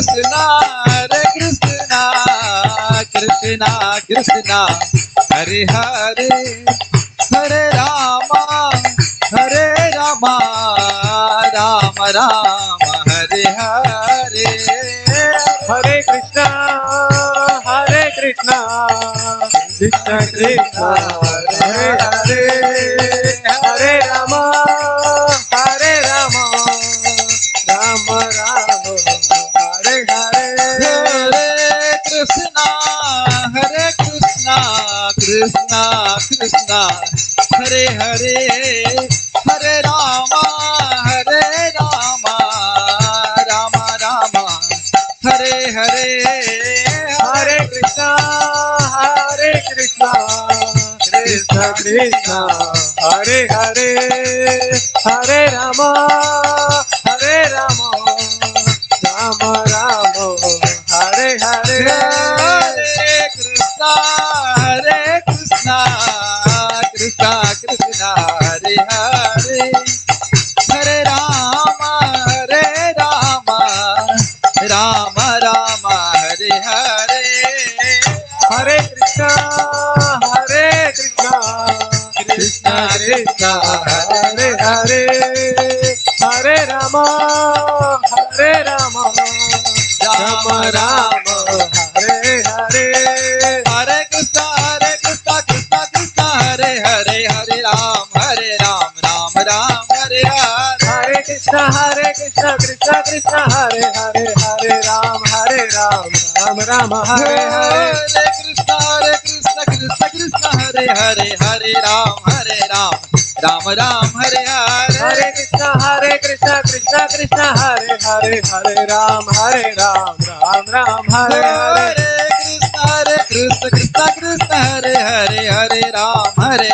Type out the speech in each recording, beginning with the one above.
कृष्णा हरे कृष्णा कृष्णा कृष्णा हरे हरे हरे रामा राम राम हरे हरे हरे कृष्णा कृष्णा कृष्णा हरे हरे हरे राम राम राम हरे हरे हरे कृष्णा कृष्णा कृष्णा हरे हरे हरे राम राम राम हरे हरे हरे कृष्णा कृष्णा कृष्णा हरे हरे हरे राम राम राम हरे हरे हरे कृष्णा कृष्णा कृष्णा हरे हरे हरे राम राम राम हरे हरे हरे कृष्णा कृष्णा कृष्णा हरे हरे हरे राम राम राम हरे हरे हरे कृष्णा कृष्णा कृष्णा हरे हरे हरे राम राम राम हरे हरे हरे कृष्णा कृष्णा कृष्णा हरे हरे हरे राम राम राम हरे हरे हरे कृष्णा कृष्णा कृष्णा हरे हरे हरे राम राम राम हरे हरे हरे कृष्णा कृष्णा कृष्णा हरे हरे हरे राम राम हरे हरे हरे कृष्णा कृष्णा हरे हरे हरे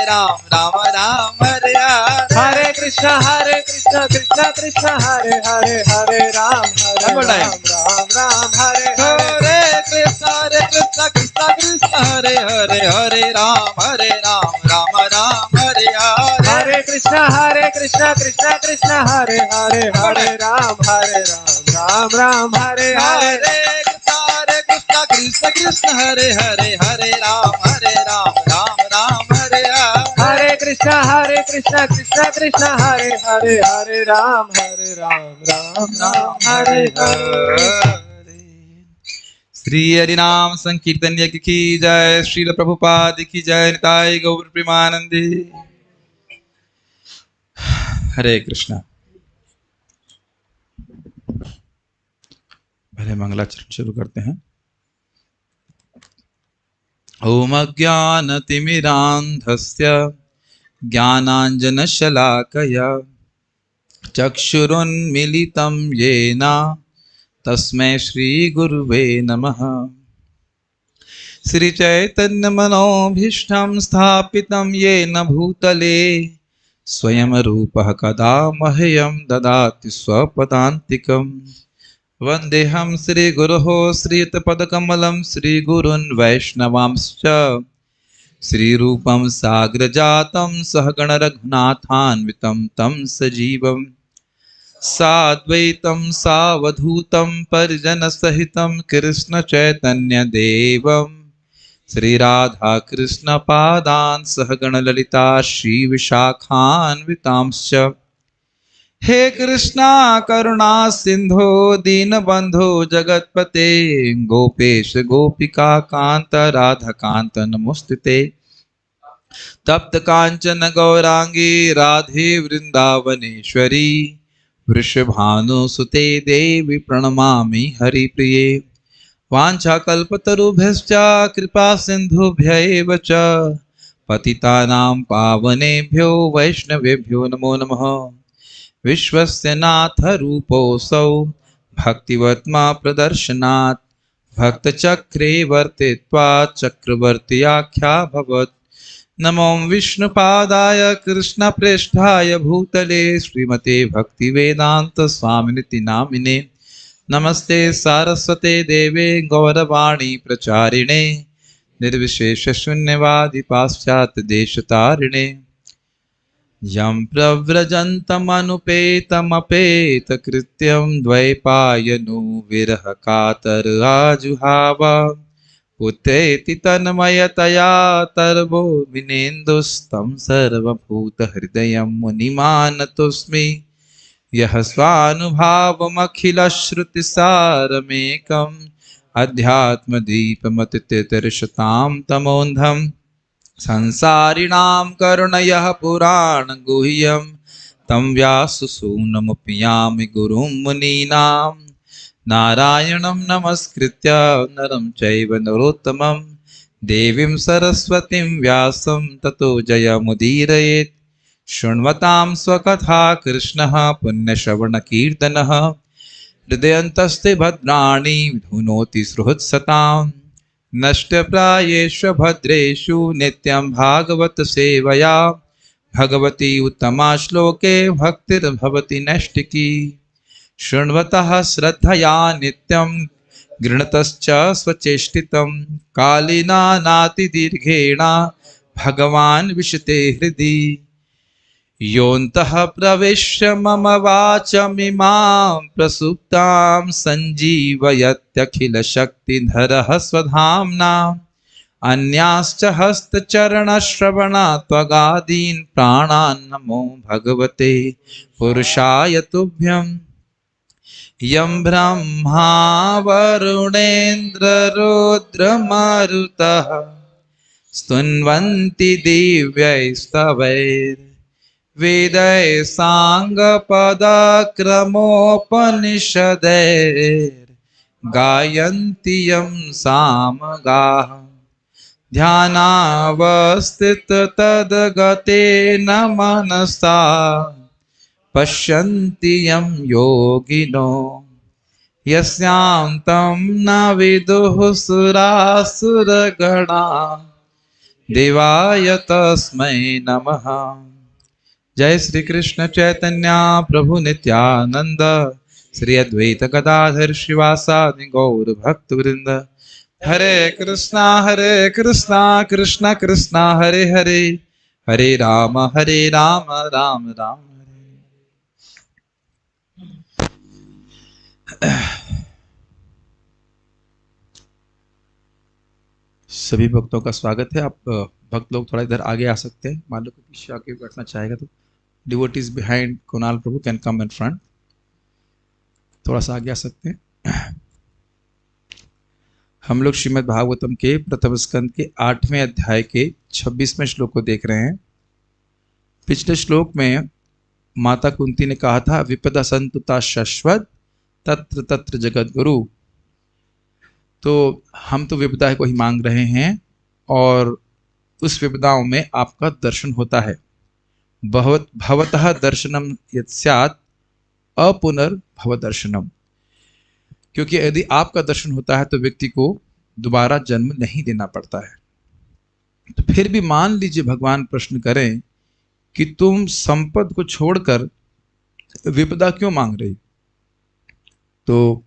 राम राम हरे हरे हरे कृष्णा कृष्णा कृष्णा हरे हरे हरे राम राम हरे हरे हरे कृष्णा कृष्णा कृष्णा हरे हरे राम राम हरे हरे हरे कृष्णा कृष्णा कृष्णा हरे हरे राम राम हरे हरे हरे कृष्णा कृष्णा हरे हरे राम राम हरे हरे हरे कृष्णा कृष्णा हरे हरे राम राम हरे हरे श्री हरि नाम संकीर्तन यज्ञ की जय। श्रील प्रभुपाद की जय। निताय गौर प्रेमानंदे। हरे कृष्णा। पहले मंगलाचरण शुरू करते हैं। ओम अज्ञानतिमिरान्धस्य ज्ञानाञ्जनशलाकया चक्षुरुन्मीलितं येन तस्मै श्रीगुरुवे नमः। श्रीचैतन्यमनोभीष्टं स्थापितं येन भूतले स्वयं रूपः कदा मह्यं ददाति स्वपदान्तिकम्। वन्देऽहं श्रीगुरोः श्रीयुतपदकमलं श्रीगुरून् वैष्णवांश्च श्रीरूपं साग्रजातं सहगणरघुनाथान्वितं तं सजीवम् साद्वैतं सावधूतं परिजनसहितं कृष्णचैतन्यदेवं श्रीराधाकृष्णपादान् सहगणललिता श्रीविशाखान्वितांश्च। हे कृष्णा करुणा सिंधो दीनबंधो जगत्पते गोपेश गोपिका कांत राधा कांत नमोस्तुते। तप्त कांचन गौरांगी राधे वृंदावनेश्वरी वृषभानुसुते देवी प्रणमामि हरिप्रिये। वाञ्छाकल्पतरुभ्यश्च कृपा सिन्धुभ्यैव च पतितानां पावनेभ्यो वैष्णवेभ्यो नमो नमः। विश्वस्य नाथ रूपोऽसौ भक्तिवर्त्मा प्रदर्शनात् भक्तचक्रे वर्तित्वात् चक्रवर्त्याख्याभवत्। नमो विष्णुपादाय कृष्णप्रेष्ठाय भूतले श्रीमते भक्तिवेदांत स्वामिनिति नामिने। नमस्ते सारस्वते देवे गौरवाणी प्रचारिणे निर्विशेष शून्यवादी पाश्चात्य देशतारिणे। यं प्रव्रजन्तमनुपेतमपेतकृत्यं द्वैपायनो विरहकातर आजुहाव पुत्रेति तन्मयतया तर्वो विनेन्दुस्तं सर्वभूतहृदयं मुनिमानतोऽस्मि यः स्वानुभावमखिलश्रुतिसारमेकम् अध्यात्मदीपमतितितिर्षतां तमोन्धं संसारिणां करुणयः पुराणगुह्यं तं व्याससूनमपि यामि गुरुं मुनीनां नारायणं नमस्कृत्य नरं चैव नरोत्तमं देवीं सरस्वतीं व्यासं ततो जयमुदीरयेत् शृण्वतां स्वकथा कृष्णः पुण्यश्रवणकीर्तनः हृदयन्तस्ते भद्राणि धुनोति सुहृत्सतां नष्टप्रायेषु भद्रेषु नित्यं भागवत सेवया भगवती उत्तमा श्लोके भक्तिर्भवति नैष्टिकी शृण्वतः श्रद्धया नित्यं गृणतश्च स्वचेष्टितं कालिना नातिदीर्घेण भगवान् विशते हृदि योऽन्तः प्रविश्य मम वाचमिमां प्रसुप्तां सञ्जीवयत्यखिलशक्तिधरः स्वधाम्ना अन्याश्च हस्तचरणश्रवणत्वगादीन् प्राणान् नमो भगवते पुरुषाय तुभ्यम् यं ब्रह्मा वरुणेन्द्ररुद्रमरुतः स्तुन्वन्ति दिव्यैस्तवैर्वेदैः साङ्गपदक्रमोपनिषदैर्गायन्ति यं सामगाः ध्यानावस्थिततद्गतेन मनसा पश्यन्ति यं योगिनो यस्यान्तं न विदुः सुरासुरगणा देवाय तस्मै नमः। जय श्री कृष्ण चैतन्य प्रभु नित्यानंद श्री अद्वैत गदाधर श्रीवासादि गौर भक्तवृंद हरे कृष्णा कृष्णा कृष्णा हरे हरे हरे राम राम राम हरे। सभी भक्तों का स्वागत है। आप भक्त लोग थोड़ा इधर आगे आ सकते हैं। मान लो कि पीछे आके बैठना चाहेगा तो devotees behind Kunal Prabhu can come in front. थोड़ा सा आगे आ सकते हैं। हम लोग श्रीमद् भागवतम के प्रथम स्कंद के 8वें अध्याय के 26वें श्लोक को देख रहे हैं। पिछले श्लोक में माता कुंती ने कहा था विपदा संतुता शश्वत तत्र तत्र जगत गुरु। तो हम तो विपदा को ही मांग रहे हैं और उस विपदाओं में आपका दर्शन होता है। भवतः दर्शनम यत् स्यात् अपुनर्भव दर्शनम, क्योंकि यदि आपका दर्शन होता है तो व्यक्ति को दोबारा जन्म नहीं देना पड़ता है। तो फिर भी मान लीजिए भगवान प्रश्न करें कि तुम संपद को छोड़कर विपदा क्यों मांग रही, तो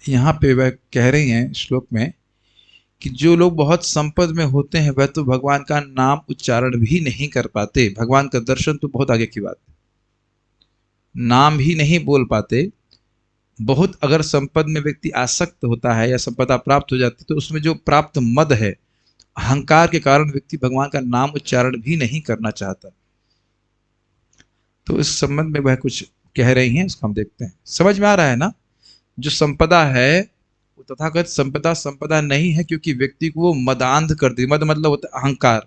यहाँ पे वह कह रही हैं श्लोक में कि जो लोग बहुत संपद में होते हैं वह तो भगवान का नाम उच्चारण भी नहीं कर पाते। भगवान का दर्शन तो बहुत आगे की बात है, नाम भी नहीं बोल पाते। बहुत अगर संपद में व्यक्ति आसक्त होता है या संपदा प्राप्त हो जाती तो उसमें जो प्राप्त मद है, अहंकार के कारण व्यक्ति भगवान का नाम उच्चारण भी नहीं करना चाहता। तो इस संबंध में वह कुछ कह रही हैं, उसको हम देखते हैं। समझ में आ रहा है ना? जो संपदा है वो तथाकथित संपदा नहीं है, क्योंकि व्यक्ति को वो मदांध कर दी। मद मतलब होता है अहंकार।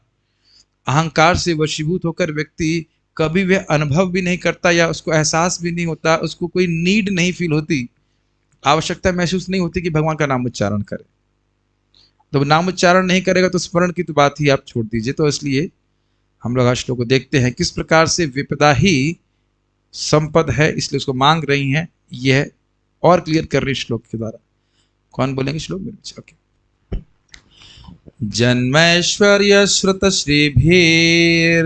अहंकार से वशीभूत होकर व्यक्ति कभी वह अनुभव भी नहीं करता या उसको एहसास भी नहीं होता, उसको कोई नीड नहीं फील होती, आवश्यकता महसूस नहीं होती कि भगवान का नाम उच्चारण करे। तो नाम उच्चारण नहीं करेगा तो स्मरण की तो बात ही आप छोड़ दीजिए। तो इसलिए हम लोग आज श्लोक को देखते हैं किस प्रकार से विपदा ही संपद है, इसलिए उसको मांग रही हैं। यह और क्लियर कर रही श्लोक के द्वारा। कौन बोलेंगे श्लोक में? ओके। जन्मैश्वर्य श्रुत श्रीभिर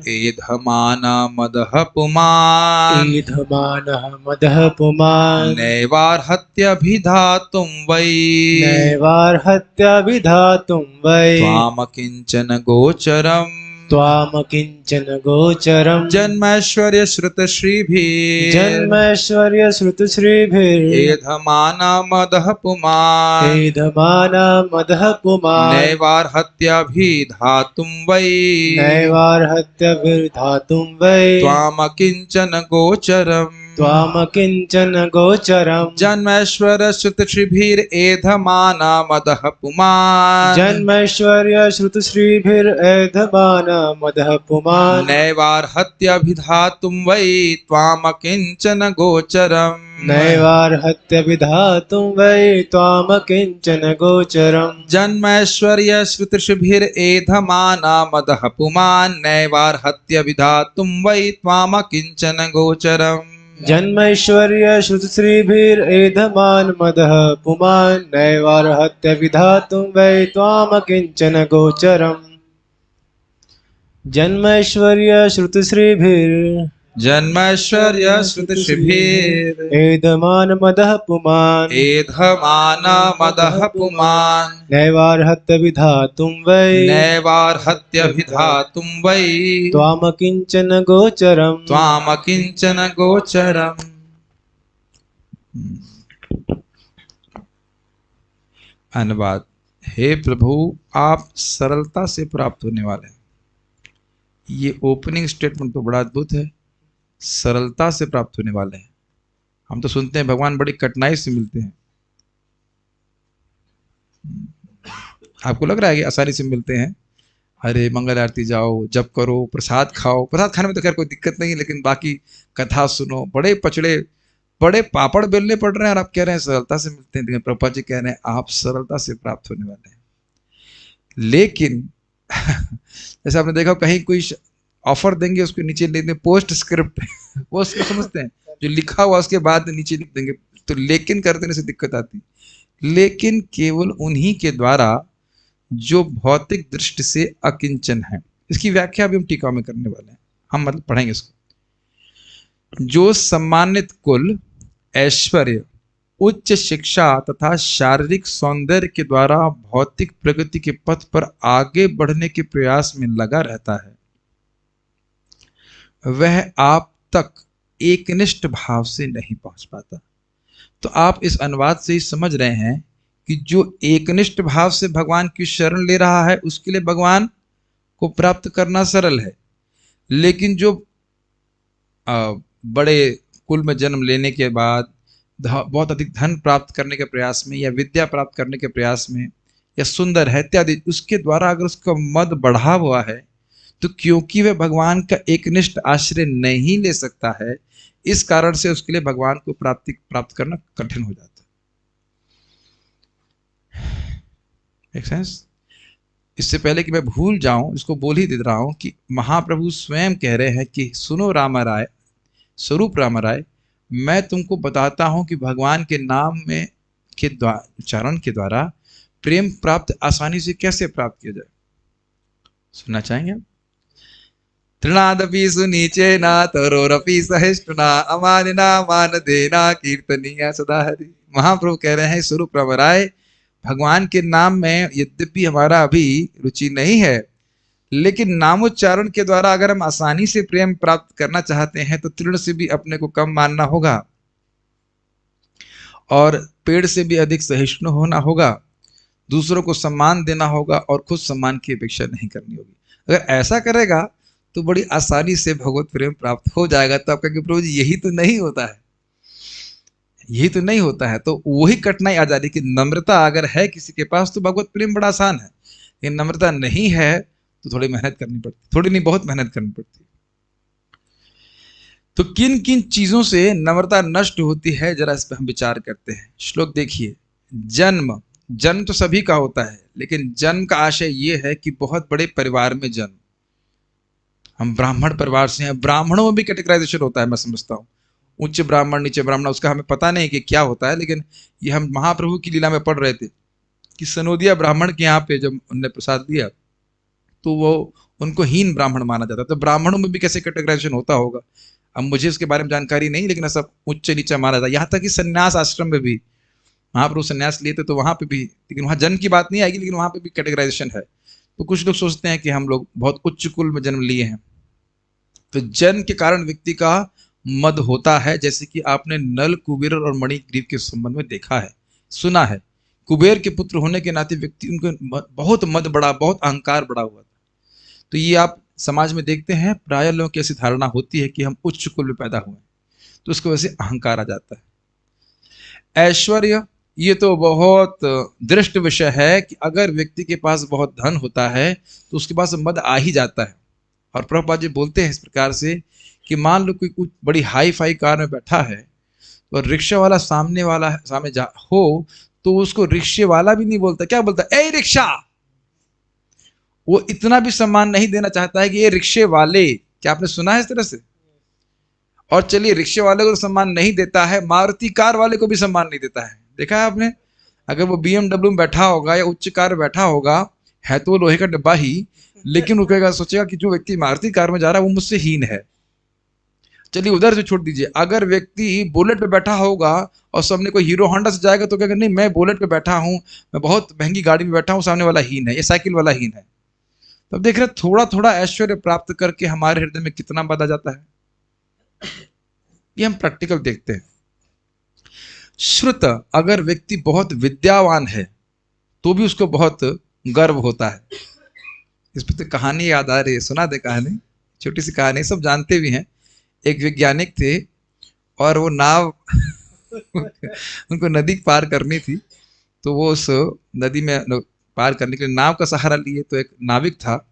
ईधमाना मदः पुमान् नैवार्हत्यभिधातुं वै त्वामकिंचन गोचरम् त्वाम किंचन गोचरम जन्मैश्वर्य श्रुत श्रीभिः जन्मैश्वर्य श्रुत श्रीभिर् एधमानमदः पुमान् एधमाना मदः पुमान् नैवार्हत्यभिधातुं वै नैवार्हत्यभिर्धातुं वै त्वामकिञ्चन गोचरम् त्वाम किंचन गोचरम जन्मैश्वर्य श्रुत श्रीभिरेधमानमदः पुमान् जन्मैश्वर्य श्रुत श्रीभिर्एधमान मदः पुमान् नैवार्हत्यभिधातुं वै त्वामकिञ्चन गोचरम् नैवार्हत्यभिधातुं वै त्वाम किंचन गोचरम जन्मैश्वर्य श्रुतिषुभिरेधमानमदः पुमान् नैवार्हत्यभिधातुं वै त्वामकिञ्चन गोचरम् जन्मैश्वर्य श्रुत श्रीभिरेधमान मदः पुमान् नैवार्हत्यभिधातुं वै त्वाम किंचन गोचरम जन्मैश्वर्य श्रुत श्रीभिर् जन्मैश्वर्य एधमान मदः पुमान् एधमानमदः पुमान् नैवार्हत्यभिधातुं वै नैवार्हत्यभिधातुं वै त्वाम किंचन गोचरम त्वामकिञ्चन गोचरम्। अनुवाद। हे प्रभु, आप सरलता से प्राप्त होने वाले हैं। ये ओपनिंग स्टेटमेंट तो बड़ा अद्भुत है, सरलता से प्राप्त होने वाले हैं। हम तो सुनते हैं भगवान बड़ी कठिनाई से मिलते हैं, आपको लग रहा है कि आसानी से मिलते हैं? अरे मंगल आरती जाओ, जप करो, प्रसाद खाओ। प्रसाद खाने में तो खैर कोई दिक्कत नहीं है, लेकिन बाकी कथा सुनो, बड़े पचड़े बड़े पापड़ बेलने पड़ रहे हैं और आप कह रहे हैं सरलता से मिलते हैं। प्रभुपाद जी कह रहे हैं आप सरलता से प्राप्त होने वाले हैं। लेकिन जैसे आपने देखा कहीं कोई ऑफर देंगे, उसके नीचे लिख देंगे पोस्ट स्क्रिप्ट वो उसको समझते हैं, जो लिखा हुआ उसके बाद नीचे लिख देंगे। तो लेकिन कर देने से दिक्कत आती। लेकिन केवल उन्हीं के द्वारा जो भौतिक दृष्टि से अकिंचन है। इसकी व्याख्या भी हम टीका में करने वाले हैं, हम मतलब पढ़ेंगे इसको। जो सम्मानित कुल, ऐश्वर्य, उच्च शिक्षा तथा शारीरिक सौंदर्य के द्वारा भौतिक प्रगति के पथ पर आगे बढ़ने के प्रयास में लगा रहता है, वह आप तक एकनिष्ठ भाव से नहीं पहुंच पाता। तो आप इस अनुवाद से ही समझ रहे हैं कि जो एकनिष्ठ भाव से भगवान की शरण ले रहा है उसके लिए भगवान को प्राप्त करना सरल है। लेकिन जो बड़े कुल में जन्म लेने के बाद बहुत अधिक धन प्राप्त करने के प्रयास में या विद्या प्राप्त करने के प्रयास में या सुंदर है इत्यादि, उसके द्वारा अगर उसका मद बढ़ा हुआ है तो क्योंकि वह भगवान का एकनिष्ठ आश्रय नहीं ले सकता है, इस कारण से उसके लिए भगवान को प्राप्त करना कठिन हो जाता है। Make sense? इससे पहले कि मैं भूल जाऊं, इसको बोल ही दे रहा हूं कि महाप्रभु स्वयं कह रहे हैं कि सुनो राम राय, स्वरूप राम राय, मैं तुमको बताता हूं कि भगवान के नाम में के उच्चारण के द्वारा प्रेम प्राप्त आसानी से कैसे प्राप्त किया जाए। सुनना चाहेंगे? तृणादपि सुनीचेना तरोरपि सहिष्णुना अमानिना मान देना कीर्तनीय सदा हरि। महाप्रभु कह रहे हैं स्वरूप राम राय, भगवान के नाम में यद्यपि हमारा अभी रुचि नहीं है, लेकिन नामोच्चारण के द्वारा अगर हम आसानी से प्रेम प्राप्त करना चाहते हैं तो तृण से भी अपने को कम मानना होगा और पेड़ से भी अधिक सहिष्णु होना होगा, दूसरों को सम्मान देना होगा और खुद सम्मान की अपेक्षा नहीं करनी होगी। अगर ऐसा करेगा तो बड़ी आसानी से भगवत प्रेम प्राप्त हो जाएगा। तो आप कहेंगे प्रभु जी यही तो नहीं होता है, यही तो नहीं होता है। तो वही कठिनाई आ जा रही कि नम्रता अगर है किसी के पास तो भगवत प्रेम बड़ा आसान है, लेकिन नम्रता नहीं है तो थोड़ी मेहनत करनी पड़ती, थोड़ी नहीं बहुत मेहनत करनी पड़ती। तो किन किन चीजों से नम्रता नष्ट होती है, जरा इस पर हम विचार करते हैं। श्लोक देखिए। जन्म तो सभी का होता है, लेकिन जन्म का आशय ये है कि बहुत बड़े परिवार में जन्म। हम ब्राह्मण परिवार से हैं, ब्राह्मणों में भी कैटेगराइजेशन होता है, मैं समझता हूँ उच्च ब्राह्मण नीचे ब्राह्मण, उसका हमें पता नहीं कि क्या होता है। लेकिन ये हम महाप्रभु की लीला में पढ़ रहे थे कि सनोदिया ब्राह्मण के यहाँ पे जब उनने प्रसाद दिया तो वो उनको हीन ब्राह्मण माना जाता है। तो ब्राह्मणों में भी कैसे कैटेगराइजेशन होता होगा, अब मुझे इसके बारे में जानकारी नहीं, लेकिन सब उच्च नीचा माना जाता है। यहाँ तक कि संन्यास आश्रम में भी महाप्रभु संन्यास लिए थे तो वहाँ पे भी, लेकिन वहाँ जन्म की बात नहीं आएगी, लेकिन वहाँ पे भी कैटेगराइजेशन है। तो कुछ लोग सोचते हैं कि हम लोग बहुत उच्च कुल में जन्म लिए हैं, तो जन्म के कारण व्यक्ति का मद होता है, जैसे कि आपने नल, कुबेर और मणिग्रीव के संबंध में देखा है, सुना है। कुबेर के पुत्र होने के नाते व्यक्ति उनको बहुत मद बड़ा, बहुत अहंकार बड़ा हुआ था। तो ये आप समाज में देखते हैं, प्राय लोगों की ऐसी धारणा होती है कि हम उच्च कुल में पैदा हुए, तो उसकी वजह से अहंकार आ जाता है। ऐश्वर्य, ये तो बहुत दृष्ट विषय है कि अगर व्यक्ति के पास बहुत धन होता है तो उसके पास मद आ ही जाता है। और प्रभुपाद जी बोलते हैं इस प्रकार से कि मान लो कोई कुछ बड़ी हाई फाई कार में बैठा है और रिक्शा वाला सामने जा हो तो उसको रिक्शे वाला भी नहीं बोलता, क्या बोलता है, ए रिक्शा। वो इतना भी सम्मान नहीं देना चाहता है कि ये रिक्शे वाले, क्या आपने सुना है इस तरह से? और चलिए रिक्शे वाले को तो सम्मान नहीं देता है, मारुति कार वाले को भी सम्मान नहीं देता है, देखा है आपने? अगर वो BMW में बैठा होगा या उच्च कार में बैठा होगा, है तो वो लोहे का डब्बा ही, लेकिन वो कहेगा, सोचेगा कि जो व्यक्ति मारुति कार में जा रहा है वो मुझसे हीन है। चलिए उधर से छोड़ दीजिए, अगर व्यक्ति बुलेट पे बैठा होगा और सामने कोई हीरो होंडा से जाएगा तो कहेगा नहीं मैं बुलेट पे बैठा हूँ, मैं बहुत महंगी गाड़ी में बैठा हूँ, सामने वाला हीन है, ये साइकिल वाला हीन है। तब देख रहे थोड़ा थोड़ा ऐश्वर्य प्राप्त करके हमारे हृदय में कितना बदल जाता है, ये हम प्रैक्टिकल देखते हैं। श्रुत, अगर व्यक्ति बहुत विद्यावान है तो भी उसको बहुत गर्व होता है। इस पर तो कहानी याद आ रही है, सुना दे कहानी, छोटी सी कहानी, सब जानते भी हैं। एक वैज्ञानिक थे और वो नाव उनको नदी पार करनी थी, तो वो उस नदी में पार करने के लिए नाव का सहारा लिए। तो एक नाविक था,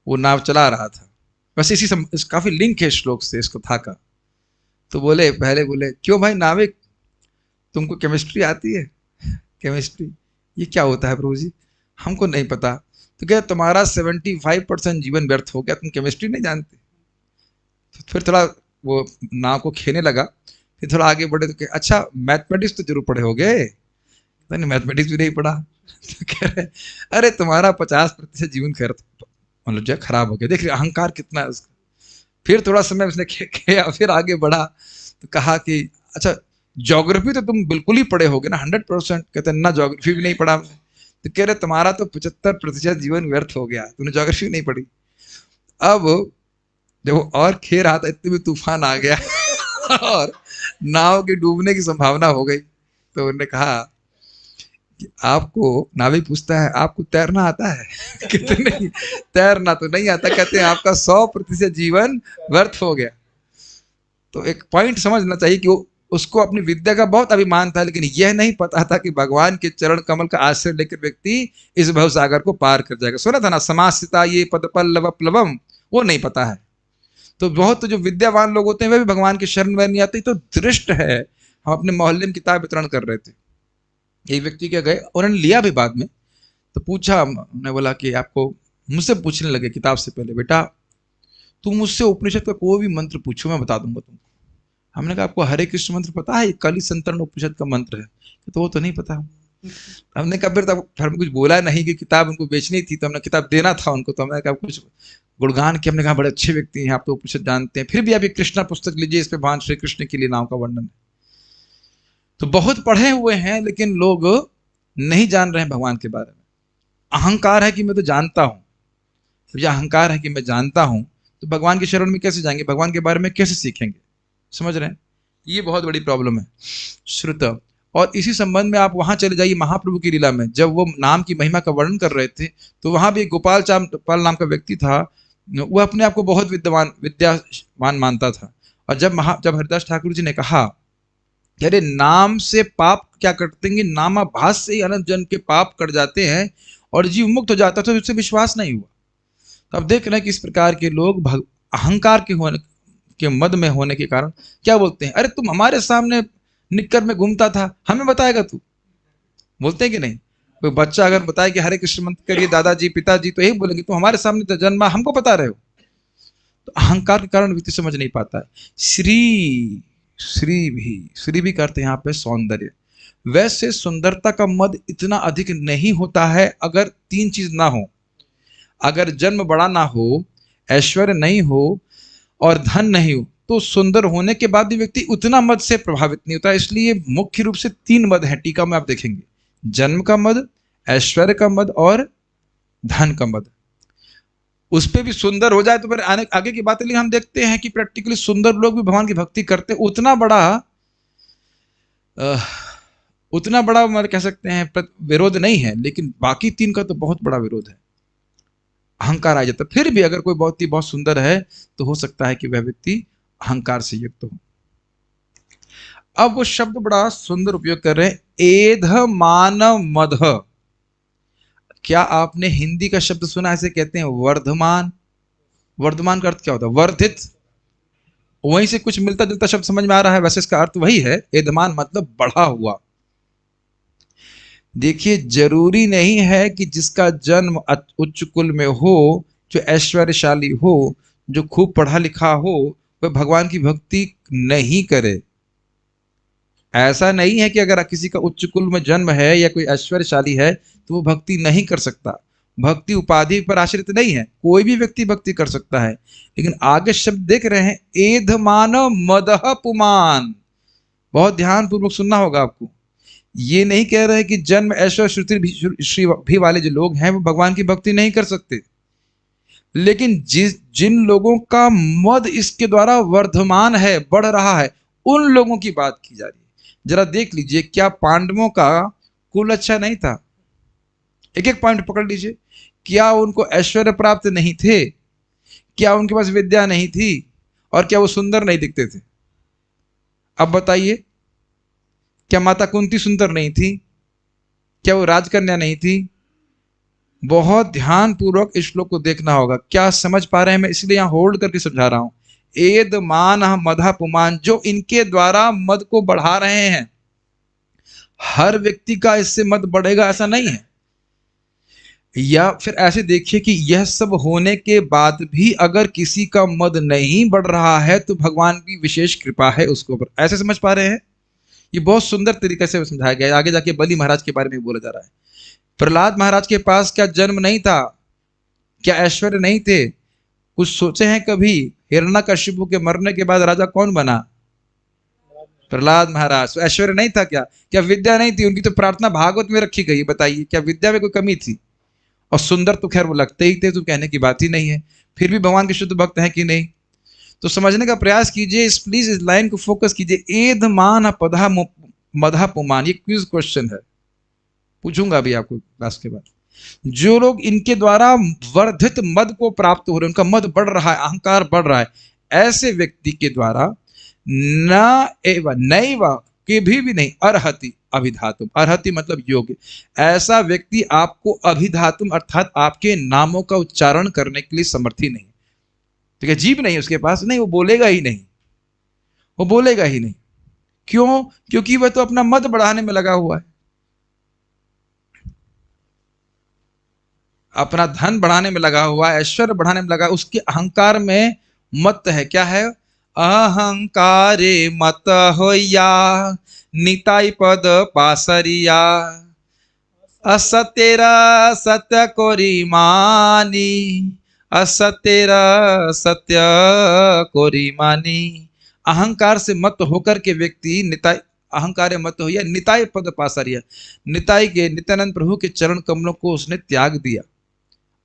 वो नाव चला रहा था। वैसे इस काफी लिंक है श्लोक से इसको था का। तो पहले बोले क्यों भाई नाविक, तुमको केमिस्ट्री आती है? केमिस्ट्री ये क्या होता है प्रभु जी? हमको नहीं पता। तो क्या तुम्हारा 75% जीवन व्यर्थ हो गया, तुम केमिस्ट्री नहीं जानते? तो फिर थोड़ा वो नाव को खेने लगा, फिर थोड़ा आगे बढ़े तो अच्छा मैथमेटिक्स तो जरूर पढ़े होगे? नहीं मैथमेटिक्स भी नहीं पढ़ा। तो कह रहे अरे तुम्हारा 50% जीवन मतलब जो खराब हो गया। देख रहे अहंकार कितना है उसका। फिर थोड़ा समय उसने किया, फिर आगे बढ़ा तो कहा कि अच्छा ज्योग्राफी तो तुम बिल्कुल ही पढ़े होगे ना, 100%? कहते ना ज्योग्राफी भी नहीं पढ़ा हमने। तो कह रहे तुम्हारा तो 75% जीवन व्यर्थ हो गया, तुमने ज्योग्राफी नहीं पढ़ी। अब जब और खे रहा था इतने में तूफान आ गया और नाव के डूबने की संभावना हो गई। तो उन्होंने कहा कि आपको, नाविक पूछता है आपको तैरना आता है? कहते नहीं तैरना तो नहीं आता। कहते हैं आपका 100% जीवन व्यर्थ हो गया। तो एक पॉइंट समझना चाहिए कि उसको अपनी विद्या का बहुत अभिमान था, लेकिन यह नहीं पता था कि भगवान के चरण कमल का आश्रय लेकर व्यक्ति इस भव सागर को पार कर जाएगा। सुना था ना, समासिता ये पद पल्लव प्लवम, वो नहीं पता है। तो बहुत जो विद्यावान लोग होते हैं वे भी भगवान की शरण में नहीं आते। तो दृष्ट है। हम अपने मोहल्ले में किताब वितरण कर रहे थे, एक व्यक्ति क्या गए, उन्होंने लिया भी बाद में, तो पूछा, उन्होंने बोला कि आपको, मुझसे पूछने लगे किताब से पहले, बेटा तुम मुझसे उपनिषद का कोई भी मंत्र पूछो मैं बता दूंगा तुमको। हमने कहा आपको हरे कृष्ण मंत्र पता है? कली संतरण उपनिषद का मंत्र है। तो वो तो नहीं पता। हमने कहा फिर तब घर में कुछ बोला नहीं कि किताब उनको बेचनी थी, तो हमने किताब देना था उनको, तो हमने कहा कुछ गुणगान की। हमने कहा बड़े अच्छे व्यक्ति हैं आप, तो उपनिषद जानते हैं, फिर भी आप एक कृष्णा पुस्तक लीजिए, इस पे भगवान श्री कृष्ण के लिए नाम का वर्णन है। तो बहुत पढ़े हुए हैं लेकिन लोग नहीं जान रहे हैं भगवान के बारे में। अहंकार है कि मैं तो जानता हूं, तो यह अहंकार है कि मैं जानता हूं, तो भगवान की शरण में कैसे जाएंगे, भगवान के बारे में कैसे सीखेंगे? समझ रहे हैं? ये बहुत बड़ी प्रॉब्लम है। श्रुत, और इसी संबंध में आप वहां चले जाइए महाप्रभु की लीला में, जब वो नाम की महिमा का वर्णन कर रहे थे तो वहां भी एक गोपाल नाम का व्यक्ति था, वो अपने आप को बहुत विद्यावान मानता था। और जब हरिदास ठाकुर जी ने कहा अरे नाम से पाप क्या करते हैं, नामाभास से ही अनंत जन्म के पाप कट जाते हैं और जीव मुक्त हो जाता, तो उससे विश्वास नहीं हुआ। तो अब देख रहे हैं कि इस प्रकार के लोग अहंकार के मद में होने के कारण क्या बोलते हैं, अरे तुम हमारे सामने निक्कर में घूमता था, हमें बताएगा तू? बोलते हैं कि नहीं? कोई बच्चा अगर बताए कि हरे कृष्ण मंत्र करिए दादाजी पिताजी, तो यही बोलेंगे तुम हमारे सामने तो जन्मा, हमको बता रहे हो। तो अहंकार के कारण व्यक्ति समझ नहीं पाता है। श्री भी करते हैं यहाँ पे सौंदर्य। वैसे सुंदरता का मद इतना अधिक नहीं होता है अगर 3 चीज ना हो, अगर जन्म बड़ा ना हो, ऐश्वर्य नहीं हो और धन नहीं हो, तो सुंदर होने के बाद भी व्यक्ति उतना मद से प्रभावित नहीं होता। इसलिए मुख्य रूप से 3 मद हैं टीका में आप देखेंगे, जन्म का मद, ऐश्वर्य का मद और धन का मद, उस पर भी सुंदर हो जाए तो फिर आगे की बात है। लेकिन हम देखते हैं कि प्रैक्टिकली सुंदर लोग भी भगवान की भक्ति करते, उतना बड़ा मतलब कह सकते हैं विरोध नहीं है, लेकिन बाकी तीन का तो बहुत बड़ा विरोध है। अहंकार आ जाता। फिर भी अगर कोई बहुत सुंदर है तो हो सकता है कि वह व्यक्ति अहंकार से युक्त हो। अब वो शब्द बड़ा सुंदर उपयोग कर रहे हैं, एध मान मध। क्या आपने हिंदी का शब्द सुना, ऐसे कहते हैं वर्धमान। वर्धमान का अर्थ क्या होता है? वर्धित। वहीं से कुछ मिलता जुलता शब्द समझ में आ रहा है, वैसे इसका अर्थ वही है। एधमान मतलब बढ़ा हुआ। देखिए, जरूरी नहीं है कि जिसका जन्म उच्च कुल में हो, जो ऐश्वर्यशाली हो, जो खूब पढ़ा लिखा हो, वह भगवान की भक्ति नहीं करे। ऐसा नहीं है कि अगर किसी का उच्च कुल में जन्म है या कोई ऐश्वर्यशाली है तो वो भक्ति नहीं कर सकता। भक्ति उपाधि पर आश्रित नहीं है, कोई भी व्यक्ति भक्ति कर सकता है। लेकिन आगे शब्द देख रहे हैं, एधमान मदह पुमान। बहुत ध्यान पूर्वक सुनना होगा आपको। ये नहीं कह रहे कि जन्म ऐश्वर्य श्री भी वाले जो लोग हैं वो भगवान की भक्ति नहीं कर सकते, लेकिन जिन लोगों का मद इसके द्वारा वर्धमान है, बढ़ रहा है, उन लोगों की बात की जा रही है। जरा देख लीजिए, क्या पांडवों का कुल अच्छा नहीं था? एक एक पॉइंट पकड़ लीजिए। क्या उनको ऐश्वर्य प्राप्त नहीं थे? क्या उनके पास विद्या नहीं थी? और क्या वो सुंदर नहीं दिखते थे? अब बताइए, क्या माता कुंती सुंदर नहीं थी? क्या वो राजकन्या नहीं थी? बहुत ध्यान पूर्वक इस श्लोक को देखना होगा। क्या समझ पा रहे हैं? मैं इसलिए यहां होल्ड करके समझा रहा हूं। एद मान मधा पुमान, जो इनके द्वारा मद को बढ़ा रहे हैं। हर व्यक्ति का इससे मद बढ़ेगा ऐसा नहीं है। या फिर ऐसे देखिए कि यह सब होने के बाद भी अगर किसी का मद नहीं बढ़ रहा है तो भगवान की विशेष कृपा है उसके ऊपर। ऐसे समझ पा रहे हैं? ये बहुत सुंदर तरीके से समझाया गया है। आगे जाके बलि महाराज के बारे में बोला जा रहा है। प्रहलाद महाराज के पास क्या जन्म नहीं था? क्या ऐश्वर्य नहीं थे? कुछ सोचे हैं कभी? हिरण्यकशिपु के मरने के बाद राजा कौन बना? प्रहलाद महाराज। तो ऐश्वर्य नहीं था क्या? क्या विद्या नहीं थी? उनकी तो प्रार्थना भागवत में रखी गई। बताइए, क्या विद्या में कोई कमी थी? और सुंदर तो खैर वो लगते ही थे, तो कहने की बात ही नहीं है। फिर भी भगवान के शुद्ध भक्त हैं कि नहीं? तो समझने का प्रयास कीजिए, प्लीज इस लाइन को फोकस कीजिए। एध मान पधा मधा पुमान, ये क्विज क्वेश्चन है, पूछूंगा अभी आपको क्लास के बाद। जो लोग इनके द्वारा वर्धित मद को प्राप्त हो रहे, उनका मद बढ़ रहा है, अहंकार बढ़ रहा है, ऐसे व्यक्ति के द्वारा न एवं नैव के भी नहीं अर्हति अभिधातुम। अर्हति मतलब योग्य। ऐसा व्यक्ति आपको अभिधातुम अर्थात आपके नामों का उच्चारण करने के लिए समर्थ ही नहीं। ठीक है, जीभ नहीं उसके पास, नहीं, वो बोलेगा ही नहीं, वो बोलेगा ही नहीं। क्यों? क्योंकि वह तो अपना मद बढ़ाने में लगा हुआ है, अपना धन बढ़ाने में लगा हुआ है, ऐश्वर्य बढ़ाने में लगा। उसके अहंकार में मत है। क्या है? अहंकारे मत होया निताई पद पासरिया असतेरा सत्य कोरी मानी असतेरा सत्य कोरी मानी। अहंकार से मत होकर के व्यक्ति निताई, अहंकार मत हो या निताई पद पासरिया, निताई के नित्यानंद प्रभु के चरण कमलों को उसने त्याग दिया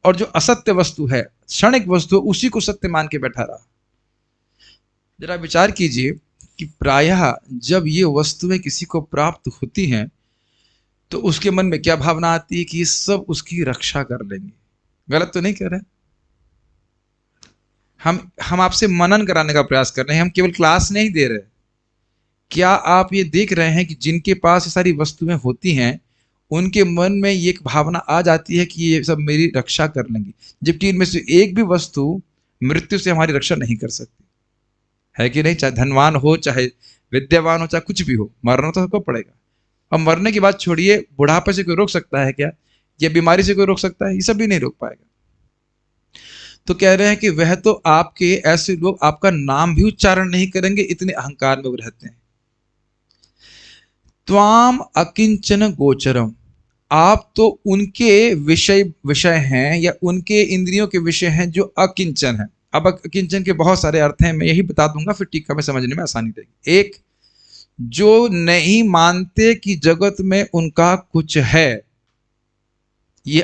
और जो असत्य वस्तु है, क्षणिक वस्तु, उसी को सत्य मान के बैठा रहा। जरा विचार कीजिए कि प्रायः जब ये वस्तुएं किसी को प्राप्त होती हैं तो उसके मन में क्या भावना आती है कि ये सब उसकी रक्षा कर लेंगे। गलत तो नहीं कह रहे? हम आपसे मनन कराने का प्रयास कर रहे हैं, हम केवल क्लास नहीं दे रहे। क्या आप ये देख रहे हैं कि जिनके पास ये सारी वस्तुएं होती हैं उनके मन में ये एक भावना आ जाती है कि ये सब मेरी रक्षा कर लेंगी, जबकि इनमें से एक भी वस्तु मृत्यु से हमारी रक्षा नहीं कर सकती, है कि नहीं? चाहे धनवान हो, चाहे विद्यावान हो, चाहे कुछ भी हो, मरना तो सबको पड़ेगा। अब मरने की बात छोड़िए, बुढ़ापे से कोई रोक सकता है क्या? या बीमारी से कोई रोक सकता है? ये सब भी नहीं रोक पाएगा। तो कह रहे हैं कि वह तो आपके ऐसे लोग आपका नाम भी उच्चारण नहीं करेंगे, इतने अहंकार में वो रहते हैं। त्वाम अकिंचन गोचरम, आप तो उनके विषय हैं या उनके इंद्रियों के विषय हैं जो अकिंचन है। अब अकिंचन के बहुत सारे अर्थ हैं, मैं यही बता दूंगा, फिर टीका में समझने में आसानी रहेगी। एक, जो नहीं मानते कि जगत में उनका कुछ है। ये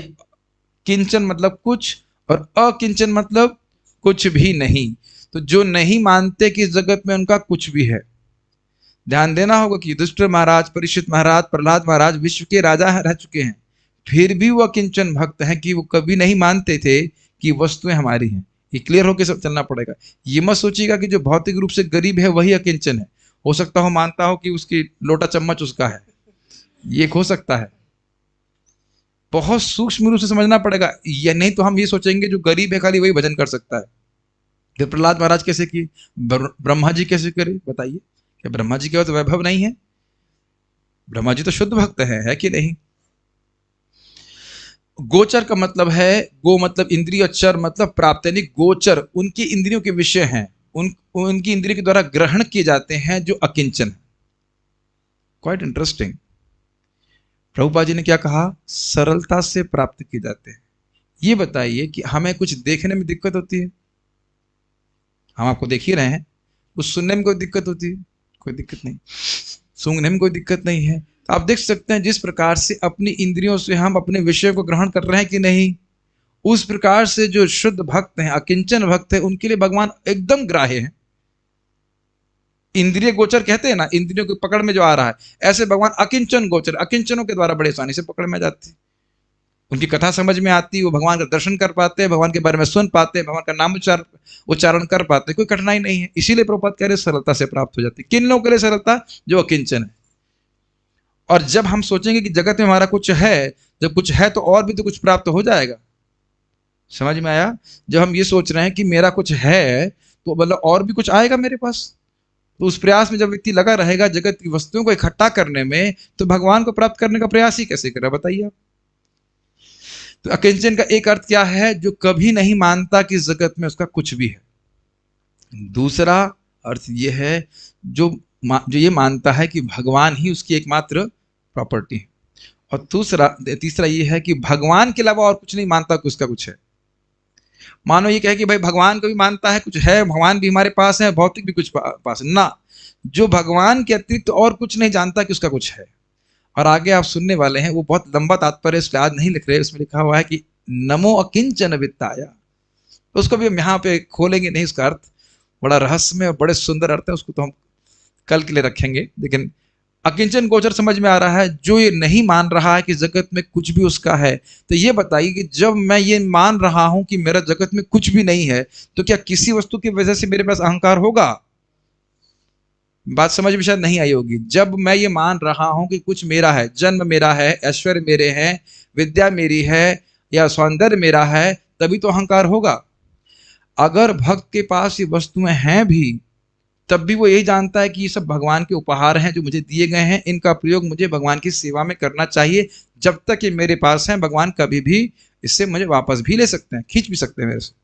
किंचन मतलब कुछ और अकिंचन मतलब कुछ भी नहीं। तो जो नहीं मानते कि इस जगत में उनका कुछ भी है, ध्यान देना होगा कि युधिष्ठिर महाराज, परीक्षित महाराज, प्रहलाद महाराज विश्व के राजा रह चुके हैं, फिर भी वो अकिंचन भक्त हैं कि वो कभी नहीं मानते थे कि वस्तुएं हमारी हैं। ये क्लियर होकर सब चलना पड़ेगा। ये मत सोचिएगा कि जो भौतिक रूप से गरीब है वही अकिंचन है। हो सकता हो मानता हो कि उसकी लोटा चम्मच उसका है, ये हो सकता है। बहुत सूक्ष्म रूप से समझना पड़ेगा, या नहीं तो हम ये सोचेंगे जो गरीब है खाली वही भजन कर सकता है। फिर प्रहलाद महाराज कैसे किए, ब्रह्मा जी कैसे करे, बताइए? क्या ब्रह्मा जी के पास वैभव नहीं है? ब्रह्मा जी तो शुद्ध भक्त है कि नहीं? गोचर का मतलब है, गो मतलब इंद्रिय, चर मतलब प्राप्त, यानी गोचर उनकी इंद्रियों के विषय हैं, उनकी इंद्रियों के द्वारा ग्रहण किए जाते हैं, जो अकिंचन। Quite interesting. प्रभुपाद जी ने क्या कहा? सरलता से प्राप्त किए जाते हैं। ये बताइए कि हमें कुछ देखने में दिक्कत होती है? हम आपको देख ही रहे हैं। कुछ सुनने में कोई दिक्कत होती है? कोई दिक्कत नहीं। सूंघने में कोई दिक्कत नहीं है। तो आप देख सकते हैं जिस प्रकार से अपनी इंद्रियों से हम अपने विषय को ग्रहण कर रहे हैं कि नहीं, उस प्रकार से जो शुद्ध भक्त हैं, अकिंचन भक्त हैं, उनके लिए भगवान एकदम ग्राह्य है। इंद्रिय गोचर कहते हैं ना, इंद्रियों की पकड़ में जो आ रहा है, ऐसे भगवान अकिंचन गोचर, अकिंचनों के द्वारा बड़े आसानी से पकड़ में जाती, उनकी कथा समझ में आती, वो भगवान का दर्शन कर पाते हैं, भगवान के बारे में सुन पाते हैं, भगवान का नाम उच्चारण कर पाते हैं, कोई कठिनाई नहीं है। इसीलिए प्रभुपाद कह रहे सरलता से प्राप्त हो जाती। किन लोगों के लिए सरलता? जो अकिंचन है। और जब हम सोचेंगे कि जगत में हमारा कुछ है, जब कुछ है तो और भी तो कुछ प्राप्त हो जाएगा। समझ में आया? जब हम ये सोच रहे हैं कि मेरा कुछ है तो मतलब और भी कुछ आएगा मेरे पास, तो उस प्रयास में जब व्यक्ति लगा रहेगा जगत की वस्तुओं को इकट्ठा करने में, तो भगवान को प्राप्त करने का प्रयास ही कैसे करेगा, बताइए आप? तो अकिंचन का एक अर्थ क्या है? जो कभी नहीं मानता कि जगत में उसका कुछ भी है। दूसरा अर्थ यह है जो ये मानता है कि भगवान ही उसकी एकमात्र प्रॉपर्टी है। और तीसरा ये है कि भगवान के अलावा और कुछ नहीं मानता कि उसका कुछ है। मानो ये कहे कि भाई भगवान को भी मानता है कुछ है, भगवान भी हमारे पास है, भौतिक भी कुछ पास है ना, जो भगवान के अतिरिक्त तो और कुछ नहीं जानता कि उसका कुछ है। और आगे आप सुनने वाले हैं, वो बहुत लंबा तात्पर्य इसलिए आज नहीं लिख रहे, उसमें लिखा हुआ है कि नमो अकिंचन वित्ताया। तो उसको भी हम यहाँ पे खोलेंगे नहीं, उसका अर्थ बड़ा रहस्यमय और बड़े सुंदर अर्थ है, उसको तो हम कल के लिए रखेंगे। लेकिन अकिंचन गोचर समझ में आ रहा है, जो ये नहीं मान रहा है कि जगत में कुछ भी उसका है। तो ये बताइए कि जब मैं ये मान रहा हूं कि मेरा जगत में कुछ भी नहीं है, तो क्या किसी वस्तु की वजह से मेरे पास अहंकार होगा? बात समझ में शायद नहीं आई होगी। जब मैं ये मान रहा हूं कि कुछ मेरा है, जन्म मेरा है, ऐश्वर्य मेरे हैं, विद्या मेरी है, या सौंदर्य मेरा है, तभी तो अहंकार होगा। अगर भक्त के पास ये वस्तुएं हैं भी, तब भी वो यही जानता है कि ये सब भगवान के उपहार हैं जो मुझे दिए गए हैं, इनका प्रयोग मुझे भगवान की सेवा में करना चाहिए। जब तक ये मेरे पास हैं, भगवान कभी भी इससे मुझे वापस भी ले सकते हैं, खींच भी सकते हैं मेरे से।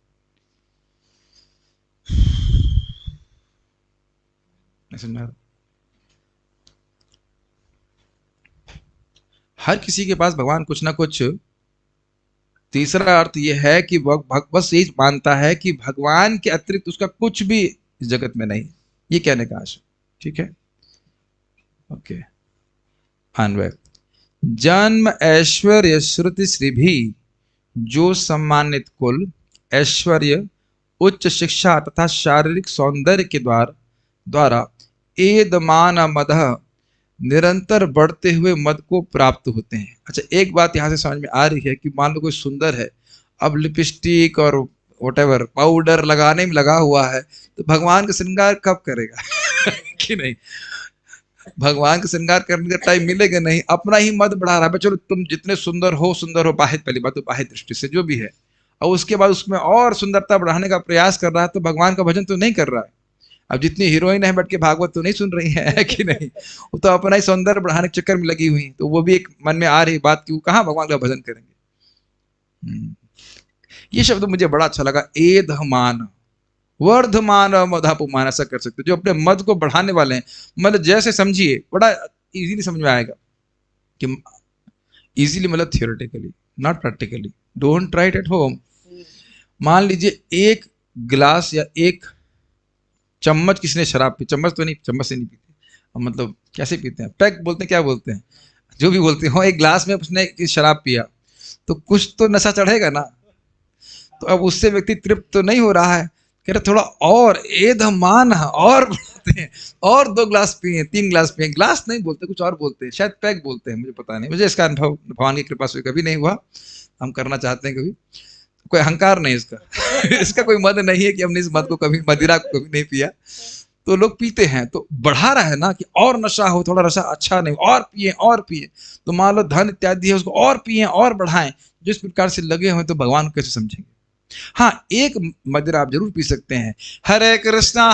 हर किसी के पास भगवान कुछ ना कुछ। तीसरा अर्थ यह है कि वह बस यही मानता है कि भगवान के अतिरिक्त उसका कुछ भी इस जगत में नहीं। ये कहने का आशा, ठीक है? ओके। अन्वय। जन्म ऐश्वर्य श्रुति श्री भी, जो सम्मानित कुल, ऐश्वर्य, उच्च शिक्षा तथा शारीरिक सौंदर्य के द्वारा एदमान मद, निरंतर बढ़ते हुए मद को प्राप्त होते हैं। अच्छा, एक बात यहां से समझ में आ रही है कि मान लो कोई सुंदर है, अब लिपस्टिक और व्हाटएवर पाउडर लगाने में लगा हुआ है, तो भगवान का श्रृंगार कब करेगा? कि नहीं, भगवान का श्रृंगार करने का टाइम मिलेगा नहीं, अपना ही मद बढ़ा रहा है। चलो तुम जितने सुंदर हो बाह्य, पहली बात तो बाह्य दृष्टि से जो भी है, और उसके बाद उसमें और सुंदरता बढ़ाने का प्रयास कर रहा है, तो भगवान का भजन तो नहीं कर रहा है। अब जितनी हीरोइन है बैठ के भागवत तो नहीं सुन रही है कि नहीं, वो तो अपना ही सौंदर्य बढ़ाने के चक्कर में लगी हुई, तो वो भी एक मन में आ रही बात कि वो कहाँ भगवान का भजन करेंगे। ये शब्द मुझे बड़ा अच्छा लगा, एधमान वर्धमान मधापुमान, ऐसा कर सकते जो अपने मद को बढ़ाने वाले हैं। मतलब जैसे समझिए, बड़ा इजीली समझ में आएगा कि इजीली मतलब theoretically not practically, don't try it at home. मान लीजिए एक गिलास या एक चम्मच किसी ने शराब पी, चम्मच तो नहीं, चम्मच से नहीं पीते, मतलब कैसे पीते हैं, पैक बोलते हैं, क्या बोलते हैं, जो भी बोलते हो, एक गिलास में उसने शराब पिया, तो कुछ तो नशा चढ़ेगा ना। तो अब उससे व्यक्ति तृप्त तो नहीं हो रहा है, कह रहे थोड़ा और एधमान और बढ़ाते हैं, और 2 ग्लास पिए, 3 ग्लास पिए। ग्लास नहीं बोलते, कुछ और बोलते हैं, शायद पैक बोलते हैं, मुझे पता नहीं। मुझे इसका अनुभव भगवान की कृपा से कभी नहीं हुआ, हम करना चाहते हैं कभी। कोई अहंकार नहीं इसका इसका कोई मद नहीं है कि हमने इस मद को कभी, मदिरा को कभी नहीं पिया। तो लोग पीते हैं तो बढ़ा रहा है ना कि और नशा हो, थोड़ा नशा अच्छा नहीं, और पिए और पिए। तो मान लो धन इत्यादि है, उसको और पिए और बढ़ाएं। जिस प्रकार से लगे हुए तो भगवान को कैसे समझेंगे। हाँ, एक मदिरा आप जरूर पी सकते हैं, हरे कृष्णा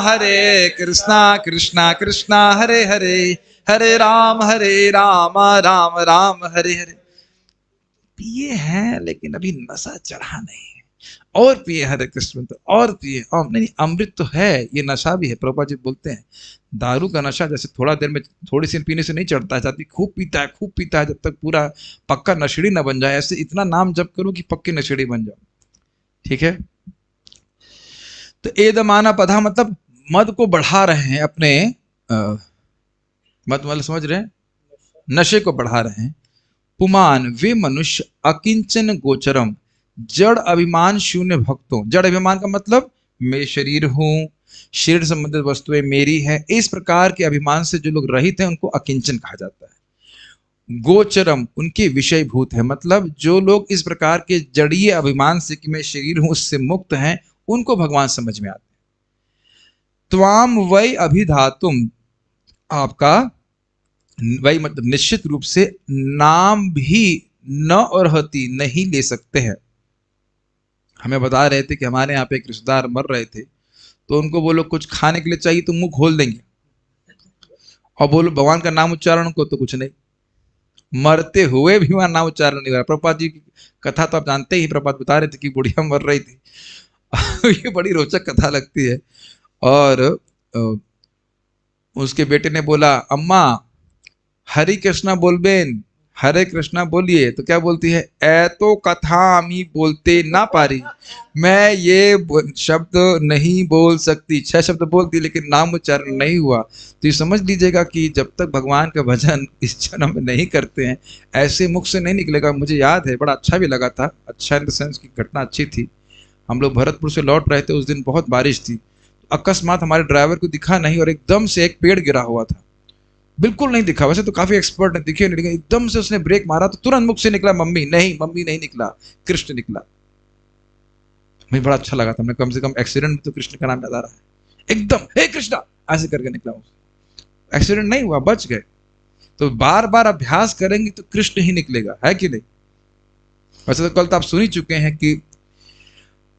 कृष्णा कृष्णा हरे हरे, हरे राम राम राम हरे हरे। पिए हैं लेकिन अभी नशा चढ़ा नहीं है, और पिए हरे कृष्ण तो और पिए। और नहीं, अमृत तो है, ये नशा भी है। प्रभुपाद जी बोलते हैं दारू का नशा जैसे थोड़ा देर में, थोड़ी सी पीने से नहीं चढ़ता है, जाती खूब पीता है जब तक पूरा पक्का नशेड़ी ना बन जाए। ऐसे इतना नाम जप करो कि पक्के नशेड़ी बन जाओ, ठीक है। तो एदमाना पधा मतलब मद को बढ़ा रहे हैं अपने, मद मतलब समझ रहे हैं, नशे को बढ़ा रहे हैं। पुमान वे मनुष्य अकिंचन गोचरम, जड़ अभिमान शून्य भक्तों। जड़ अभिमान का मतलब मैं शरीर हूं, शरीर संबंधित वस्तुएं मेरी है, इस प्रकार के अभिमान से जो लोग रहित हैं उनको अकिंचन कहा जाता है। गोचरम उनके विषयभूत है, मतलब जो लोग इस प्रकार के जड़ीय अभिमान से कि मैं शरीर हूं उससे मुक्त हैं, उनको भगवान समझ में आते हैं। त्वाम वै अभिधातुम, आपका वही मतलब निश्चित रूप से नाम भी न अर्हति, नहीं ले सकते हैं। हमें बता रहे थे कि हमारे यहाँ पे एक रिश्तेदार मर रहे थे, तो उनको बोलो कुछ खाने के लिए चाहिए तो मुंह खोल देंगे, और बोलो भगवान का नाम उच्चारण को तो कुछ नहीं। मरते हुए भी वहां नाम उच्चारण नहीं हो रहा। प्रभुपाद जी की कथा तो आप जानते ही, प्रभुपाद बता रहे थे कि बुढ़िया मर रही थी ये बड़ी रोचक कथा लगती है। और उसके बेटे ने बोला, अम्मा हरे कृष्णा बोलबेन, हरे कृष्णा बोलिए। तो क्या बोलती है, ए तो कथा अमी बोलते ना पारी, मैं ये शब्द नहीं बोल सकती। 6 शब्द बोलती लेकिन नाम उच्चारण नहीं हुआ। तो ये समझ लीजिएगा कि जब तक भगवान का भजन इस जन्म में नहीं करते हैं, ऐसे मुख से नहीं निकलेगा। मुझे याद है, बड़ा अच्छा भी लगा था, अच्छा इन द सेंस की घटना अच्छी थी। हम लोग भरतपुर से लौट रहे थे, उस दिन बहुत बारिश थी। अकस्मात हमारे ड्राइवर को दिखा नहीं, और एकदम से एक पेड़ गिरा हुआ था, बिल्कुल नहीं दिखा। वैसे तो काफी एक्सपर्ट है, दिखे नहीं, लेकिन एकदम से उसने ब्रेक मारा तो तुरंत मुख से निकला मम्मी। नहीं, मम्मी नहीं निकला, कृष्ण निकला। मुझे बड़ा अच्छा लगा था, मैं कम से कम एक्सीडेंट में तो कृष्ण का नाम याद आ रहा है। एकदम हे कृष्णा ऐसे करके निकला, एक्सीडेंट नहीं हुआ, बच गए। तो बार बार अभ्यास करेंगे तो कृष्ण ही निकलेगा, है कि नहीं। वैसे तो कल तो आप सुन ही चुके हैं कि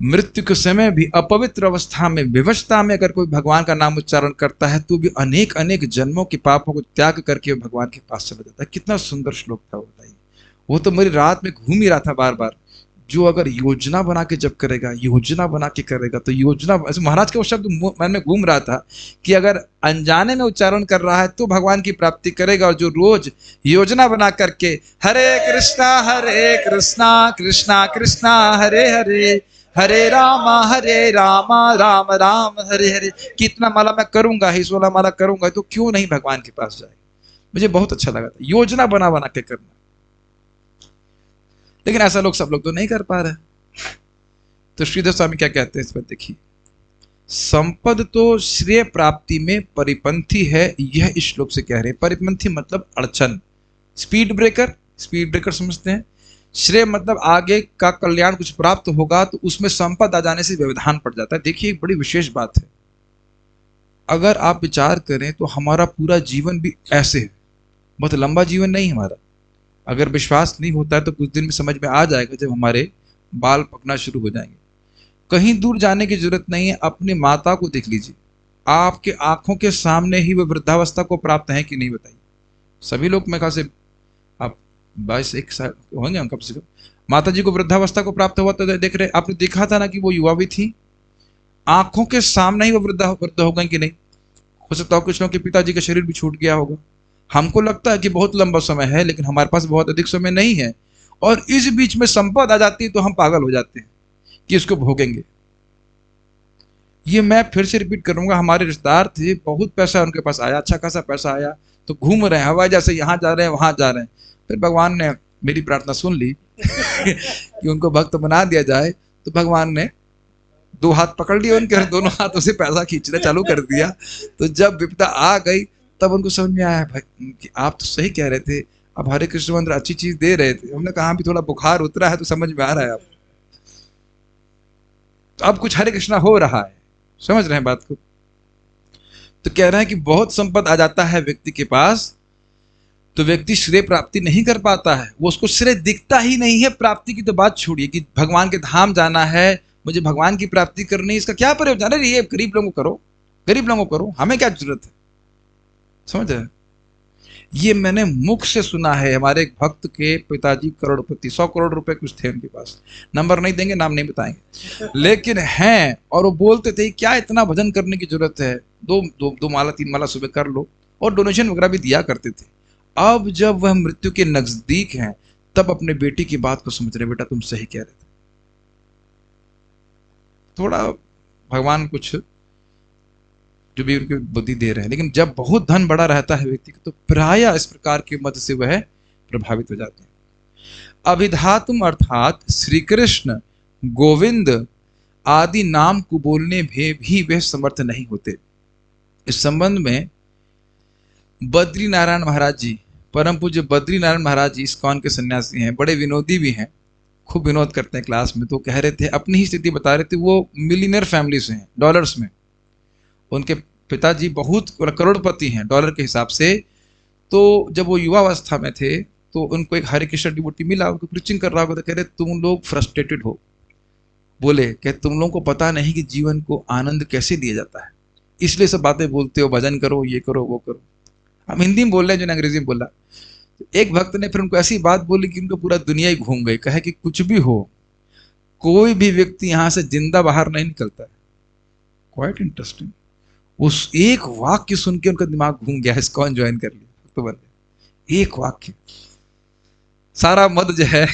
मृत्यु के समय भी अपवित्र अवस्था में, विवशता में अगर कोई भगवान का नाम उच्चारण करता है तो भी अनेक अनेक जन्मों के पापों को त्याग करके भगवान के पास चला जाता है। कितना सुंदर श्लोक था वो, बताइए। वो तो मेरी रात में घूम ही रहा था बार बार। जो अगर योजना बना के जब करेगा, योजना बना के करेगा, तो योजना, महाराज के वो शब्द मन में घूम रहा था कि अगर अनजाने में उच्चारण कर रहा है तो भगवान की प्राप्ति करेगा, और जो रोज योजना बना करके हरे कृष्णा कृष्णा कृष्णा हरे हरे, हरे राम राम राम हरे हरे, कितना माला मैं करूंगा ही, 16 माला करूंगा, तो क्यों नहीं भगवान के पास जाए। मुझे बहुत अच्छा लगा था, योजना बना बना के करना। लेकिन ऐसा लोग, सब लोग तो नहीं कर पा रहे। तो श्रीधर स्वामी क्या कहते हैं इस पर देखिए, संपद तो श्रेय प्राप्ति में परिपंथी है, यह इस श्लोक से कह रहे हैं। परिपंथी मतलब अड़चन, स्पीड ब्रेकर समझते हैं। श्रेय मतलब आगे का कल्याण कुछ प्राप्त होगा तो उसमें संपद आ जाने से व्यवधान पड़ जाता है। देखिए एक बड़ी विशेष बात है, अगर आप विचार करें तो हमारा पूरा जीवन भी ऐसे है, बहुत लंबा जीवन नहीं हमारा। अगर विश्वास नहीं होता है तो कुछ दिन में समझ में आ जाएगा जब हमारे बाल पकना शुरू हो जाएंगे। कहीं दूर जाने की जरूरत नहीं है, अपनी माता को देख लीजिए, आपके आंखों के सामने ही वो वृद्धावस्था को प्राप्त है कि नहीं, बताइए। सभी लोग में से आप 22-21 साल होंगे हम कम से कम। माता जी को वृद्धावस्था को प्राप्त हुआ तो देख रहे, आपने देखा था ना कि वो युवा भी थी, आंखों के सामने ही वो वृद्ध हो गए कि नहीं। हो सकता है कुछ लोगों के पिताजी का शरीर भी छूट गया होगा। हमको लगता है कि बहुत लंबा समय है, लेकिन हमारे पास बहुत अधिक समय नहीं है, और इस बीच में संपद आ जाती है तो हम पागल हो जाते हैं कि इसको भोगेंगे। ये मैं फिर से रिपीट करूंगा, हमारे रिश्तेदार थे, बहुत पैसा उनके पास आया, अच्छा खासा पैसा आया, तो घूम रहे हैं हवाई जहाज से, यहाँ जा रहे हैं वहां जा रहे हैं। फिर भगवान ने मेरी प्रार्थना सुन ली कि उनको भक्त बना दिया जाए, तो भगवान ने दो हाथ पकड़ लिए उनके और दोनों हाथों से पैसा खींचना चालू कर दिया। तो जब विपदा आ गई तब उनको समझ में आया भाई कि आप तो सही कह रहे थे, अब हरे कृष्ण मंत्र अच्छी चीज दे रहे थे, हमने कहा भी थोड़ा बुखार उतरा है तो समझ में आ रहा है अब। तो अब कुछ हरे कृष्णा हो रहा है, समझ रहे हैं बात को। तो कह रहे हैं कि बहुत संपद आ जाता है व्यक्ति के पास, तो व्यक्ति श्रेय प्राप्ति नहीं कर पाता है, वो उसको श्रेय दिखता ही नहीं है। प्राप्ति की तो बात छोड़िए कि भगवान के धाम जाना है, मुझे भगवान की प्राप्ति करनी है, इसका क्या प्रयोजन है? ये गरीब लोगों को करो, गरीब लोगों को करो, हमें क्या जरूरत है? समझ रहे? ये मैंने मुख से सुना है। हमारे एक भक्त के पिताजी करोड़पति, 100 करोड़ रुपए कुछ थे उनके पास, नंबर नहीं देंगे, नाम नहीं बताएंगे, लेकिन हैं। और वो बोलते थे क्या इतना भजन करने की जरूरत है, दो माला 3 माला सुबह कर लो, और डोनेशन वगैरह भी दिया करते थे। अब जब वह मृत्यु के नजदीक हैं तब अपने बेटी की बात को समझ रहे, बेटा तुम सही कह रहे थे। थोड़ा भगवान कुछ जो भी उनकी बुद्धि दे रहे हैं, लेकिन जब बहुत धन बड़ा रहता है व्यक्ति का तो प्राय इस प्रकार के मत से वह प्रभावित हो जाते हैं। अभिधातुम अर्थात श्री कृष्ण, गोविंद आदि नाम को बोलने में भी वे समर्थ नहीं होते। इस संबंध में बद्री नारायण महाराज जी, परम पूज्य बद्री नारायण महाराज जी इस्कॉन के सन्यासी हैं, बड़े विनोदी भी हैं, खूब विनोद करते हैं क्लास में। तो कह रहे थे, अपनी ही स्थिति बता रहे थे, वो मिलीनियर फैमिली से हैं, डॉलर्स में। उनके पिताजी बहुत करोड़पति हैं डॉलर के हिसाब से। तो जब वो युवावस्था में थे तो उनको एक हरे कृष्ण डिवोटी मिला, उनको प्रीचिंग कर रहा होगा, तो कह रहे तुम लोग फ्रस्ट्रेटेड हो। बोले कि तुम लोगों को पता नहीं कि जीवन को आनंद कैसे दिया जाता है, इसलिए सब बातें बोलते हो, भजन करो, ये करो, वो करो। हम हिंदी में बोल रहे हैं, जो अंग्रेजी में बोला। एक भक्त ने फिर उनको ऐसी बात बोली कि उनको पूरा दुनिया ही घूम गई। कहे कि कुछ भी हो, कोई भी व्यक्ति यहां से जिंदा बाहर नहीं निकलता है। Quite interesting. उस एक वाक्य सुन के उनका दिमाग घूम गया, इस्कॉन ज्वाइन कर लिया तो बंदे। एक वाक्य सारा मद जो है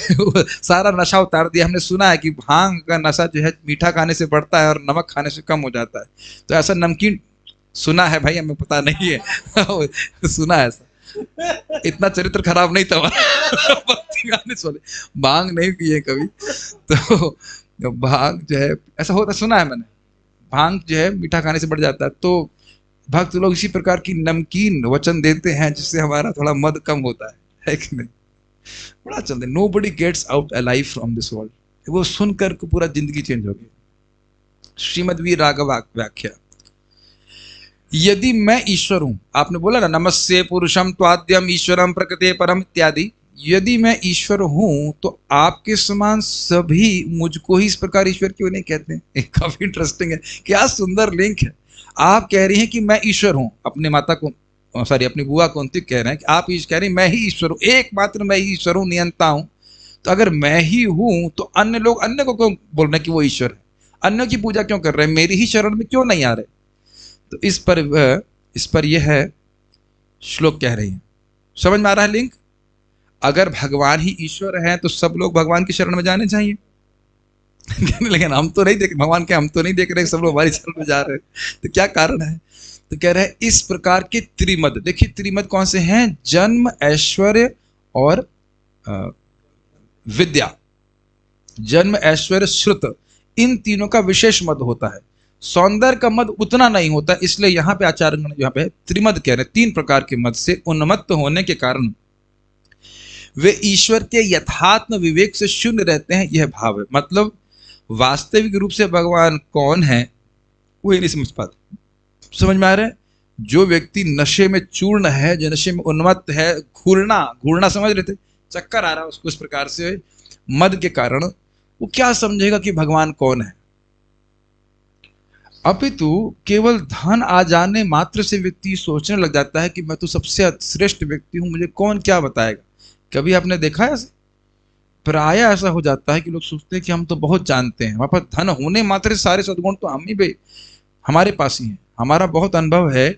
सारा नशा उतार दिया। हमने सुना है कि भांग का नशा जो है मीठा खाने से बढ़ता है और नमक खाने से कम हो जाता है। तो ऐसा नमकीन सुना है भाई, हमें पता नहीं है सुना है ऐसा। इतना चरित्र खराब नहीं था भक्ति गाने सुने, भांग नहीं पिए कभी। तो भांग जो है ऐसा होता सुना है मैंने, भांग जो है मीठा खाने से बढ़ जाता है। तो भक्त लोग इसी प्रकार की नमकीन वचन देते हैं जिससे हमारा थोड़ा मद कम होता है कि नहीं? बड़ा चलते। Nobody gets out alive from this world. वो सुनकर को पूरा जिंदगी चेंज हो गई। श्रीमद्वीर राघव व्याख्या। यदि मैं ईश्वर हूं, आपने बोला ना नमस्ते पुरुषम त्वाद्यम ईश्वरम प्रकृते परम इत्यादि। यदि मैं ईश्वर हूं तो आपके समान सभी मुझको ही इस प्रकार ईश्वर क्यों नहीं कहते हैं? काफी इंटरेस्टिंग है, क्या सुंदर लिंक है। आप कह रही हैं कि मैं ईश्वर हूं, अपने माता को सॉरी अपनी बुआ कुंती कह रहे हैं कि आप कह रही हैं मैं ही ईश्वर हूं, एकमात्र मैं ही ईश्वर हूं, नियंता हूं। तो अगर मैं ही हूं तो अन्य लोग अन्य को क्यों बोल रहे हैं कि वो ईश्वर है? अन्य की पूजा क्यों कर रहे हैं? मेरी ही शरण में क्यों नहीं आ रहे? तो इस पर यह है श्लोक कह रही है। समझ में आ रहा है लिंक? अगर भगवान ही ईश्वर है तो सब लोग भगवान की शरण में जाने चाहिए। लेकिन हम तो नहीं देख भगवान के, हम तो नहीं देख रहे, सब लोग हमारी शरण में जा रहे हैं। तो क्या कारण है? तो कह रहे हैं इस प्रकार के त्रिमद। देखिए त्रिमद कौन से हैं? जन्म, ऐश्वर्य और विद्या। जन्म, ऐश्वर्य, श्रुत, इन तीनों का विशेष मद होता है। सौंदर्य का मद उतना नहीं होता, इसलिए यहां पे आचार्य यहाँ पे त्रिमद कह रहे हैं। 3 प्रकार के मद से उन्मत्त होने के कारण वे ईश्वर के यथात्म विवेक से शून्य रहते हैं, यह भाव है। मतलब वास्तविक रूप से भगवान कौन है वो ही नहीं समझ पाते। समझ में आ रहा है? जो व्यक्ति नशे में चूर्ण है, जो नशे में उन्मत्त है, घूरना समझ रहे थे, चक्कर आ रहा है उसको इस प्रकार से मद के कारण, वो क्या समझेगा कि भगवान कौन है? अपितु केवल धन आ जाने मात्र से व्यक्ति सोचने लग जाता है कि मैं तो सबसे श्रेष्ठ व्यक्ति हूं, मुझे कौन क्या बताएगा। कभी आपने देखा है? प्राय ऐसा हो जाता है कि लोग सोचते हैं कि हम तो बहुत जानते हैं, हमारे पास धन होने मात्र से सारे सद्गुण तो हम ही हमारे पास ही हैं। हमारा बहुत अनुभव है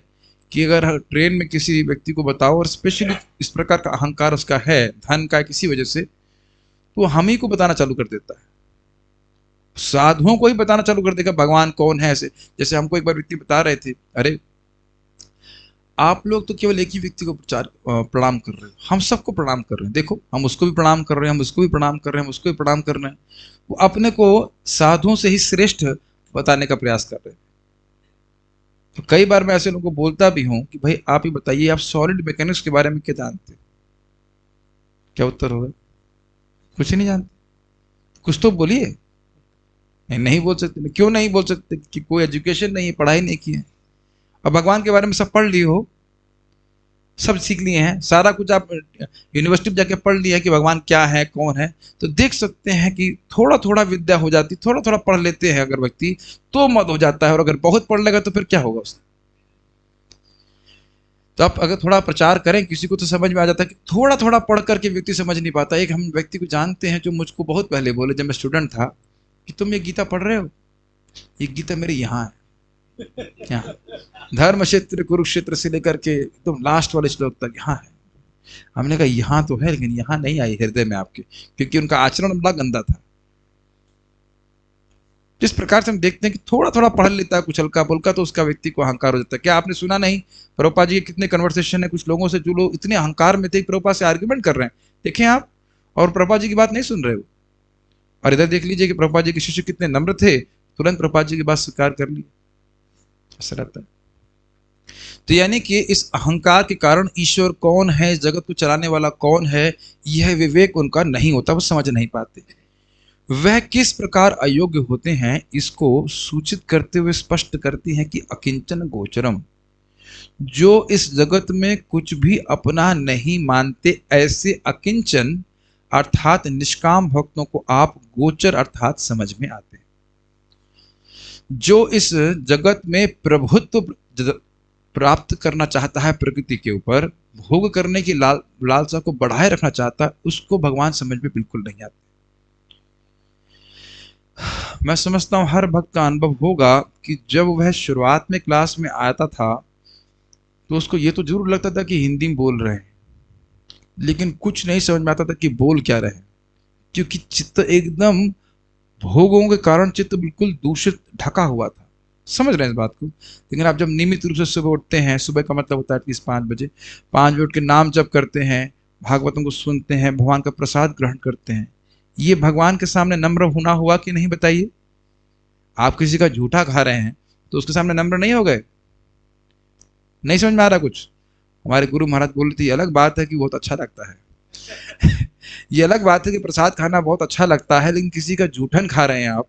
कि अगर ट्रेन में किसी व्यक्ति को बताओ और स्पेशली इस प्रकार का अहंकार उसका है धन का किसी वजह से, तो हम ही को बताना चालू कर देता है, साधुओं को ही बताना चालू कर देगा भगवान कौन है। ऐसे जैसे हमको एक बार व्यक्ति बता रहे थे, अरे आप लोग तो केवल एक ही व्यक्ति को प्रणाम कर रहे हो, हम सबको प्रणाम कर रहे हैं। देखो, हम उसको भी प्रणाम कर रहे हैं, हम उसको भी प्रणाम कर रहे हैं, हम उसको भी प्रणाम कर रहे हैं। वो अपने को साधुओं से ही श्रेष्ठ बताने का प्रयास कर रहे हैं। तो कई बार मैं ऐसे लोगों को बोलता भी हूं कि भाई आप ही बताइए, आप सॉलिड मैकेनिक्स के बारे में क्या जानते हैं? क्या उत्तर होगा? कुछ नहीं जानते। कुछ तो बोलिए। नहीं बोल सकते। क्यों नहीं बोल सकते? कि कोई एजुकेशन नहीं है, पढ़ाई नहीं की है। अब भगवान के बारे में सब पढ़ लिए हो, सब सीख लिए हैं, सारा कुछ आप यूनिवर्सिटी में जाके पढ़ लिया है कि भगवान क्या है, कौन है, तो देख सकते हैं कि थोड़ा थोड़ा विद्या हो जाती, थोड़ा थोड़ा पढ़ लेते हैं अगर व्यक्ति तो मत हो जाता है। और अगर बहुत पढ़ लेगा तो फिर क्या होगा उससे? तो आप अगर थोड़ा प्रचार करें किसी को तो समझ में आ जाता है कि थोड़ा थोड़ा पढ़ करके व्यक्ति समझ नहीं पाता। एक हम व्यक्ति को जानते हैं जो मुझको बहुत पहले बोले जब मैं स्टूडेंट था कि तुम ये गीता पढ़ रहे हो? ये गीता मेरे यहाँ है, यहाँ धर्म क्षेत्र कुरुक्षेत्र से लेकर के एकदम लास्ट वाले श्लोक तक यहाँ है। हमने कहा यहाँ तो है, लेकिन यहाँ नहीं आई हृदय में आपके, क्योंकि उनका आचरण बड़ा गंदा था। जिस प्रकार से हम देखते हैं कि थोड़ा थोड़ा पढ़ लेता है कुछ हल्का फुल्का तो उसका व्यक्ति को अहंकार हो जाता है। क्या आपने सुना नहीं प्रभुपाद जी के कितने कन्वर्सेशन है कुछ लोगों से जो लोग इतने अहंकार में थे, प्रभुपाद से आर्ग्यूमेंट कर रहे हैं, देखें आप, और प्रभुपाद जी की बात नहीं सुन रहे हो। और इधर देख लीजिए कि प्रभुपाद जी के शिष्य कितने नम्र थे, तुरंत प्रभुपाद जी की बात स्वीकार कर ली। ऐसा रहता है। तो यानी कि इस अहंकार के कारण ईश्वर कौन है, जगत को चलाने वाला कौन है, यह विवेक उनका नहीं होता, वो समझ नहीं पाते। वह किस प्रकार अयोग्य होते हैं इसको सूचित करते हुए स्पष्ट करती हैं कि अकिंचन गोचरम, जो इस जगत में कुछ भी अपना नहीं मानते, ऐसे अकिंचन अर्थात निष्काम भक्तों को आप गोचर अर्थात समझ में आते हैं। जो इस जगत में प्रभुत्व प्राप्त करना चाहता है प्रकृति के ऊपर, भोग करने की लालसा को बढ़ाए रखना चाहता है, उसको भगवान समझ में बिल्कुल नहीं आते। मैं समझता हूं हर भक्त का अनुभव होगा कि जब वह शुरुआत में क्लास में आता था तो उसको ये तो जरूर लगता था कि हिंदी में बोल रहे हैं, लेकिन कुछ नहीं समझ में आता था कि बोल क्या रहे, क्योंकि चित्त एकदम भोगों के कारण चित्त बिल्कुल दूषित ढका हुआ था। समझ रहे हैं इस बात को? लेकिन आप जब नियमित रूप से सुबह उठते हैं, सुबह का मतलब होता है एटलीस्ट 5 बजे, 5 बजे उठ के नाम जप करते हैं, भागवतों को सुनते हैं, भगवान का प्रसाद ग्रहण करते हैं, ये भगवान के सामने नम्र होना हुआ कि नहीं बताइए? आप किसी का झूठा खा रहे हैं तो उसके सामने नम्र नहीं हो गए? नहीं समझ में आ रहा कुछ? हमारे गुरु महाराज बोल रहे थे, अलग बात है कि बहुत अच्छा लगता है ये अलग बात है कि प्रसाद खाना बहुत अच्छा लगता है, लेकिन किसी का जूठन खा रहे हैं आप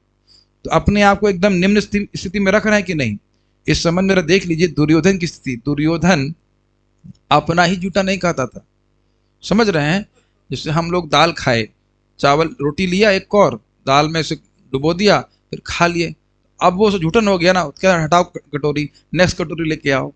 तो अपने आप को एकदम निम्न स्थिति में रख रहे हैं कि नहीं? इस संबंध में देख लीजिए दुर्योधन की स्थिति। दुर्योधन अपना ही जूठा नहीं खाता था, समझ रहे हैं? जैसे हम लोग दाल खाए, चावल रोटी लिया एक और दाल में से डुबो दिया फिर खा लिए, अब वो जूठन हो गया ना, क्या हटाओ कटोरी, नेक्स्ट कटोरी लेके आओ।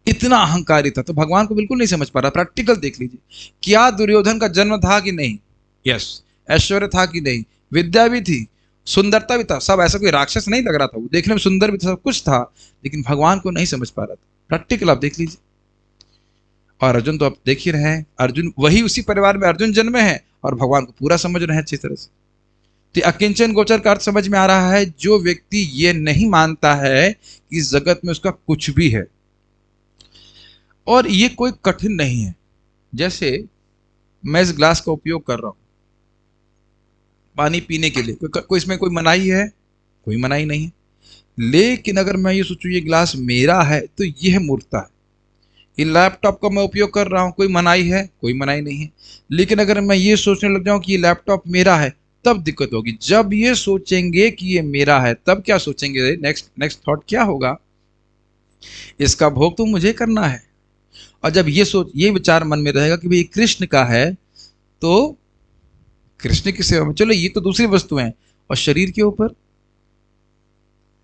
इतना अहंकारी था, तो भगवान को बिल्कुल नहीं समझ पा रहा। प्रैक्टिकल देख लीजिए, क्या दुर्योधन का जन्म था कि नहीं? यस। ऐश्वर्य था कि नहीं? विद्या भी थी, सुंदरता भी था, सब, ऐसा कोई राक्षस नहीं लग रहा था, वो देखने में सुंदर भी था, सब कुछ था, लेकिन भगवान को नहीं समझ पा रहा था। प्रैक्टिकल आप देख लीजिए। और अर्जुन तो आप देख ही रहे हैं, अर्जुन वही उसी परिवार में अर्जुन जन्मे हैं और भगवान को पूरा समझ रहे हैं अच्छी तरह से। तो अकिंचन गोचर का अर्थ समझ में आ रहा है, जो व्यक्ति ये नहीं मानता है कि इस जगत में उसका कुछ भी है। और ये कोई कठिन नहीं है। जैसे मैं इस ग्लास का उपयोग कर रहा हूं पानी पीने के लिए, कोई इसमें कोई मनाही है? कोई मनाही नहीं है। लेकिन अगर मैं ये सोचूं ये ग्लास मेरा है तो यह मूर्खता है। ये लैपटॉप का मैं उपयोग कर रहा हूं, कोई मनाही है? कोई मनाही नहीं है। लेकिन अगर मैं ये सोचने लग जाऊं कि ये लैपटॉप मेरा है, तब दिक्कत होगी। जब ये सोचेंगे कि ये मेरा है, तब क्या सोचेंगे? नेक्स्ट थॉट क्या होगा? इसका भोग तो मुझे करना है। और जब ये विचार मन में रहेगा कि भाई कृष्ण का है, तो कृष्ण की सेवा में, चलो ये तो दूसरी वस्तु है। और शरीर के ऊपर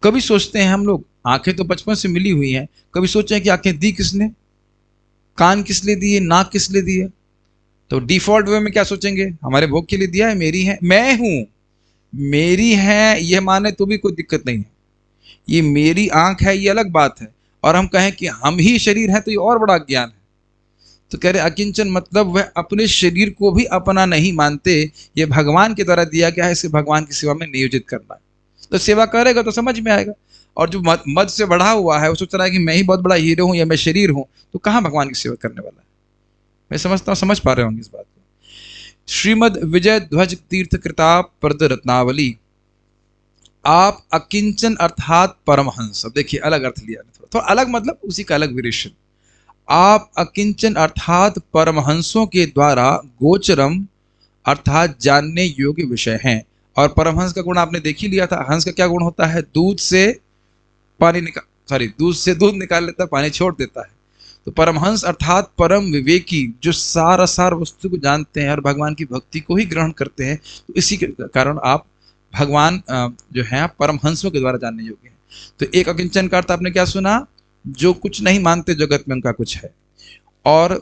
कभी सोचते हैं हम लोग, आंखें तो बचपन से मिली हुई हैं, कभी सोचे हैं कि आंखें दी किसने? कान किस लिए दिए? नाक किस लिए दिए? तो डिफॉल्ट वे में क्या सोचेंगे? हमारे भोग के लिए दिया है, मेरी है, मैं हूं, मेरी है, यह माने तो भी कोई दिक्कत नहीं है। ये मेरी आंख है, ये अलग बात है। और हम कहें कि हम ही शरीर हैं, तो ये और बड़ा ज्ञान है। तो कह रहे अकिंचन मतलब वह अपने शरीर को भी अपना नहीं मानते, ये भगवान के द्वारा दिया गया है, इसे भगवान की सेवा में नियोजित करना है। तो सेवा करेगा तो समझ में आएगा। और जो मद से बढ़ा हुआ है वो सोच रहा है कि मैं ही बहुत बड़ा हीरो हूँ या मैं शरीर हूँ, तो कहाँ भगवान की सेवा करने वाला है। मैं समझता हूँ, समझ पा रहे होंगे इस बात को। श्रीमद विजय ध्वज तीर्थ कृता पर्द रत्नावली। आप अकिंचन अर्थात परमहंस, अब देखिए अलग अर्थ लिया, थोड़ा अलग मतलब उसी का अलग वेरिएशन। आप अकिंचन अर्थात परमहंसों के द्वारा गोचरम अर्थात जानने योग्य विषय हैं। और परमहंस का गुण आपने देख ही लिया था। हंस का क्या गुण होता है? दूध से पानी निकाल, सॉरी, दूध से दूध निकाल लेता है, पानी छोड़ देता है। तो परमहंस अर्थात परम विवेकी, जो सार वस्तु को जानते हैं और भगवान की भक्ति को ही ग्रहण करते हैं। तो इसी के कारण आप भगवान जो है परमहंसों के द्वारा जानने योग्य हैं। तो एक अकिंचन का अर्थ आपने क्या सुना? जो कुछ नहीं मानते जगत में उनका कुछ है। और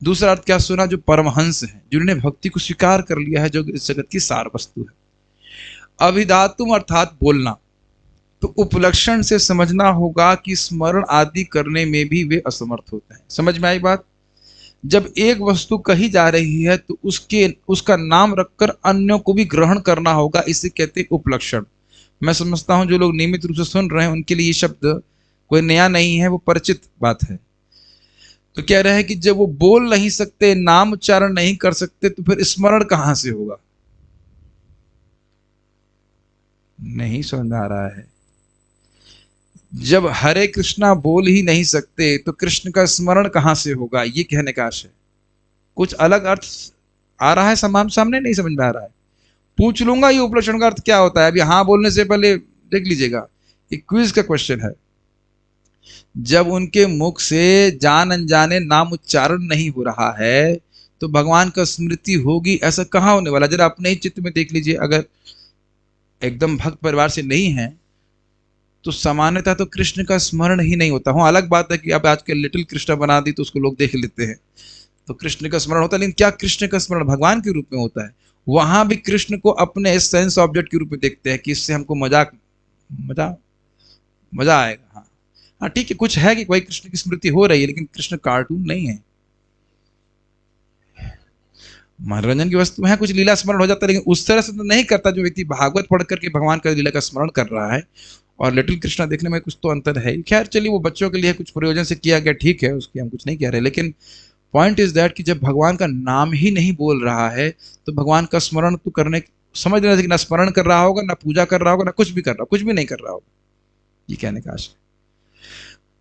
दूसरा अर्थ क्या सुना? जो परमहंस हैं, जिन्होंने भक्ति को स्वीकार कर लिया है, जो इस जगत की सार वस्तु है। अभिधातुम अर्थात बोलना। तो उपलक्षण से समझना होगा कि स्मरण आदि करने में भी वे असमर्थ होते हैं। समझ में आई बात? जब एक वस्तु कही जा रही है तो उसका नाम रखकर अन्यों को भी ग्रहण करना होगा, इसे कहते हैं उपलक्षण। मैं समझता हूं जो लोग नियमित रूप से सुन रहे हैं उनके लिए ये शब्द कोई नया नहीं है, वो परिचित बात है। तो कह रहे हैं कि जब वो बोल नहीं सकते, नाम उच्चारण नहीं कर सकते, तो फिर स्मरण कहां से होगा? नहीं समझ आ रहा है। जब हरे कृष्णा बोल ही नहीं सकते तो कृष्ण का स्मरण कहां से होगा, ये कहने का आशय। कुछ अलग अर्थ आ रहा है सामने, नहीं समझ में आ रहा है? पूछ लूंगा ये उपलक्षण का अर्थ क्या होता है। अभी हाँ बोलने से पहले देख लीजिएगा, एक क्विज का क्वेश्चन है। जब उनके मुख से जान अनजाने नाम उच्चारण नहीं हो रहा है तो भगवान का स्मृति होगी, ऐसा कहाँ होने वाला? जरा अपने ही चित्त में देख लीजिए। अगर एकदम भक्त परिवार से नहीं है तो सामान्यतः तो कृष्ण का स्मरण ही नहीं होता। हाँ, अलग बात है कि अब आजकल लिटिल कृष्ण बना दी तो उसको लोग देख लेते हैं, तो कृष्ण का स्मरण होता है। लेकिन क्या कृष्ण का स्मरण भगवान के रूप में होता है? वहां भी कृष्ण को अपने सेंस ऑब्जेक्ट के रूप में देखते हैं कि इससे हमको मजा आएगा। हाँ हाँ, ठीक है, कुछ है कि कोई कृष्ण की स्मृति हो रही है, लेकिन कृष्ण कार्टून नहीं है, मनोरंजन की वस्तु है। कुछ लीला स्मरण हो जाता है, लेकिन उस तरह से तो नहीं करता जो व्यक्ति भागवत पढ़ करके भगवान का लीला का स्मरण कर रहा है। और लिटिल कृष्णा देखने में कुछ तो अंतर है। खैर चलिए, वो बच्चों के लिए कुछ प्रयोजन से किया गया, ठीक है, उसकी हम कुछ नहीं कह रहे। लेकिन पॉइंट इज दैट कि जब भगवान का नाम ही नहीं बोल रहा है तो भगवान का स्मरण तो करने, समझ रहे कि ना स्मरण कर रहा होगा, ना पूजा कर रहा होगा, ना कुछ भी कर रहा, कुछ भी नहीं कर रहा होगा, ये कहने का आशय।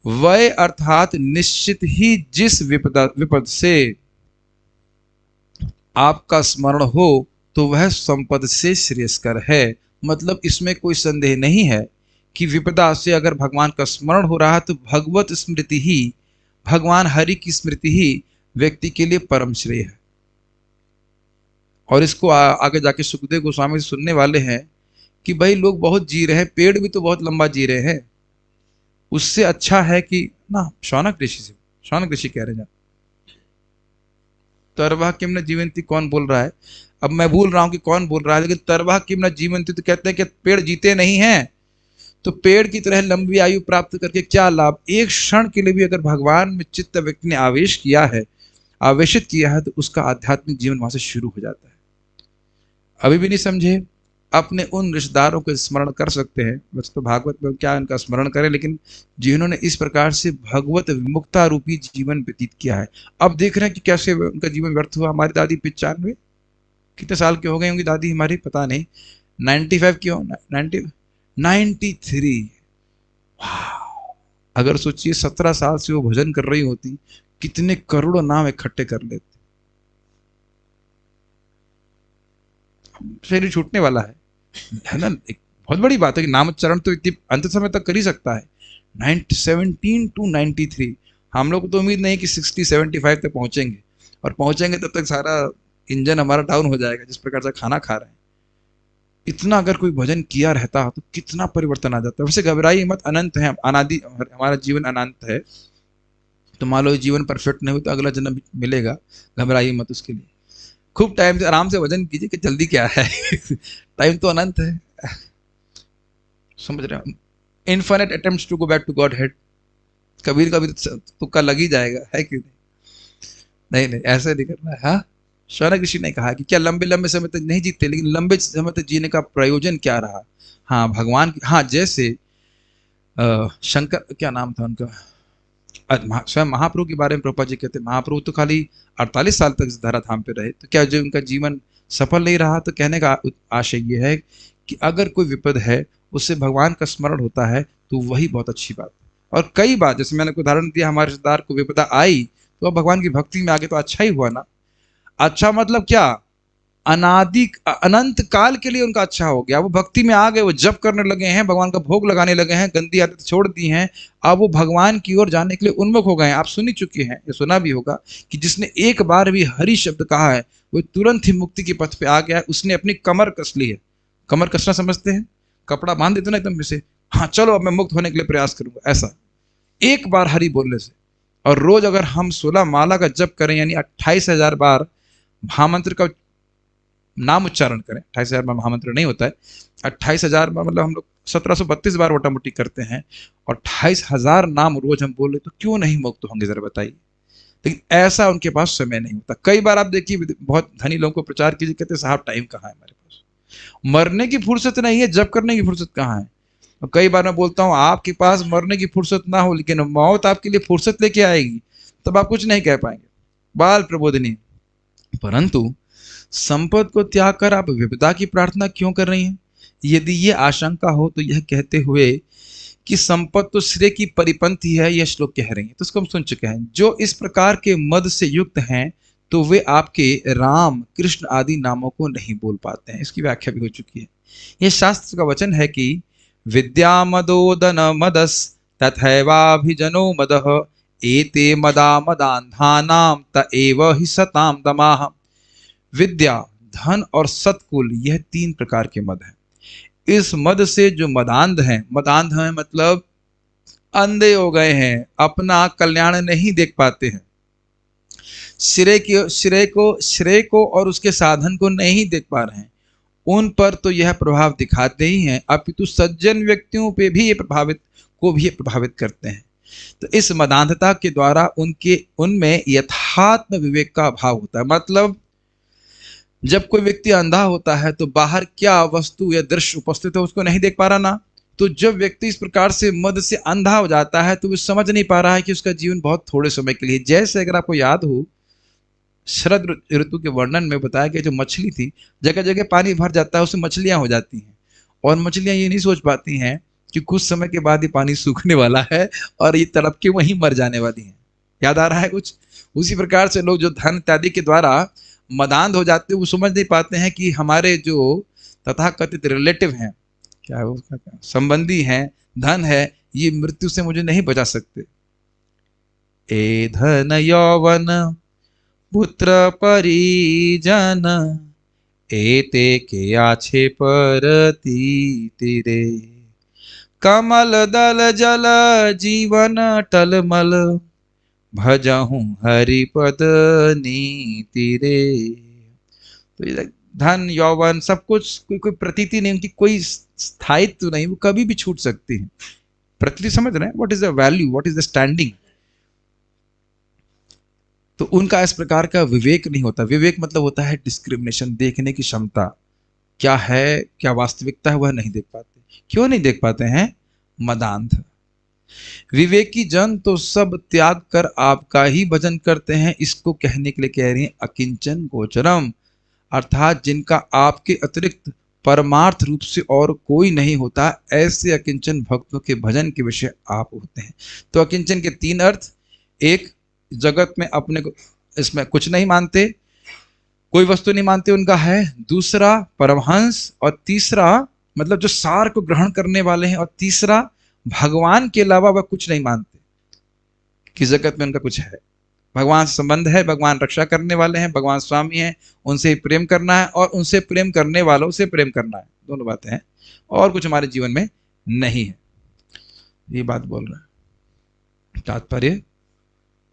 वय अर्थात निश्चित ही जिस विपद से आपका स्मरण हो तो वह संपद से श्रेयस्कर है। मतलब इसमें कोई संदेह नहीं है कि विपदा से अगर भगवान का स्मरण हो रहा है तो भगवत स्मृति ही, भगवान हरि की स्मृति ही व्यक्ति के लिए परम श्रेय है। और इसको आगे जाके सुखदेव गोस्वामी से सुनने वाले हैं कि भाई लोग बहुत जी रहे हैं, पेड़ भी तो बहुत लंबा जी रहे हैं, उससे अच्छा है कि ना। शौनक ऋषि कह रहे हैं, तरवा किम न जीवंती, कौन बोल रहा है? अब मैं भूल रहा हूं कि कौन बोल रहा है, लेकिन तरवा किम न जीवंती तो कहते हैं कि पेड़ जीते नहीं हैं, तो पेड़ की तरह लंबी आयु प्राप्त करके क्या लाभ? एक क्षण के लिए भी अगर भगवान में चित्त व्यक्ति ने आवेशित किया है तो उसका आध्यात्मिक जीवन वहां से शुरू हो जाता है। अभी भी नहीं समझे? अपने उन रिश्तेदारों को स्मरण कर सकते हैं, बस तो भागवत में क्या उनका स्मरण करें, लेकिन जिन्होंने इस प्रकार से भगवत विमुक्ता रूपी जीवन व्यतीत किया है। अब देख रहे हैं कि कैसे उनका जीवन व्यर्थ हुआ। हमारी दादी 95 कितने साल के हो गए होंगी दादी हमारी, पता नहीं, 95 की हो, 93। अगर सोचिए 17 साल से वो भजन कर रही होती, कितने करोड़ों नाम इकट्ठे कर लेते। शरीर छूटने वाला है ना। एक बहुत बड़ी बात है कि नाम उच्चारण तो अंत समय तक कर ही सकता है। 17 to 93, हम लोग को तो उम्मीद नहीं कि 60-75 तक पहुंचेंगे, और पहुंचेंगे तब तक सारा इंजन हमारा डाउन हो जाएगा, जिस प्रकार से खाना खा रहे हैं। इतना अगर कोई भजन किया रहता तो कितना परिवर्तन आ जाता है। वैसे घबराइए मत, अनंत है, अनादि, हमारा जीवन अनंत है। तो मान लो जीवन परफेक्ट नहीं हुई तो अगला जन्म मिलेगा, घबराइए मत उसके लिए। खूब टाइम से आराम से भजन कीजिए, कि जल्दी क्या है टाइम तो अनंत है, समझ रहे हो? Infinite attempts to go back to godhead, Kabir का भी तुक्का लग ही जाएगा, है कि नहीं? नहीं, ऐसे नहीं करना है। हाँ, शौनक ऋषि ने कहा कि क्या लंबे लंबे समय तक नहीं जीते, लेकिन लंबे समय तक जीने का प्रयोजन क्या रहा? हाँ, भगवान, हाँ, जैसे शंकर क्या नाम था उनका, स्वयं महाप्रभु के बारे में प्रभुपाद जी कहते हैं महाप्रभु तो खाली 48 साल तक इस धरा धाम पे रहे, तो क्या जो उनका जीवन सफल नहीं रहा? तो कहने का आशय ये है कि अगर कोई विपद है उससे भगवान का स्मरण होता है तो वही बहुत अच्छी बात है। और कई बार जैसे मैंने उदाहरण दिया, हमारे रिश्तेदार को विपदा आई तो अब भगवान की भक्ति में आगे तो अच्छा ही हुआ ना। अच्छा मतलब क्या, अनादि अनंत काल के लिए उनका अच्छा हो गया, वो भक्ति में आ गए, वो जप करने लगे हैं, भगवान का भोग लगाने लगे हैं, गंदी आदत छोड़ दी हैं, अब वो भगवान की ओर जाने के लिए उन्मुख हो गए हैं। आप सुन ही चुके हैं, ये सुना भी होगा कि जिसने एक बार भी हरि शब्द कहा है वो तुरंत ही मुक्ति के पथ पे आ गया है। उसने अपनी कमर कस ली है। कमर कसना समझते हैं? कपड़ा बांध देते ना एकदम से, हाँ चलो अब मैं मुक्त होने के लिए प्रयास करूंगा, ऐसा एक बार हरि बोलने से। और रोज अगर हम 16 माला का जप करें यानी 28,000 बार महामंत्र का नाम उच्चारण करें, 28,000 बार महामंत्र नहीं होता है, 28,000 बार मतलब हम लोग 1732 बार मोटा मोटी करते हैं, और 28,000 नाम रोज हम बोल रहे, तो क्यों नहीं मुक्त होंगे जरा बताइए। लेकिन ऐसा उनके पास समय नहीं होता। कई बार आप देखिए बहुत धनी लोगों को प्रचार कीजिए, कहते साहब टाइम कहाँ है हमारे पास, मरने की फुर्सत नहीं है, जब करने की फुर्सत कहाँ है। और कई बार मैं बोलता हूँ आपके पास मरने की फुर्सत ना हो लेकिन मौत आपके लिए फुर्सत लेके आएगी, तब आप कुछ नहीं कह पाएंगे। बाल प्रबोधिनी, परंतु संपद को त्याग कर आप विपदा की प्रार्थना क्यों कर रही हैं? यदि ये आशंका हो तो यह कहते हुए कि संपद तो श्रेय की परिपंथी है, यह श्लोक कह रही है, तो उसको हम सुन चुके हैं। जो इस प्रकार के मद से युक्त हैं तो वे आपके राम कृष्ण आदि नामों को नहीं बोल पाते हैं। इसकी व्याख्या भी हो चुकी है। यह शास्त्र का वचन है कि विद्या मदोदन मदस तथैवाभिजनो मदः एते मदा मदान्धानाम त एव हि सताम दमाह। विद्या, धन और सत्कुल, यह 3 प्रकार के मद हैं। इस मद से जो मदांध हैं, मदांध हैं मतलब अंधे हो गए हैं, अपना कल्याण नहीं देख पाते हैं, श्रेय को और उसके साधन को नहीं देख पा रहे हैं, उन पर तो यह प्रभाव दिखाते ही हैं, अपितु सज्जन व्यक्तियों पे भी ये प्रभावित करते हैं। तो इस मदांधता के द्वारा उनमें यथात्म विवेक का अभाव होता है। मतलब जब कोई व्यक्ति अंधा होता है तो बाहर क्या वस्तु या दृश्य उपस्थित है उसको नहीं देख पा रहा ना। तो जब व्यक्ति इस प्रकार से मद से अंधा हो जाता है तो वो समझ नहीं पा रहा है कि उसका जीवन बहुत थोड़े समय के लिए। जैसे अगर आपको याद हो, शरद ऋतु के वर्णन में बताया गया जो मछली थी, जगह जगह पानी भर जाता है, उसमें मछलियां हो जाती हैं, और मछलियां ये नहीं सोच पाती हैं कि कुछ समय के बाद ये पानी सूखने वाला है और ये तड़प के वहीं मर जाने वाली हैं। याद आ रहा है कुछ? उसी प्रकार से लोग जो धन इत्यादि के द्वारा मदांध हो जाते हैं, वो समझ नहीं पाते हैं कि हमारे जो तथाकथित रिलेटिव हैं, क्या है उसका, क्या संबंधी हैं, धन है, ये मृत्यु से मुझे नहीं बचा सकते। ए धन यौवन पुत्र परिजन एते के आछे परती तीरे कमल दल जल जीवन टलमल भजहूँ हरिपद नीति रे। तो ये धन यौवन सब कुछ कोई प्रतीति नहीं, उनकी कोई स्थायित्व नहीं, वो कभी भी छूट सकती है। प्रतीति समझ रहे हैं? What is the value, what is the standing. तो उनका इस प्रकार का विवेक नहीं होता। विवेक मतलब होता है डिस्क्रिमिनेशन, देखने की क्षमता, क्या है क्या वास्तविकता है वह नहीं देख पाते। क्यों नहीं देख पाते हैं? मदांध। विवेकी जन तो सब त्याग कर आपका ही भजन करते हैं, इसको कहने के लिए कह रही हैं अकिंचन गोचरम, अर्थात जिनका आपके अतिरिक्त परमार्थ रूप से और कोई नहीं होता, ऐसे अकिंचन भक्तों के भजन के विषय आप होते हैं। तो अकिंचन के 3 अर्थ, एक जगत में अपने को इसमें कुछ नहीं मानते, कोई वस्तु नहीं मानते उनका है, दूसरा परमहंस, और तीसरा मतलब जो सार को ग्रहण करने वाले हैं, और तीसरा भगवान के अलावा वह कुछ नहीं मानते कि जगत में उनका कुछ है। भगवान से संबंध है, भगवान रक्षा करने वाले हैं, भगवान स्वामी हैं, उनसे प्रेम करना है और उनसे प्रेम करने वालों से प्रेम करना है, दोनों बातें हैं, और कुछ हमारे जीवन में नहीं है। ये बात बोल रहा है। तात्पर्य,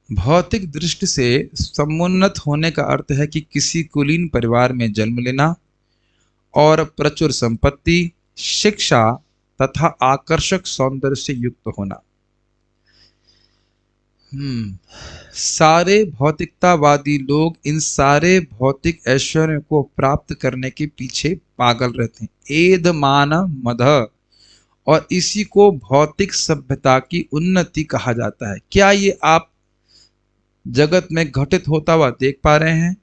भौतिक दृष्टि से समुन्नत होने का अर्थ है कि किसी कुलीन परिवार में जन्म लेना और प्रचुर संपत्ति, शिक्षा तथा आकर्षक सौंदर्य से युक्त होना। सारे भौतिकतावादी लोग इन सारे भौतिक ऐश्वर्यों को प्राप्त करने के पीछे पागल रहते हैं। एद मान मद, और इसी को भौतिक सभ्यता की उन्नति कहा जाता है। क्या ये आप जगत में घटित होता हुआ देख पा रहे हैं?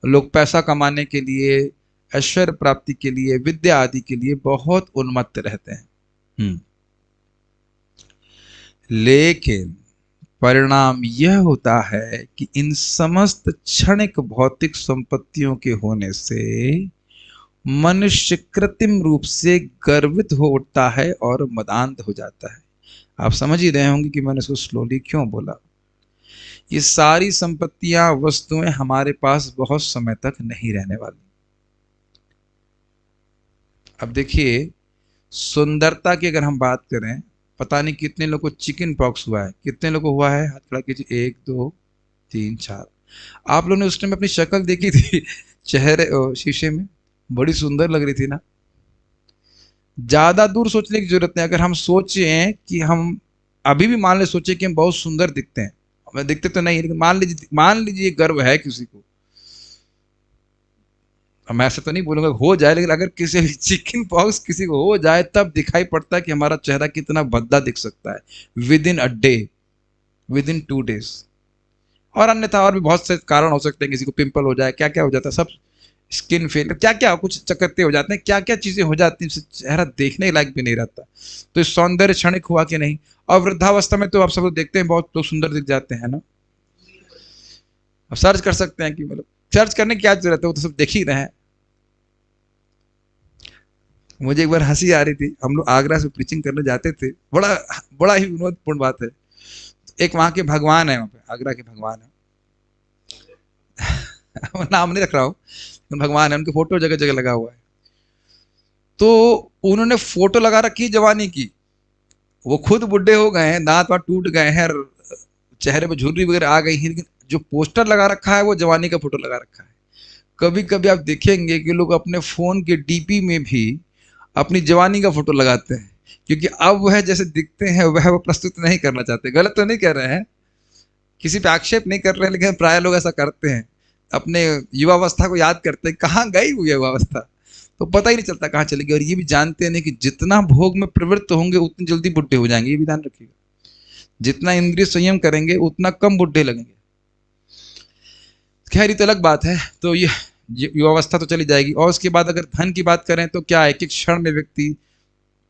लोग पैसा कमाने के लिए, ऐश्वर्य प्राप्ति के लिए, विद्या आदि के लिए बहुत उन्मत्त रहते हैं। लेकिन परिणाम यह होता है कि इन समस्त क्षणिक भौतिक संपत्तियों के होने से मनुष्य कृत्रिम रूप से गर्वित हो उठता है और मदान्ध हो जाता है। आप समझ ही रहे होंगे कि मैंने इसको स्लोली क्यों बोला। ये सारी संपत्तियां, वस्तुएं हमारे पास बहुत समय तक नहीं रहने वाली। अब देखिए, सुंदरता की अगर हम बात करें, पता नहीं कितने लोगों को चिकन पॉक्स हुआ है। कितने लोगों को हुआ है? हाथ खड़ा कीजिए। 1 2 3 4। आप लोगों ने उस टाइम अपनी शक्ल देखी थी चेहरे शीशे में? बड़ी सुंदर लग रही थी ना। ज्यादा दूर सोचने की जरूरत नहीं। अगर हम सोचें कि हम अभी भी मान ले, सोचे कि हम बहुत सुंदर दिखते हैं, हमें दिखते तो नहीं, लेकिन मान लीजिए गर्व है किसी को। मैं ऐसा तो नहीं बोलूंगा हो जाए, लेकिन अगर किसी चिकन पॉक्स किसी को हो जाए, तब दिखाई पड़ता है कि हमारा चेहरा कितना भद्दा दिख सकता है with in a day, with in 2 days। और अन्यथा और भी बहुत से कारण हो सकते हैं। किसी को पिंपल हो जाए, क्या क्या हो जाता है, सब स्किन फेल, क्या क्या कुछ चकत्ते हो जाते हैं, क्या क्या चीजें हो जाती हैं, चेहरा देखने लायक भी नहीं रहता। तो इस सौंदर्य क्षणिक हुआ कि नहीं। और वृद्धावस्था में तो आप सब लोग देखते हैं बहुत लोग सुंदर दिख जाते हैं ना। अब सर्च कर सकते हैं कि मतलब सर्च करने की क्या जरूरत है, वो तो सब देख ही रहे हैं। मुझे एक बार हंसी आ रही थी। हम लोग आगरा से प्रीचिंग करने जाते थे, बड़ा बड़ा ही विनोदपूर्ण बात है। एक वहां के भगवान है, वहां पे आगरा के भगवान है नाम नहीं रख रहा हूँ, भगवान है, उनके फोटो जगह जगह लगा हुआ है। तो उन्होंने फोटो लगा रखी जवानी की। वो खुद बुढ़े हो गए हैं, दांत वात टूट गए हैं, चेहरे पे झुर्री वगैरह आ गई है, लेकिन जो पोस्टर लगा रखा है वो जवानी का फोटो लगा रखा है। कभी कभी आप देखेंगे कि लोग अपने फोन के डीपी में भी अपनी जवानी का फोटो लगाते हैं, क्योंकि अब वह जैसे दिखते हैं वह वो प्रस्तुत नहीं करना चाहते। गलत तो नहीं कह रहे हैं, किसी पे आक्षेप नहीं कर रहे हैं, लेकिन प्राय लोग ऐसा करते हैं। अपने युवावस्था को याद करते हैं, कहाँ गई हुई युवावस्था, तो पता ही नहीं चलता कहाँ चली गई। और ये भी जानते नहीं कि जितना भोग में प्रवृत्त होंगे उतनी जल्दी बुढ़े हो जाएंगे। ये भी ध्यान रखिएगा, जितना इंद्रिय संयम करेंगे उतना कम बुढ़े लगेंगे। खैर, ये तो अलग बात है। तो ये युवावस्था तो चली जाएगी। और उसके बाद अगर धन की बात करें तो क्या है कि क्षण में व्यक्ति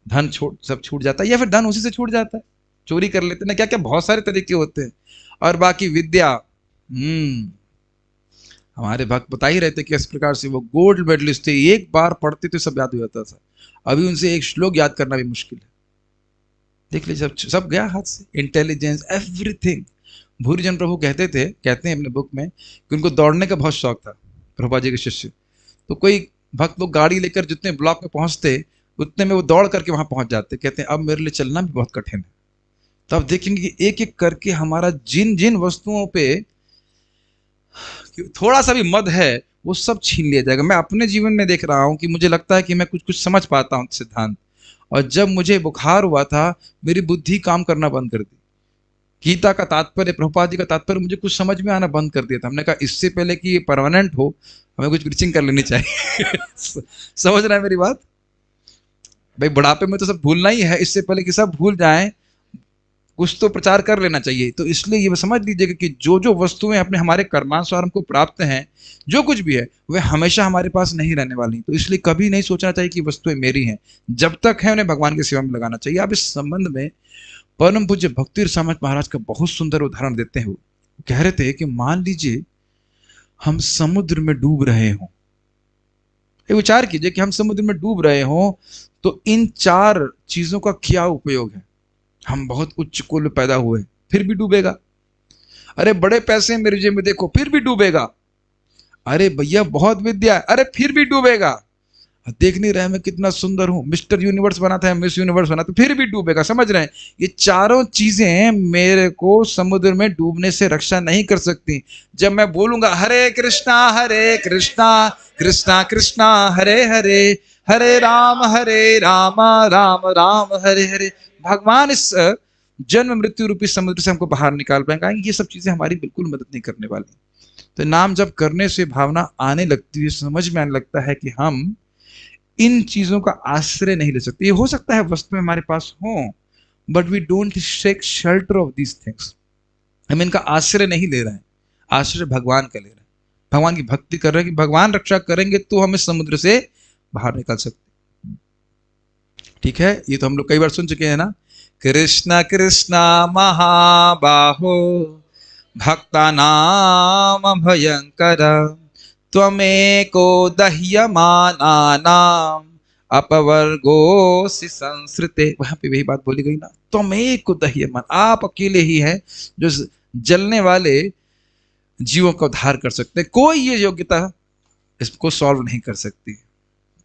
धन सब छूट जाता है, या फिर धन उसी से छूट जाता है, चोरी कर लेते हैं ना, क्या क्या बहुत सारे तरीके होते हैं। और बाकी विद्या, हमारे भक्त बता ही रहते कि इस प्रकार से वो गोल्ड मेडलिस्ट थे, एक बार पढ़ते तो सब याद हो जाता था। अभी उनसे एक श्लोक याद करना भी मुश्किल है। देख लीजिए, सब गया हाथ से, इंटेलिजेंस, एवरीथिंग। भूरिजन प्रभु कहते हैं अपने बुक में कि उनको दौड़ने का बहुत शौक था, प्रभुपाद जी के शिष्य। तो कोई भक्त लोग गाड़ी लेकर जितने ब्लॉक में पहुंचते उतने में वो दौड़ करके वहां पहुंच जाते। कहते हैं अब मेरे लिए चलना भी बहुत कठिन है। तो अब देखेंगे कि एक एक करके हमारा जिन जिन वस्तुओं पे थोड़ा सा भी मद है वो सब छीन लिया जाएगा। मैं अपने जीवन में देख रहा हूं कि मुझे लगता है कि मैं कुछ कुछ समझ पाता हूं सिद्धांत, और जब मुझे बुखार हुआ था मेरी बुद्धि काम करना बंद कर दी। गीता का तात्पर्य, प्रभुपाद जी का तात्पर्य मुझे कुछ समझ में आना बंद कर दिया था। हमने कहा इससे पहले कि ये परमानेंट हो हमें कुछ प्रीचिंग कर लेनी चाहिए समझ रहा है मेरी बात भाई? बुढ़ापे में तो सब भूलना ही है, इससे पहले कि सब भूल जाएं कुछ तो प्रचार कर लेना चाहिए। तो इसलिए ये समझ लीजिएगा कि जो जो वस्तुएं अपने हमारे कर्मानुसार हमको प्राप्त हैं, जो कुछ भी है वह हमेशा हमारे पास नहीं रहने वाली। तो इसलिए कभी नहीं सोचना चाहिए कि वस्तुएं मेरी हैं। जब तक है उन्हें भगवान की सेवा में लगाना चाहिए। आप इस संबंध में परम पूज्य भक्ति रसामृत महाराज का बहुत सुंदर उदाहरण देते हैं। वो कह रहे थे कि मान लीजिए हम समुद्र में डूब रहे हों। विचार कीजिए कि हम समुद्र में डूब रहे हों तो इन 4 चीजों का क्या उपयोग है। हम बहुत उच्च कुल में पैदा हुए फिर भी डूबेगा। अरे बड़े पैसे मेरे जेब में देखो फिर भी डूबेगा। अरे भैया बहुत विद्या, अरे फिर भी डूबेगा। देख नहीं रहे मैं कितना सुंदर हूं, मिस्टर यूनिवर्स बना था, मिस यूनिवर्स बना, तो फिर भी डूबेगा। समझ रहे हैं? ये चारों चीजें मेरे को समुद्र में डूबने से रक्षा नहीं कर सकती। जब मैं बोलूंगा हरे कृष्णा कृष्णा कृष्णा हरे हरे, हरे राम राम राम हरे हरे, भगवान इस जन्म मृत्यु रूपी समुद्र से हमको बाहर निकाल पाएंगे। ये सब चीजें हमारी बिल्कुल मदद नहीं करने वाली। तो नाम जब करने से भावना आने लगती है, समझ में आने लगता है कि हम इन चीजों का आश्रय नहीं ले सकते। ये हो सकता है वस्तु में हमारे पास हो, but we don't take shelter of these things. हम इनका आश्रय नहीं ले रहे हैं, आश्रय भगवान का ले रहे हैं। भगवान की भक्ति कर रहे हैं कि भगवान रक्षा करेंगे तो हमें समुद्र से बाहर निकल सकते। ठीक है, ये तो हम लोग कई बार सुन चुके हैं ना, कृष्णा कृष्णा महाबाहो भक्ता नाम भयंकर त्वमेको दह्यमानानाम अपवर्गोसि संसृते। वहां पे वही बात बोली गई ना, त्वमेको दह्यमान, आप अकेले ही हैं जो जलने वाले जीवों का उद्धार कर सकते हैं। कोई ये योग्यता इसको सॉल्व नहीं कर सकती।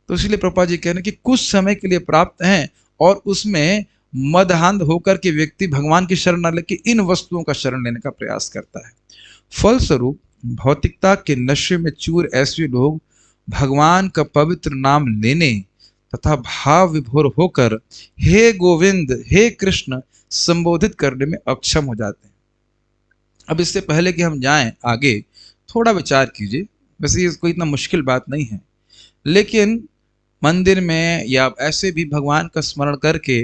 तो इसलिए प्रभुपाद जी कह रहे हैं कि कुछ समय के लिए प्राप्त हैं और उसमें मदहांध होकर के व्यक्ति भगवान की शरण न लेके इन वस्तुओं का शरण लेने का प्रयास करता है। फलस्वरूप भौतिकता के नशे में चूर ऐसे लोग भगवान का पवित्र नाम लेने तथा भाव विभोर होकर हे गोविंद हे कृष्ण संबोधित करने में अक्षम हो जाते हैं। अब इससे पहले कि हम जाएं आगे, थोड़ा विचार कीजिए। वैसे ये कोई इतना मुश्किल बात नहीं है, लेकिन मंदिर में या ऐसे भी भगवान का स्मरण करके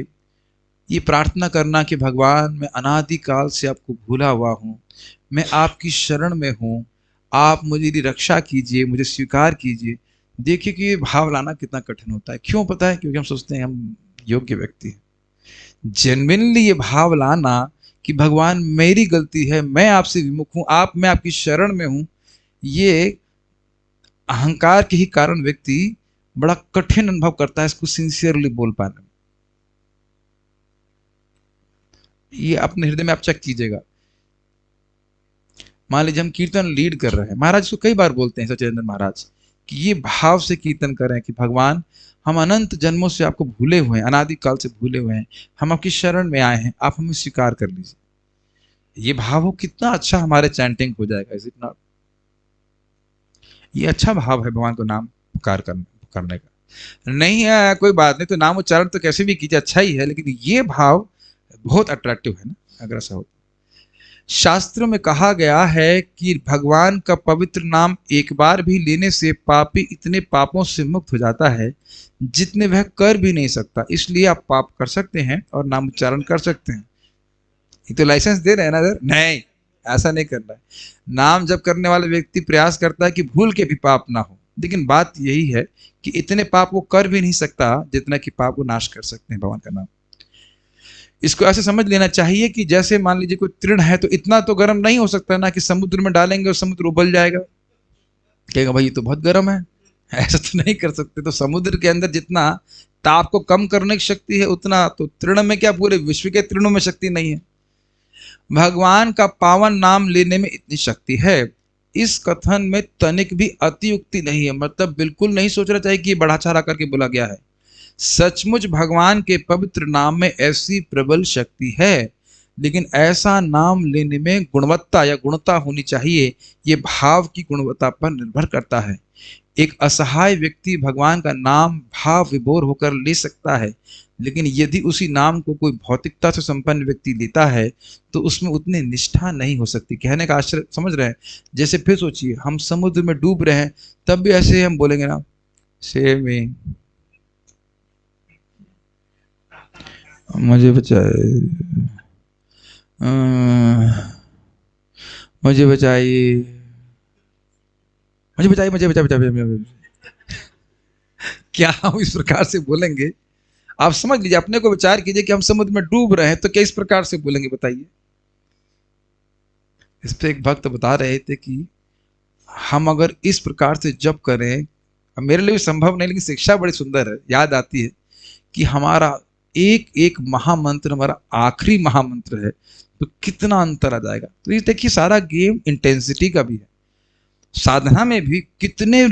ये प्रार्थना करना कि भगवान मैं अनादिकाल से आपको भूला हुआ हूँ, मैं आपकी शरण में हूँ, आप मेरी रक्षा कीजिए, मुझे स्वीकार कीजिए। देखिए कि ये भाव लाना कितना कठिन होता है। क्यों पता है? क्योंकि हम सोचते हैं हम योग्य व्यक्ति हैं। जेन्युइनली ये भाव लाना कि भगवान मेरी गलती है, मैं आपसे विमुख हूँ, मैं आपकी शरण में हूँ, ये अहंकार के ही कारण व्यक्ति बड़ा कठिन अनुभव करता है इसको सिंसियरली बोल पाने में। ये अपने हृदय में आप चेक कीजिएगा। मान लीजिए हम कीर्तन लीड कर रहे हैं, महाराज इसको कई बार बोलते हैं सच्चिदानंद महाराज कि ये भाव से कीर्तन करें कि भगवान हम अनंत जन्मों से आपको भूले हुए हैं, अनादिकाल से भूले हुए हैं, हम आपकी शरण में आए हैं, आप हमें स्वीकार कर लीजिए। ये भाव हो, कितना अच्छा हमारे चैंटिंग हो जाएगा। Is it not? ये अच्छा भाव है भगवान को नाम पुकार करने का। नहीं है कोई बात नहीं, तो नाम उच्चारण तो कैसे भी कीजिए, अच्छा ही है, लेकिन ये भाव बहुत अट्रैक्टिव है ना अगर ऐसा हो। शास्त्रों में कहा गया है कि भगवान का पवित्र नाम एक बार भी लेने से पापी इतने पापों से मुक्त हो जाता है जितने वह कर भी नहीं सकता। इसलिए आप पाप कर सकते हैं और नाम उच्चारण कर सकते हैं। ये तो लाइसेंस दे रहे हैं ना सर? नहीं, ऐसा नहीं करना है। नाम जब करने वाला व्यक्ति प्रयास करता है कि भूल के भी पाप ना हो, लेकिन बात यही है कि इतने पाप वो कर भी नहीं सकता जितना कि पाप वो नाश कर सकते हैं भगवान का नाम। इसको ऐसे समझ लेना चाहिए कि जैसे मान लीजिए कोई तृण है तो इतना तो गर्म नहीं हो सकता ना कि समुद्र में डालेंगे और समुद्र उबल जाएगा। कहेगा भाई ये तो बहुत गर्म है, ऐसा तो नहीं कर सकते। तो समुद्र के अंदर जितना ताप को कम करने की शक्ति है उतना तो तृण में, क्या पूरे विश्व के तृणों में शक्ति नहीं है? भगवान का पावन नाम लेने में इतनी शक्ति है। इस कथन में तनिक भी अतियुक्ति नहीं है, मतलब बिल्कुल नहीं सोचना चाहिए कि ये बढ़ा चढ़ा करके बोला गया है। सचमुच भगवान के पवित्र नाम में ऐसी प्रबल शक्ति है, लेकिन ऐसा नाम लेने में गुणवत्ता या गुणता होनी चाहिए। ये भाव की गुणवत्ता पर निर्भर करता है। एक असहाय व्यक्ति भगवान का नाम भाव विभोर होकर ले सकता है, लेकिन यदि उसी नाम को कोई भौतिकता से संपन्न व्यक्ति लेता है तो उसमें उतनी निष्ठा नहीं हो सकती। कहने का आश्चर्य समझ रहे हैं? जैसे फिर सोचिए, हम समुद्र में डूब रहे हैं तब भी ऐसे हम बोलेंगे ना, सेव मी, मुझे बचाए, मुझे बचाइए, मुझे बचाइए, मुझे बचाइए। क्या हम इस प्रकार से बोलेंगे? आप समझ लीजिए, अपने को विचार कीजिए कि हम समुद्र में डूब रहे हैं तो क्या इस प्रकार से बोलेंगे? बताइए। इस पे एक भक्त बता रहे थे कि हम अगर इस प्रकार से जप करें, मेरे लिए भी संभव नहीं, लेकिन शिक्षा बड़ी सुंदर है। याद आती है कि हमारा एक एक महामंत्र हमारा आखिरी महामंत्र है, तो कितना अंतर आ जाएगा। तो ये देखिए, सारा गेम इंटेंसिटी का भी है। साधना में भी कितने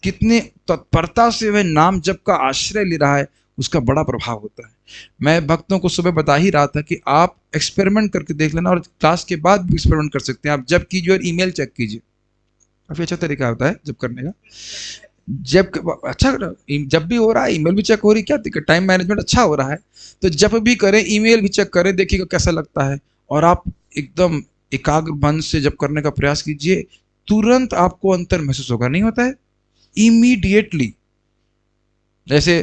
कितने तत्परता से वह नाम जप का आश्रय ले रहा है, उसका बड़ा प्रभाव होता है। मैं भक्तों को सुबह बता ही रहा था कि आप एक्सपेरिमेंट करके देख लेना, और क्लास के बाद भी एक्सपेरिमेंट कर सकते हैं। आप जब कीजिए और ईमेल चेक कीजिए, काफी अच्छा तरीका होता है जब करने का। जब अच्छा, जब भी हो रहा है ईमेल भी चेक हो रही, क्या दिक्कत? टाइम मैनेजमेंट अच्छा हो रहा है तो जब भी करें ईमेल भी चेक करें, देखिएगा कैसा लगता है। और आप एकदम एकाग्र मन से जब करने का प्रयास कीजिए, तुरंत आपको अंतर महसूस होगा। नहीं होता है? इमीडिएटली जैसे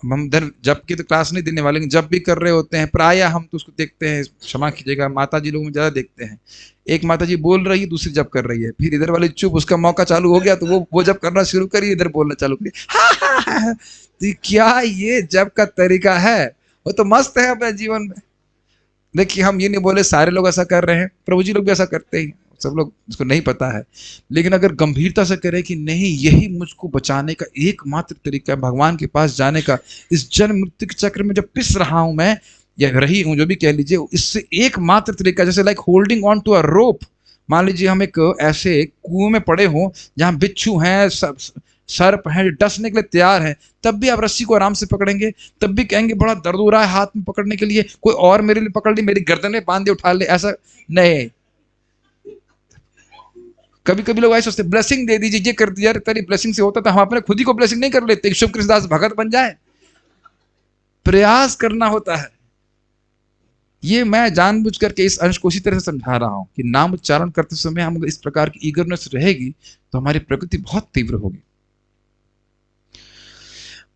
हम इधर जब की तो क्लास नहीं देने वाले, लेकिन जब भी कर रहे होते हैं प्राय हम तो उसको देखते हैं, क्षमा कीजिएगा माता जी लोग में ज़्यादा देखते हैं, एक माता जी बोल रही है दूसरी जब कर रही है, फिर इधर वाली चुप, उसका मौका चालू हो गया तो वो जब करना शुरू करी इधर बोलना चालू करी। हाँ हाँ हाँ, तो क्या ये जब का तरीका है? वो तो मस्त है अपने जीवन में। देखिए हम ये नहीं बोले सारे लोग ऐसा कर रहे हैं, प्रभु जी लोग भी ऐसा करते ही, सब लोग इसको नहीं पता है, लेकिन अगर गंभीरता से करें कि नहीं यही मुझको बचाने का एकमात्र तरीका है, भगवान के पास जाने का, इस जन्म मृत्यु के चक्र में जब पिस रहा हूं मैं या रही हूं, जो भी कह लीजिए, इससे एकमात्र तरीका, जैसे like holding on to a rope. मान लीजिए हम एक ऐसे कुएं में पड़े हों जहां बिच्छू हैं, सर्प हैं, डसने के लिए तैयार है, तब भी आप रस्सी को आराम से पकड़ेंगे, तब भी कहेंगे बड़ा दर्द हो रहा है हाथ में पकड़ने के लिए, कोई और मेरे लिए पकड़ ले, मेरी गर्दन में बांध दे उठा ले, ऐसा नहीं। कभी कभी लोग ऐसे सोचते ब्लेसिंग दे दीजिए, ये कर दिया, तेरी ब्लेसिंग से होता, तो हम अपने खुद ही को ब्लेसिंग नहीं कर लेते, शुभ कृष्णदास भगत बन जाए। प्रयास करना होता है। ये मैं जानबूझ करके इस अंश को इसी तरह से समझा रहा हूं कि नाम उच्चारण करते समय हम इस प्रकार की ईगरनेस रहेगी तो हमारी प्रकृति बहुत तीव्र होगी।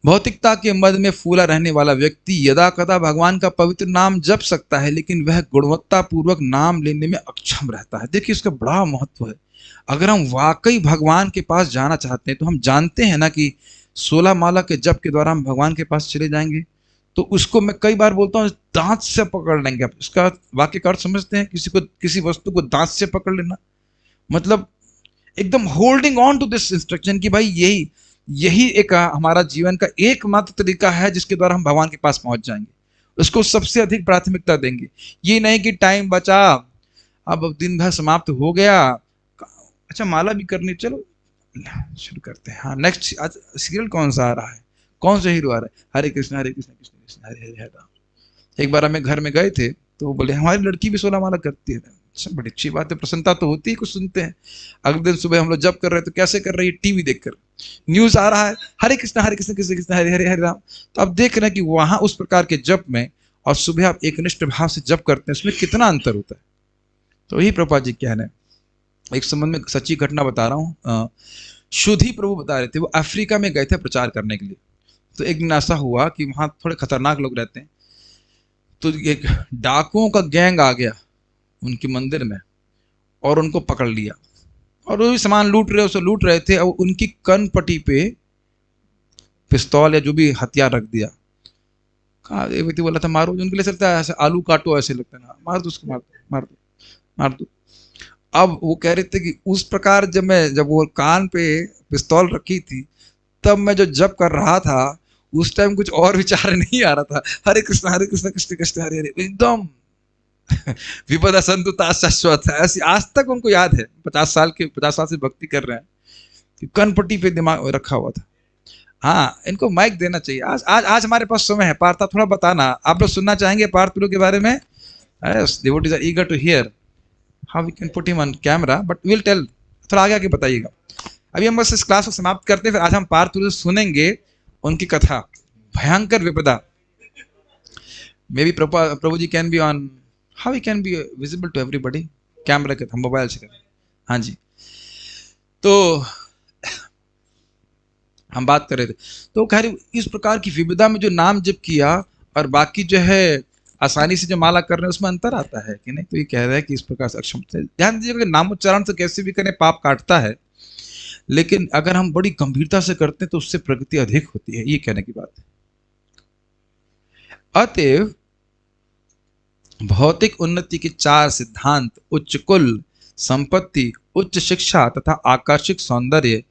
भौतिकता के मद में फूला रहने वाला व्यक्ति यदा कदा भगवान का पवित्र नाम जप सकता है, लेकिन वह गुणवत्ता पूर्वक नाम लेने में अक्षम रहता है। देखिए इसका बड़ा महत्व है। अगर हम वाकई भगवान के पास जाना चाहते हैं तो हम जानते हैं ना कि 16 माला के जप के द्वारा हम भगवान के पास चले जाएंगे। तो उसको मैं कई बार बोलता हूँ दांत से पकड़ लेंगे। आप इसका वाक्य का अर्थ समझते हैं? किसी को किसी वस्तु को दांत से पकड़ लेना मतलब एकदम holding on to this instruction कि भाई यही यही एक हमारा जीवन का एकमात्र तरीका है जिसके द्वारा हम भगवान के पास पहुंच जाएंगे। उसको सबसे अधिक प्राथमिकता देंगे। ये नहीं कि टाइम बचा, अब दिन भर समाप्त हो गया, अच्छा माला भी करनी, चलो शुरू करते हैं। हाँ नेक्स्ट आज सीरियल कौन सा आ रहा है, कौन सा हीरो आ रहा है, हरे कृष्ण कृष्ण कृष्ण हरे हरे राम। एक बार हमें घर में गए थे तो बोले हमारी लड़की भी 16 माला करती है। अच्छा बड़ी अच्छी बात है, प्रसन्नता तो होती है, कुछ सुनते हैं। अगले दिन सुबह हम लोग जब कर रहे हैं तो कैसे कर रही है, टीवी देखकर न्यूज आ रहा है हरे कृष्ण कृष्ण कृष्ण हरे हरे हरे राम। तो अब देख रहे हैं कि वहां उस प्रकार के जप में और सुबह आप एक निष्ठ भाव से जप करते हैं, उसमें कितना अंतर होता है। तो यही प्रभुपाद जी कहना है। एक संबंध में सच्ची घटना बता रहा हूँ। शुद्ध ही प्रभु बता रहे थे, वो अफ्रीका में गए थे प्रचार करने के लिए। तो एक दिन ऐसा हुआ कि वहां थोड़े खतरनाक लोग रहते हैं, तो एक डाकुओं का गैंग आ गया उनके मंदिर में और उनको पकड़ लिया और वो भी सामान लूट रहे थे। और उनकी कन पट्टी पे पिस्तौल या जो भी हथियार रख दिया। कहा एक व्यक्ति बोला था मारो, उनके लिए चलता है ऐसे आलू काटो ऐसे लगता है ना, मार दो उसको, मार दो मार दो मार दो। अब वो कह रहे थे कि उस प्रकार जब वो कान पे पिस्तौल रखी थी तब मैं जो जप कर रहा था उस टाइम कुछ और विचार नहीं आ रहा था। हरे कृष्ण कृष्ण कृष्ण हरे हरे, एकदम विपदा संतुता शाश्वत है ऐसी आज तक उनको याद है। 50 साल से भक्ति कर रहे हैं कि कनपट्टी पे दिमाग रखा हुआ था। हाँ इनको माइक देना चाहिए। आज हमारे पास समय है। पार्था थोड़ा बताना, आप लोग सुनना चाहेंगे पार्थ के बारे में? Yes, devotees are eager to hear how we can put him on camera, but we'll tell। थोड़ा आगे आगे बताइएगा। अभी हम बस इस क्लास को समाप्त करते हैं, फिर आज हम पार्थ सुनेंगे उनकी कथा भयंकर विपदा। मे बी प्रभु जी can be on, how he can be visible to everybody, camera के हम मोबाइल से करें। हाँ जी, तो हम बात कर रहे थे तो कह रहे इस प्रकार की विविधा में जो नाम जप किया और बाकी जो है आसानी से जो माला कर रहे हैं उसमें अंतर आता है कि नहीं? तो ये कह रहा है कि इस प्रकार से अक्षम से ध्यान दीजिएगा, नामोच्चारण से कैसे भी करें पाप काटता है, लेकिन अगर हम बड़ी गंभीरता से करते हैं तो उससे प्रगति अधिक होती है, ये कहने की बात है। अतएव भौतिक उन्नति के 4 सिद्धांत, उच्च कुल, संपत्ति, उच्च शिक्षा तथा आकर्षक सौंदर्य,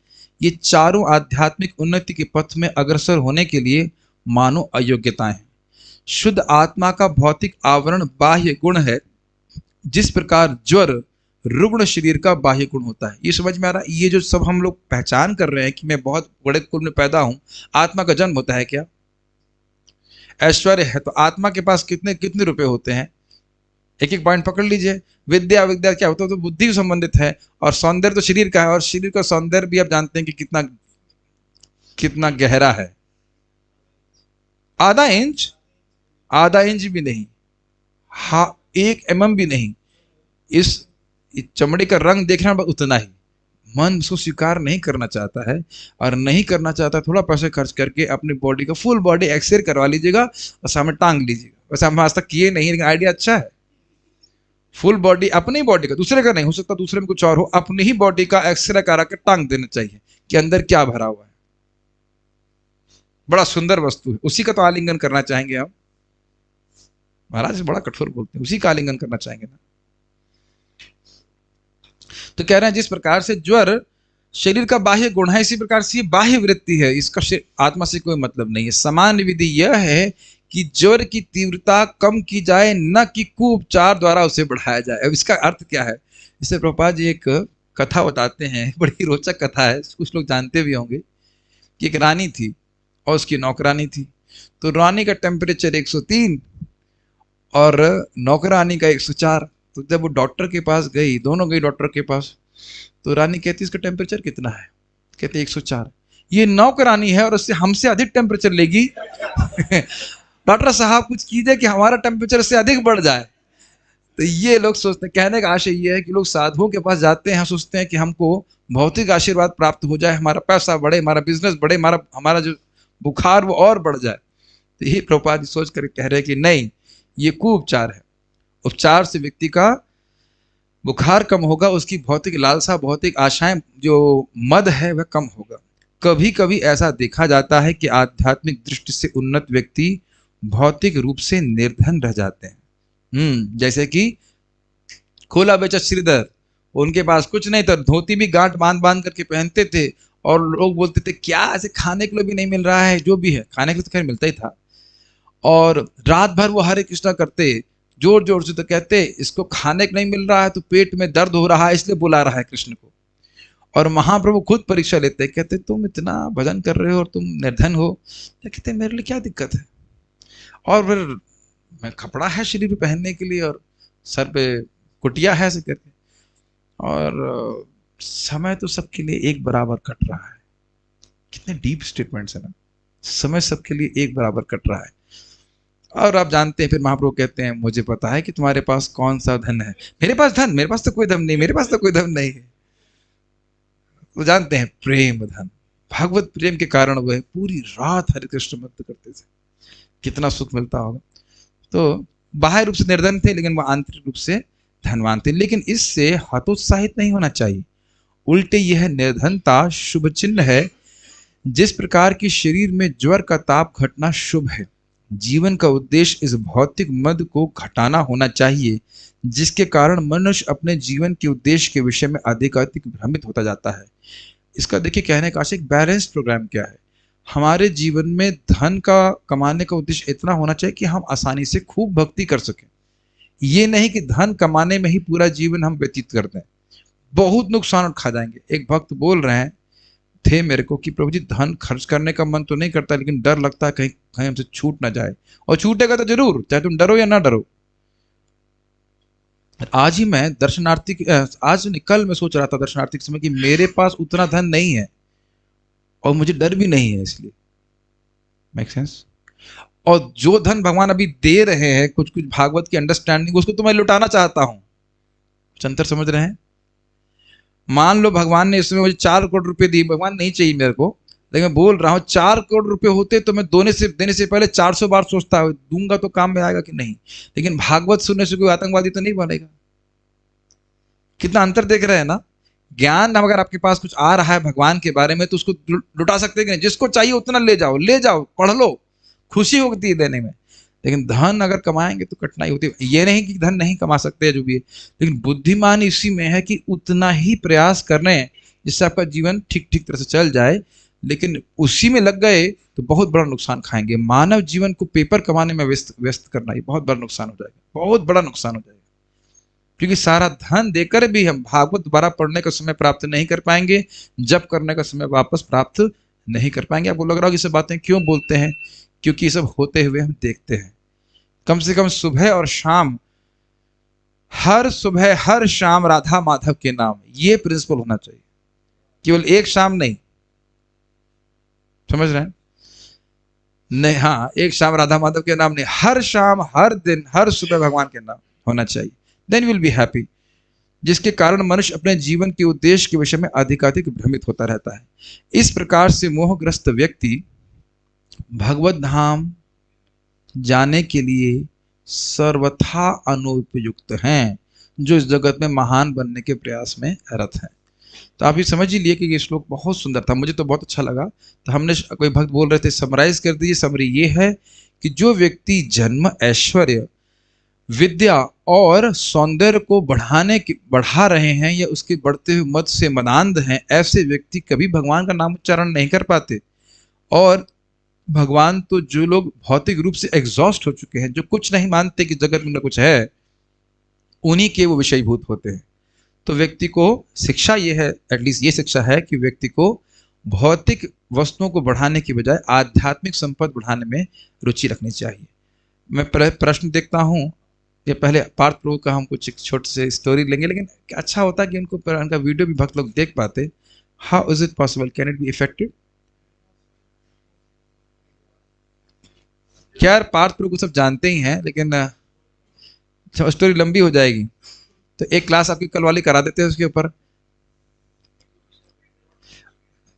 ये चारों आध्यात्मिक उन्नति के पथ में अग्रसर होने के लिए मानव अयोग्यताएं हैं। शुद्ध आत्मा का भौतिक आवरण बाह्य गुण है, जिस प्रकार ज्वर रुग्ण शरीर का बाह्य गुण होता है। ये समझ में आ रहा है? ये जो सब हम लोग पहचान कर रहे हैं कि मैं बहुत बड़े कुल में पैदा हूं, आत्मा का जन्म होता है क्या? ऐश्वर्य है तो आत्मा के पास कितने कितने रुपए होते हैं? एक एक पॉइंट पकड़ लीजिए। विद्या क्या होता है? तो बुद्धि से संबंधित है। और सौंदर्य तो शरीर का है, और शरीर का सौंदर्य भी आप जानते हैं कि कितना कितना गहरा है। आधा इंच भी नहीं, 1 mm भी नहीं। इस चमड़े का रंग देखना उतना ही, मन उसको स्वीकार नहीं करना चाहता है, और नहीं करना चाहता, थोड़ा पैसे खर्च करके अपनी बॉडी का फुल बॉडी एक्सरे करवा लीजिएगा और सामने टांग लीजिएगा। वैसे हम आज तक किए नहीं, लेकिन आइडिया अच्छा है। फुल बॉडी, अपनी बॉडी का, दूसरे का नहीं, हो सकता दूसरे में कुछ और हो, अपनी ही बॉडी का एक्सरे करा के टांग देना चाहिए कि अंदर क्या भरा हुआ है। बड़ा सुंदर वस्तु है, उसी का तो आलिंगन करना चाहेंगे आप। महाराज बड़ा कठोर बोलते हैं, उसी का आलिंगन करना चाहेंगे ना। तो कह रहे हैं जिस प्रकार से ज्वर शरीर का बाह्य गुण है, इसी प्रकार से ये बाह्य वृत्ति है, इसका आत्मा से कोई मतलब नहीं है। सामान्य विधि यह है कि ज्वर की तीव्रता कम की जाए, न कि कुउपचार द्वारा उसे बढ़ाया जाए। अब इसका अर्थ क्या है? इससे प्रभुपाद जी एक कथा बताते हैं, बड़ी रोचक कथा है, कुछ लोग जानते भी होंगे, कि एक रानी थी और उसकी नौकरानी थी। तो रानी का टेम्परेचर 103 और नौकरानी का 104। तो जब वो डॉक्टर के पास गई, दोनों गई डॉक्टर के पास, तो रानी कहती इसका टेम्परेचर कितना है? कहते 104। ये नौकरानी है और उससे हमसे अधिक टेम्परेचर लेगी। डॉक्टर साहब कुछ कीजिए कि हमारा टेम्परेचर से अधिक बढ़ जाए। तो ये लोग सोचते हैं, कहने का आशय ये है कि लोग साधुओं के पास जाते हैं, सोचते हैं कि हमको भौतिक आशीर्वाद प्राप्त हो जाए, हमारा पैसा बढ़े, हमारा बिजनेस बढ़े, हमारा जो बुखार वो और बढ़ जाए। तो यही प्रभुपाद सोच कर कह रहे हैं कि नहीं, ये कुउपचार है। उपचार से व्यक्ति का बुखार कम होगा, उसकी भौतिक लालसा, भौतिक आशाएं, जो मद है वह कम होगा। कभी कभी ऐसा देखा जाता है कि आध्यात्मिक दृष्टि से उन्नत व्यक्ति भौतिक रूप से निर्धन रह जाते हैं। जैसे कि खोला बेचा श्रीधर, उनके पास कुछ नहीं था, धोती भी गांठ बांध बांध करके पहनते थे, और लोग बोलते थे क्या ऐसे खाने के लिए भी नहीं मिल रहा है? जो भी है खाने के लिए तो खैर मिलता ही था। और रात भर वो हरे कृष्णा करते जोर जोर से, तो कहते इसको खाने को नहीं मिल रहा है तो पेट में दर्द हो रहा है, इसलिए बुला रहा है कृष्ण को। और महाप्रभु खुद परीक्षा लेते, कहते तुम इतना भजन कर रहे हो और तुम निर्धन हो। तो कहते मेरे लिए क्या दिक्कत है? और फिर मैं कपड़ा है शरीर पे पहनने के लिए, और सर पे कुटिया है ऐसे करके, और समय तो सबके लिए एक बराबर कट रहा है। कितने डीप स्टेटमेंट्स है ना, समय सबके लिए एक बराबर कट रहा है। और आप जानते हैं फिर महाप्रभु कहते हैं मुझे पता है कि तुम्हारे पास कौन सा धन है। मेरे पास तो कोई धन नहीं, मेरे पास तो कोई धन नहीं है। वो जानते हैं प्रेम धन, भागवत प्रेम के कारण वह पूरी रात हरे कृष्ण मंत्र करते थे, कितना सुख मिलता होगा। तो बाह्य रूप से निर्धन थे, लेकिन वह आंतरिक रूप से धनवान थे। लेकिन इससे हतोत्साहित नहीं होना चाहिए, उल्टे यह निर्धनता शुभ चिन्ह है। जिस प्रकार की शरीर में ज्वर का ताप घटना शुभ है, जीवन का उद्देश्य इस भौतिक मद को घटाना होना चाहिए, जिसके कारण मनुष्य अपने जीवन के उद्देश्य के विषय में अधिकाधिक भ्रमित होता जाता है। इसका देखिए कहने का एक बैलेंस्ड प्रोग्राम क्या है। हमारे जीवन में धन का कमाने का उद्देश्य इतना होना चाहिए कि हम आसानी से खूब भक्ति कर सकें। ये नहीं कि धन कमाने में ही पूरा जीवन हम व्यतीत कर दें, बहुत नुकसान खा जाएंगे। एक भक्त बोल रहे हैं थे मेरे को कि प्रभु जी धन खर्च करने का मन तो नहीं करता, लेकिन डर लगता है कहीं कहीं हमसे छूट ना जाए, और छूटेगा तो जरूर, चाहे तुम डरो या ना डरो। आज ही मैं दर्शनार्थी, आज कल मैं सोच रहा था दर्शनार्थी के समय कि मेरे पास उतना धन नहीं है और मुझे डर भी नहीं है, इसलिए मेक सेंस। और जो धन भगवान अभी दे रहे हैं कुछ कुछ भागवत की अंडरस्टैंडिंग, उसको तो मैं लुटाना चाहता हूं। चंतर समझ रहे हैं? मान लो भगवान ने इसमें मुझे 4 करोड़ रुपए दिए, भगवान नहीं चाहिए मेरे को, लेकिन मैं बोल रहा हूँ 4 करोड़ रुपए होते तो मैं देने से पहले 400 बार सोचता, दूंगा तो काम में आएगा कि नहीं। लेकिन भागवत सुनने से कोई आतंकवादी तो नहीं बनेगा। कितना अंतर देख रहे हैं ना। ज्ञान अगर आपके पास कुछ आ रहा है भगवान के बारे में, तो उसको लुटा सकते हैं कि नहीं? जिसको चाहिए उतना ले जाओ, पढ़ लो, खुशी होती है देने में। लेकिन धन अगर कमाएंगे तो कठिनाई होती है। ये नहीं कि धन नहीं कमा सकते जो भी है, लेकिन बुद्धिमान इसी में है कि उतना ही प्रयास करने जिससे आपका जीवन ठीक ठीक तरह से चल जाए। लेकिन उसी में लग गए तो बहुत बड़ा नुकसान खाएंगे। मानव जीवन को पेपर कमाने में व्यस्त करना, ये बहुत बड़ा नुकसान हो जाएगा, बहुत बड़ा नुकसान हो जाएगा। क्योंकि सारा धन देकर भी हम भागवत दोबारा पढ़ने का समय प्राप्त नहीं कर पाएंगे, जप करने का समय वापस प्राप्त नहीं कर पाएंगे। आपको लग रहा हो कि ये सब बातें क्यों बोलते हैं? क्योंकि ये सब होते हुए हम देखते हैं। कम से कम सुबह और शाम, हर सुबह हर शाम राधा माधव के नाम, ये प्रिंसिपल होना चाहिए। केवल एक शाम नहीं, समझ रहे हैं? नहीं, हाँ, एक शाम राधा माधव के नाम नहीं, हर शाम, हर दिन, हर सुबह भगवान के नाम होना चाहिए। Then will be happy. जिसके कारण मनुष्य अपने जीवन के उद्देश्य के विषय में अधिकाधिक भ्रमित होता रहता है। इस प्रकार से मोहग्रस्त व्यक्ति भगवत धाम जाने के लिए सर्वथा अनुपयुक्त हैं, जो इस जगत में महान बनने के प्रयास में रत हैं। तो आप ये समझ ही लिए कि ये श्लोक बहुत सुंदर था, मुझे तो बहुत अच्छा लगा। तो हमने, कोई भक्त बोल रहे थे समराइज कर दीजिए। समरी ये है कि जो व्यक्ति जन्म, ऐश्वर्य, विद्या और सौंदर्य को बढ़ा रहे हैं या उसके बढ़ते हुए मत से मदान्ध हैं, ऐसे व्यक्ति कभी भगवान का नाम उच्चारण नहीं कर पाते। और भगवान तो जो लोग भौतिक रूप से एग्जॉस्ट हो चुके हैं, जो कुछ नहीं मानते कि जगत में न कुछ है, उन्हीं के वो विषयभूत होते हैं। तो व्यक्ति को शिक्षा ये है, एटलीस्ट ये शिक्षा है कि व्यक्ति को भौतिक वस्तुओं को बढ़ाने की बजाय आध्यात्मिक संपद बढ़ाने में रुचि रखनी चाहिए। मैं प्रश्न देखता हूँ, ये पहले पार्थ प्रभु का हम कुछ एक छोटे से स्टोरी लेंगे, लेकिन अच्छा होता कि उनका वीडियो भी भक्त लोग देख पाते। How is it possible, can it be effective? क्या यार, पार्थ प्रभु को सब जानते ही हैं, लेकिन स्टोरी लंबी हो जाएगी, तो एक क्लास आपकी कल वाली करा देते हैं उसके ऊपर।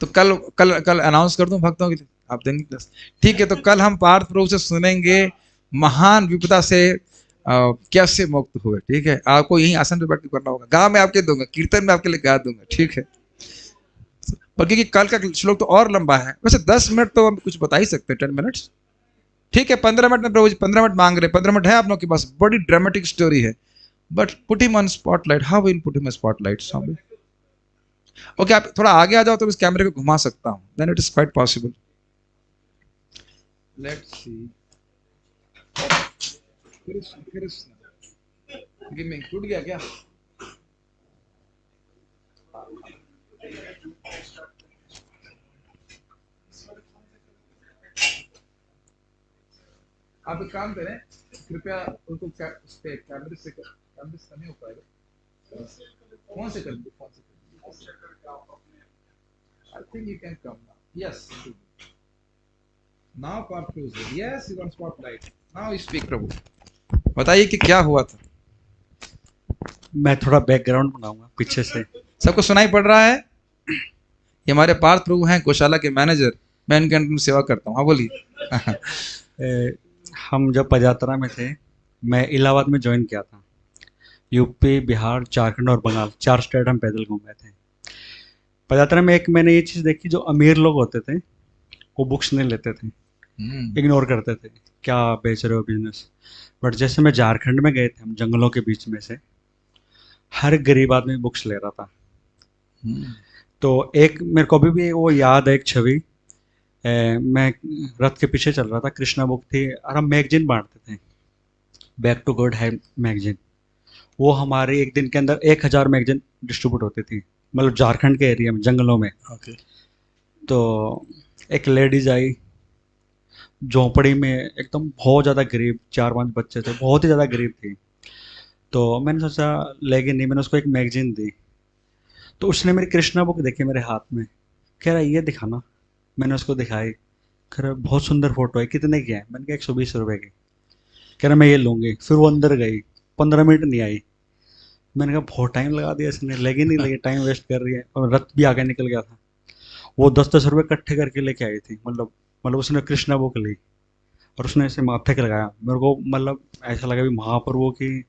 तो कल कल कल अनाउंस कर दूं भक्तों के लिए, आप देंगे क्लास? ठीक है, तो कल हम पार्थ प्रभु से सुनेंगे महान विपदा से कैसे मुक्त हुए। ठीक है, आपको यही आसन पे बैठ के करना होगा। गा मैं आपके दूंगा, कीर्तन में आपके लिए गा दूंगा। ठीक है, पर क्योंकि कल का श्लोक तो और लंबा है। वैसे 10 मिनट तो हम कुछ बता ही सकते हैं, 10 मिनट्स। ठीक है, 15 मिनट में प्रभु जी 15 मिनट मांग रहे हैं, 15 मिनट है आप लोगों के पास, बड़ी ड्रामेटिक स्टोरी है। But put him on spotlight, how will put him on spotlight Swami? Okay, आप थोड़ा आगे आ जाओ तो इस कैमरे को घुमा सकता हूं, then it is quite possible. Let's see, Krishna give me, टूट गया क्या? आप एक काम करें, कृपया उनको उस पे कैमरे से नहीं हो पाएगा। कौन से कर दो? I think you can come now. Yes, now part close. Yes, you want spotlight now, speak Prabhu. बताइए कि क्या हुआ था। मैं थोड़ा बैकग्राउंड बनाऊंगा पीछे से। सबको सुनाई पड़ रहा है? ये हमारे पार्थ प्रभु हैं, गौशाला के मैनेजर, मैं इनके अंडर सेवा करता हूँ। हाँ बोलिए। हम जब पदयात्रा में थे, मैं इलाहाबाद में ज्वाइन किया था। यूपी, बिहार, झारखंड और बंगाल, 4 स्टेट हम पैदल घूम रहे थे। पदयात्रा में एक मैंने ये चीज़ देखी, जो अमीर लोग होते थे वो बुक्स नहीं लेते थे, इग्नोर करते थे, क्या बेच रहे हो बिजनेस। बट जैसे मैं झारखंड में गए थे, हम जंगलों के बीच में से, हर गरीब आदमी बुक्स ले रहा था। तो एक मेरे को अभी भी वो याद है, एक छवि। मैं रथ के पीछे चल रहा था, कृष्णा बुक थी, और हम मैगजीन बांटते थे, बैक टू गॉड है मैगजीन। वो हमारे एक दिन के अंदर 1000 मैगजीन डिस्ट्रीब्यूट होती थी, मतलब झारखंड के एरिया में, जंगलों में। ओके। तो एक लेडीज आई, झोंपड़ी में, एकदम बहुत ज़्यादा गरीब, 4-5 बच्चे थे, बहुत ही ज़्यादा गरीब थी। तो मैंने सोचा लेगी नहीं, मैंने उसको एक मैगजीन दी। तो उसने मेरी कृष्णा बुक देखी मेरे हाथ में, कह रहा ये दिखाना। मैंने उसको दिखाई, कह रहा बहुत सुंदर फोटो है, कितने की है? मैंने कहा 120 रुपये की। कह रहा मैं ये लूँगी। फिर वो अंदर गई, 15 मिनट नहीं आई। मैंने कहा बहुत टाइम लगा दिया इसने, लगी नहीं लगी, टाइम वेस्ट कर रही है। और रथ भी आगे निकल गया था। वो 10-10 रुपये इकट्ठे करके लेके आई थी, मतलब उसने कृष्णा बुक ली और उसने ऐसे माथे के लगाया। मेरे को मतलब ऐसा लगा भी महाप्रभु की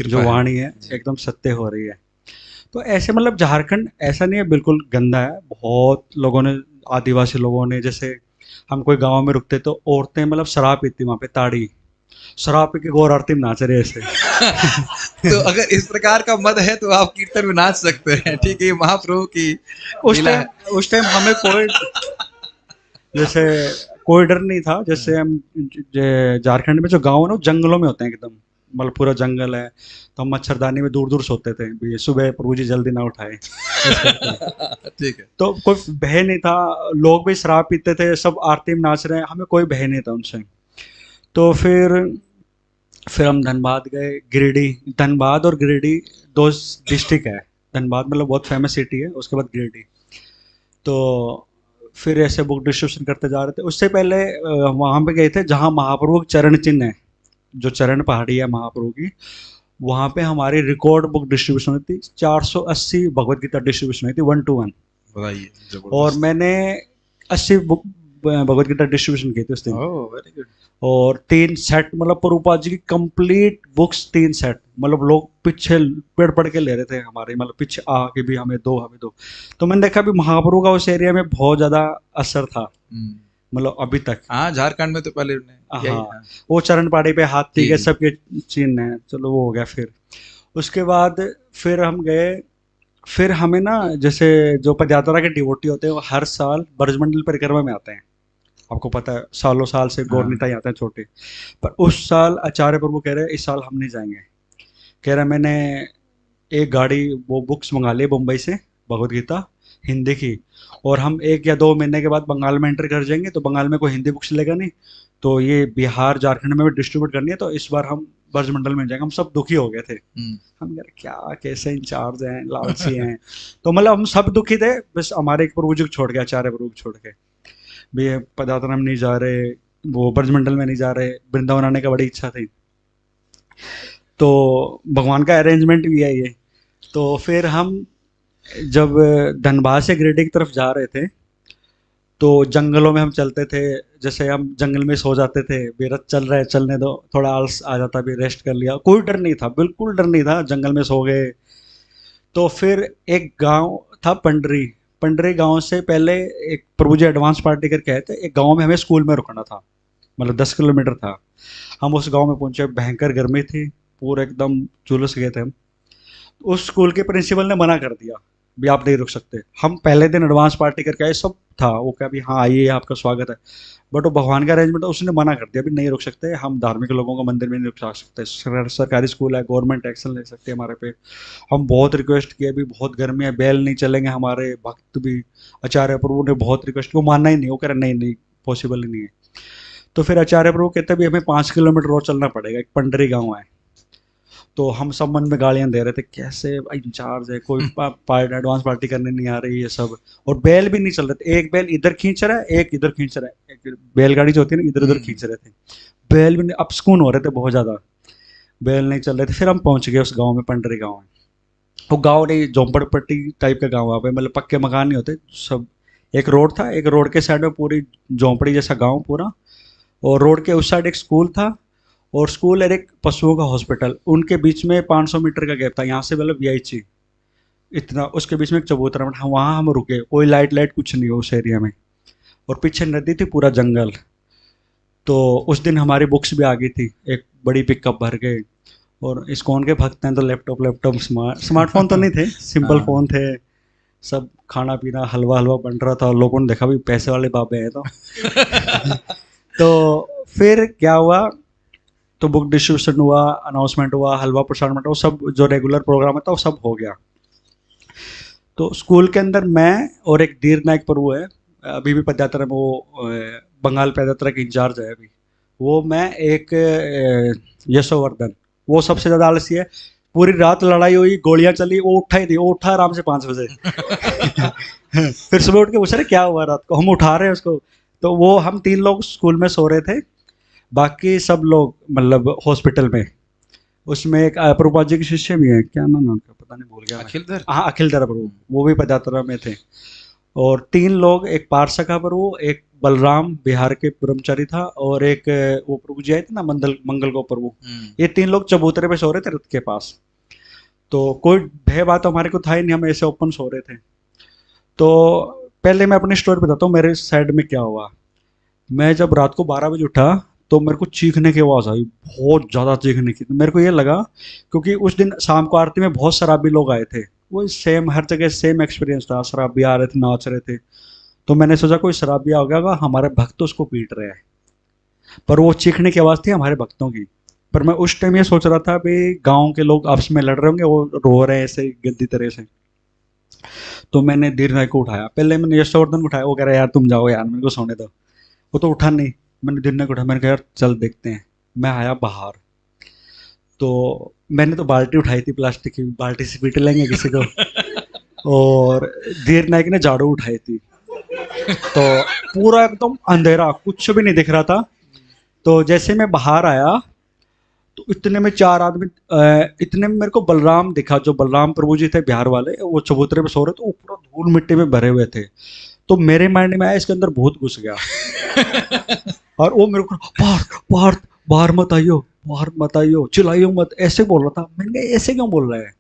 जो वाणी है एकदम सत्य हो रही है। तो ऐसे मतलब झारखंड ऐसा नहीं है बिल्कुल गंदा है। बहुत लोगों ने, आदिवासी लोगों ने, जैसे हम कोई गांव में रुकते तो औरतें मतलब शराब पीती, वहाँ पे ताड़ी शराब पी के गौर आरती में नाच रहे ऐसे। तो अगर इस प्रकार का मद है तो आप कीर्तन में नाच सकते हैं। ठीक है, महाप्रभु की उस टाइम हमें कोई जैसे कोई डर नहीं था। जैसे हम झारखंड में जो गाँव है ना, जंगलों में होते हैं एकदम, मतलब पूरा जंगल है। तो हम मच्छरदानी में दूर दूर सोते थे भी, सुबह प्रभु जी जल्दी ना उठाए। ठीक है। तो कोई भय नहीं था, लोग भी शराब पीते थे, सब आरती में नाच रहे हैं, हमें कोई भय नहीं था उनसे। तो फिर हम धनबाद गए, गिरिडीह। धनबाद और गिरिडीह 2 डिस्ट्रिक्ट है। धनबाद मतलब बहुत फेमस सिटी है, उसके बाद गिरिडीह। तो फिर ऐसे बुक डिस्ट्रीब्यूशन करते जा रहे थे। उससे पहले वहाँ पे गए थे जहाँ महाप्रभु चरण चिन्ह है, जो चरण पहाड़ी है महाप्रभु की, वहाँ पे हमारी रिकॉर्ड बुक डिस्ट्रीब्यूशन हुई थी, 480 भगवत गीता डिस्ट्रीब्यूशन हुई थी 1 to 1। बताइए, और जबरदस्त। मैंने 80 बुक भगवत गीता डिस्ट्रीब्यूशन की थी उस दिन। Oh very good. और 3 सेट, मतलब प्रभुपाद जी की कंप्लीट बुक्स 3 सेट, मतलब लोग पीछे पेड़ पड़ के ले रहे थे हमारे, मतलब पीछे कि भी हमें दो हमें दो। तो मैंने देखा भी महाप्रभु का उस एरिया में बहुत ज्यादा असर था, मतलब अभी तक। हाँ, झारखंड में तो पहले उन्हें किया ही। हाँ, हाँ वो चरण पाड़ी पे हाथी जी के जी। सबके चिन्ह हैं, चलो वो हो गया। फिर उसके बाद फिर हम गए, फिर हमें ना, जैसे जो पदयात्रा के डिवोटी होते हैं वो हर साल ब्रजमंडल परिक्रमा में आते हैं, आपको पता है, सालों साल से हाँ गौरनीता ही आते हैं छोटे। पर उस साल आचार्य प्रभु कह रहे इस साल हम नहीं जाएंगे। कह रहे मैंने एक गाड़ी वो बुक्स मंगा ली मुंबई से, भगवत गीता हिंदी की, और हम 1 या 2 महीने के बाद बंगाल में एंटर कर जाएंगे, तो बंगाल में कोई हिंदी बुक्स लेगा नहीं, तो ये बिहार झारखंड में भी डिस्ट्रीब्यूट करनी है, तो इस बार हम ब्रजमंडल में जाएंगे। हम सब दुखी हो गए थे, हम यार क्या कैसे इंचार्ज हैं, लालची हैं। तो मतलब हम सब दुखी थे, बस हमारे एक प्रभु जी को छोड़ के, आचार्य प्रभु को छोड़ के भी, ये पदार्थ हम नहीं जा रहे, वो ब्रजमंडल में नहीं जा रहे, वृंदावन आने का बड़ी इच्छा थी। तो भगवान का अरेंजमेंट भी है ये। तो फिर हम जब धनबाद से गिरिडीह की तरफ जा रहे थे, तो जंगलों में हम चलते थे, जैसे हम जंगल में सो जाते थे, बेरत चल रहा है चलने दो, थोड़ा आलस आ जाता, भी रेस्ट कर लिया, कोई डर नहीं था, बिल्कुल डर नहीं था, जंगल में सो गए। तो फिर एक गांव था पंडरी, पंडरी गांव से पहले एक प्रभु जी एडवांस पार्टी करके आए थे, एक गांव में हमें स्कूल में रुकना था, मतलब 10 किलोमीटर था। हम उस गांव में पहुंचे, भयंकर गर्मी थी, पूरे एकदम झुलस गए थे हम। उस स्कूल के प्रिंसिपल ने मना कर दिया भी आप नहीं रुक सकते। हम पहले दिन एडवांस पार्टी करके आए, सब था, वो क्या भी हाँ आइए आपका स्वागत है, बट वो भगवान का अरेंजमेंट था, उसने मना कर दिया भी नहीं रुक सकते, हम धार्मिक लोगों को मंदिर में नहीं रुक सकते, सरकारी स्कूल है, गवर्नमेंट एक्शन ले सकती है हमारे पे। हम बहुत रिक्वेस्ट किए भी, बहुत गर्मी है, बैल नहीं चलेंगे, हमारे भक्त भी, आचार्य प्रभु ने बहुत रिक्वेस्ट की, वो मानना ही नहीं, वो कह रहे नहीं नहीं पॉसिबल ही नहीं है। तो फिर आचार्य प्रभु कहते भी हमें 5 किलोमीटर रोज चलना पड़ेगा, एक पंडरी गाँव है। तो हम सब मन में गालियां दे रहे थे, कैसे इंचार्ज है, कोई एडवांस पार्टी करने नहीं आ रही, ये सब। और बैल भी नहीं चल रहे थे, एक बैल इधर खींच रहा है, एक इधर खींच रहा है, एक बैलगाड़ी जो होती है ना, इधर उधर खींच रहे थे, बैल भी नहीं, अपस्कून हो रहे थे बहुत ज्यादा, बैल नहीं चल रहे थे। फिर हम पहुंच गए उस गाँव में, पंडरी गाँव में। वो गाँव नहीं, झोंपड़पट्टी टाइप का गाँव, वहाँ पे मतलब पक्के मकान नहीं होते सब। एक रोड था, एक रोड के साइड में पूरी झोंपड़ी जैसा गाँव पूरा, और रोड के उस साइड एक स्कूल था, और स्कूल और एक पशुओं का हॉस्पिटल, उनके बीच में 500 मीटर का गैप था, यहाँ से मतलब वीआईची इतना, उसके बीच में एक चबूतरा, हम वहाँ हम रुके, कोई लाइट लाइट कुछ नहीं हो उस एरिया में, और पीछे नदी थी, पूरा जंगल। तो उस दिन हमारी बुक्स भी आ गई थी, एक बड़ी पिकअप भर के। और इस्कॉन के भक्त हैं तो लैपटॉप लैपटॉप स्मार्टफोन तो नहीं थे, सिंपल फ़ोन थे सब। खाना पीना हलवा हलवा बन रहा था, लोगों ने देखा भी पैसे वाले बाबे हैं तो फिर क्या हुआ, तो बुक डिस्ट्रीब्यूशन हुआ, अनाउंसमेंट हुआ, हलवा प्रसारण हुआ, सब जो रेगुलर प्रोग्राम था वो सब हो गया। तो स्कूल के अंदर मैं और एक धीर नायक प्रभु है, अभी भी पदयात्रा में, वो बंगाल पदयात्रा के इंचार्ज है अभी, वो, मैं, एक यशोवर्धन, वो सबसे ज़्यादा आलसी है। पूरी रात लड़ाई हुई, गोलियां चली, वो उठा ही थी, वो उठा आराम से 5 बजे फिर सुबह उठ के पूछ रहे क्या हुआ रात को, हम उठा रहे हैं उसको। तो वो हम 3 लोग स्कूल में सो रहे थे, बाकी सब लोग मतलब हॉस्पिटल में। उसमें एक प्रभुपाद जी के शिष्य भी हैं, क्या नाम है उनका, पता नहीं, भूल गया मैं। अखिलधर। हाँ, अखिलधर प्रभु, वो भी पदयात्रा में थे। और 3 लोग, एक पारसखा प्रभु, एक बलराम बिहार के ब्रह्मचारी था, और एक वो प्रभु जी आए थे ना, मंगल को प्रभु, ये 3 लोग चबूतरे पे सो रहे थे रथ के पास। तो कोई भय बात हमारे को था ही नहीं, हम ऐसे ओपन सो रहे थे। तो पहले मैं अपनी स्टोरी बताता हूँ मेरे साइड में क्या हुआ। मैं जब रात को 12 बजे उठा, तो मेरे को चीखने की आवाज़ आई, बहुत ज़्यादा चीखने की। मेरे को ये लगा, क्योंकि उस दिन शाम को आरती में बहुत शराबी लोग आए थे, वो सेम हर जगह सेम एक्सपीरियंस था, शराबी आ रहे थे, नाच रहे थे। तो मैंने सोचा कोई शराबी आ गया होगा, हमारे भक्त उसको पीट रहे हैं, पर वो चीखने की आवाज़ थी हमारे भक्तों की। पर मैं उस टाइम ये सोच रहा था भाई गाँव के लोग आपस में लड़ रहे होंगे, वो रो रहे हैं ऐसे गंदी तरह से। तो मैंने धीर नायक को उठाया, पहले मैंने यशवर्धन को उठाया, वो कह रहा है यार तुम जाओ यार, मेरे को सोने दो। वो तो उठा नहीं, मैंने धीर नायक को उठाया, मैंने कहा यार चल देखते हैं। मैं आया बाहर, तो मैंने तो बाल्टी उठाई थी, प्लास्टिक की बाल्टी से पीट लेंगे किसी को और धीर नायक ने झाड़ू उठाई थी। तो पूरा एकदम अंधेरा, कुछ भी नहीं दिख रहा था। तो जैसे मैं बाहर आया, तो इतने में 4 आदमी इतने में मेरे को बलराम दिखा, जो बलराम प्रभु जी थे बिहार वाले, वो चबूतरे पे सो रहे थे, वो पूरा धूल मिट्टी में भरे हुए थे। तो मेरे माइंड में आया इसके अंदर भूत घुस गया। और वो मेरे को बाहर बाहर बाहर मत आइयो, बाहर मत आइयो, चिल्लाइयो मत, ऐसे बोल रहा था। मैंने कहा ऐसे क्यों बोल रहा है,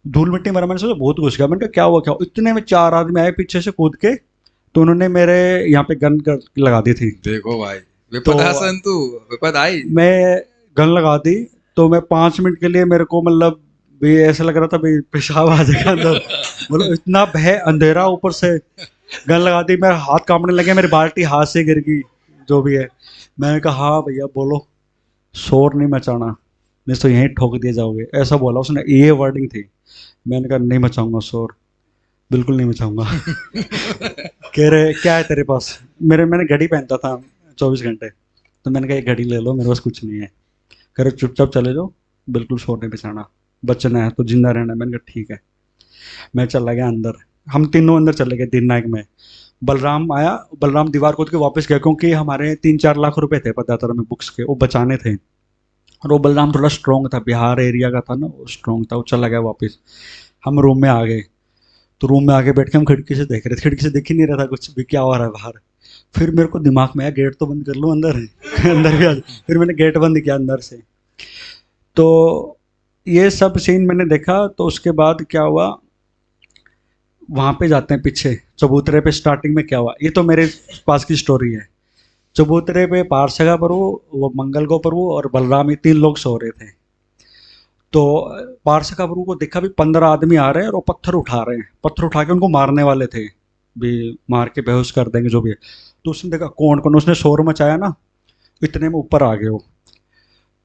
धूल मिट्टी मेरा, मैंने सोचा भूत घुस गया। मैंने कहा क्या हुआ क्या हुआ? इतने में 4 आदमी आए पीछे से कूद के, तो उन्होंने मेरे यहाँ पे गन लगा दी थी। देखो भाई, विपदा संतु विपद आई। मैं गन लगा दी, तो मैं 5 मिनट के लिए, मेरे को मतलब भी ऐसा लग रहा था भी पेशाब आ जाएगा अंदर। मतलब इतना भय, अंधेरा, ऊपर से गन लगा दी, मेरा हाथ कांपने लगे, मेरी बाल्टी हाथ से गिर गई, जो भी है। मैंने कहा हाँ भैया बोलो, शोर नहीं मचाना, नहीं तो यहीं ठोक दिए जाओगे, ऐसा बोला उसने, ये वर्डिंग थी। मैंने कहा नहीं मचाऊंगा शोर, बिल्कुल नहीं मचाऊंगा। कह रहे क्या है तेरे पास? मैंने घड़ी पहनता था 24 घंटे, तो मैंने कहा ये घड़ी ले लो, मेरे पास कुछ नहीं है। कह रहे चुपचाप चले जाओ, बिल्कुल शोर नहीं मचाना, बचना है तो जिंदा रहना है। मैंने कहा ठीक है। मैं चला गया अंदर, हम तीनों अंदर चले गए दिन नायक में। बलराम आया, बलराम दीवार कूद के वापस गया, क्योंकि हमारे 3-4 लाख रुपए थे पदयात्रा में बुक्स के, वो बचाने थे। और वो बलराम थोड़ा स्ट्रॉन्ग था, बिहार एरिया का था ना, वो स्ट्रॉन्ग था, वो चला गया वापस। हम रूम में आ गए, तो रूम में आके बैठ के हम खिड़की से देख रहे थे, खिड़की से दिख ही नहीं रहा था कुछ भी, क्या हो रहा है बाहर। फिर मेरे को दिमाग में आया गेट तो बंद कर लूँ अंदर। अंदर भी आ जाओ। फिर मैंने गेट बंद किया अंदर से। तो ये सब सीन मैंने देखा। तो उसके बाद क्या हुआ, वहाँ पे जाते हैं पीछे चबूतरे पे। स्टार्टिंग में क्या हुआ, ये तो मेरे पास की स्टोरी है। चबूतरे पे पारसगा प्रभु, वो मंगल गो प्रभु और बलराम, ये 3 लोग सो रहे थे। तो पारसका प्रभु को देखा भी 15 आदमी आ रहे हैं और वो पत्थर उठा रहे हैं, पत्थर उठा के उनको मारने वाले थे भी, मार के बेहोश कर देंगे जो भी है। तो उसने देखा कौन कौन, उसने शोर मचाया ना, इतने में ऊपर आ गए वो।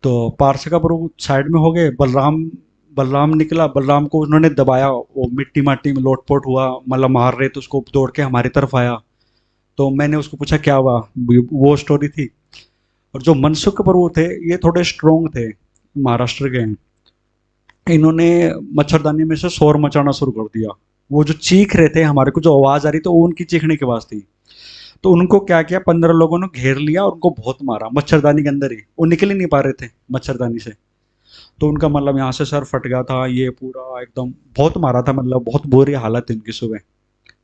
तो पारसका प्रभु साइड में हो गए, बलराम बलराम निकला, बलराम को उन्होंने दबाया, वो मिट्टी माटी में लोटपोट हुआ, मतलब मार रहे, तो उसको दौड़ के हमारी तरफ आया। तो मैंने उसको पूछा क्या हुआ, वो स्टोरी थी। और जो मनसुख प्रभु थे, ये थोड़े स्ट्रोंग थे, महाराष्ट्र के हैं। इन्होंने मच्छरदानी में से शोर मचाना शुरू कर दिया। वो जो चीख रहे थे, हमारे को जो आवाज़ आ रही, तो वो उनकी चीखने की आवाज़ थी। तो उनको क्या किया, 15 लोगों ने घेर लिया और उनको बहुत मारा मच्छरदानी के अंदर ही। वो निकल ही नहीं पा रहे थे मच्छरदानी से। तो उनका मतलब यहाँ से सर फट गया था, ये पूरा एकदम बहुत मारा था, मतलब बहुत बुरी हालत थी इनकी, सुबह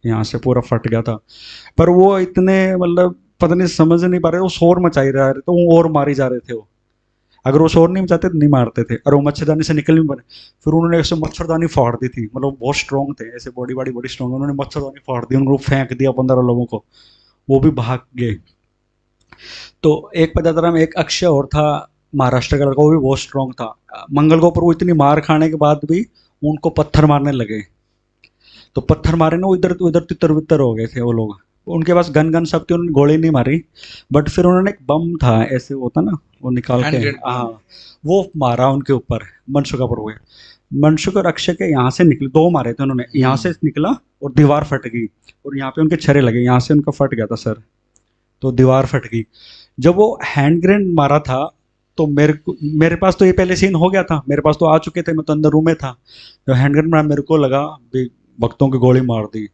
यहाँ से पूरा फट गया था। पर वो इतने मतलब पता नहीं समझ नहीं पा रहे, वो शोर मचाई रहे, तो वो और मारी जा रहे थे वो। अगर वो शोर नहीं मचाते तो नहीं मारते थे, और वो मच्छरदानी से निकल नहीं पा रहे। फिर उन्होंने ऐसे मच्छरदानी फाड़ दी थी, मतलब बहुत स्ट्रॉन्ग थे, ऐसे बॉडी बड़ी स्ट्रॉन्ग, उन्होंने मच्छरदानी फाड़ दी, उनको फेंक दिया 15 लोगों को, वो भी भाग गए। तो एक पदयात्रा में एक अक्षय और था, महाराष्ट्र का लड़का, वो भी बहुत स्ट्रॉन्ग था। मंगल को पर वो इतनी मार खाने के बाद भी उनको पत्थर मारने लगे। तो पत्थर मारे ना, वो इधर उधर तितर बितर हो गए थे वो लोग। उनके पास गन सब थी, उन्होंने गोली नहीं मारी, बट फिर उन्होंने एक बम था ऐसे होता ना, वो निकाल के, हाँ, वो मारा उनके ऊपर, मनसुखा पर हुए। मनसुख और अक्षय के यहाँ से निकले, 2 मारे थे उन्होंने, यहाँ से निकला और दीवार फट गई, और यहाँ पे उनके छर्रे लगे, यहाँ से उनका फट गया था सर, तो दीवार फट गई। जब वो हैंड ग्रेनेड मारा था, तो मेरे पास तो ये पहले सीन हो गया था, मेरे पास तो आ चुके थे, मैं तो अंदर रूम में था। जब हैंड ग्रेनेड मारा, मेरे को लगा भी भक्तों की गोली मार दी।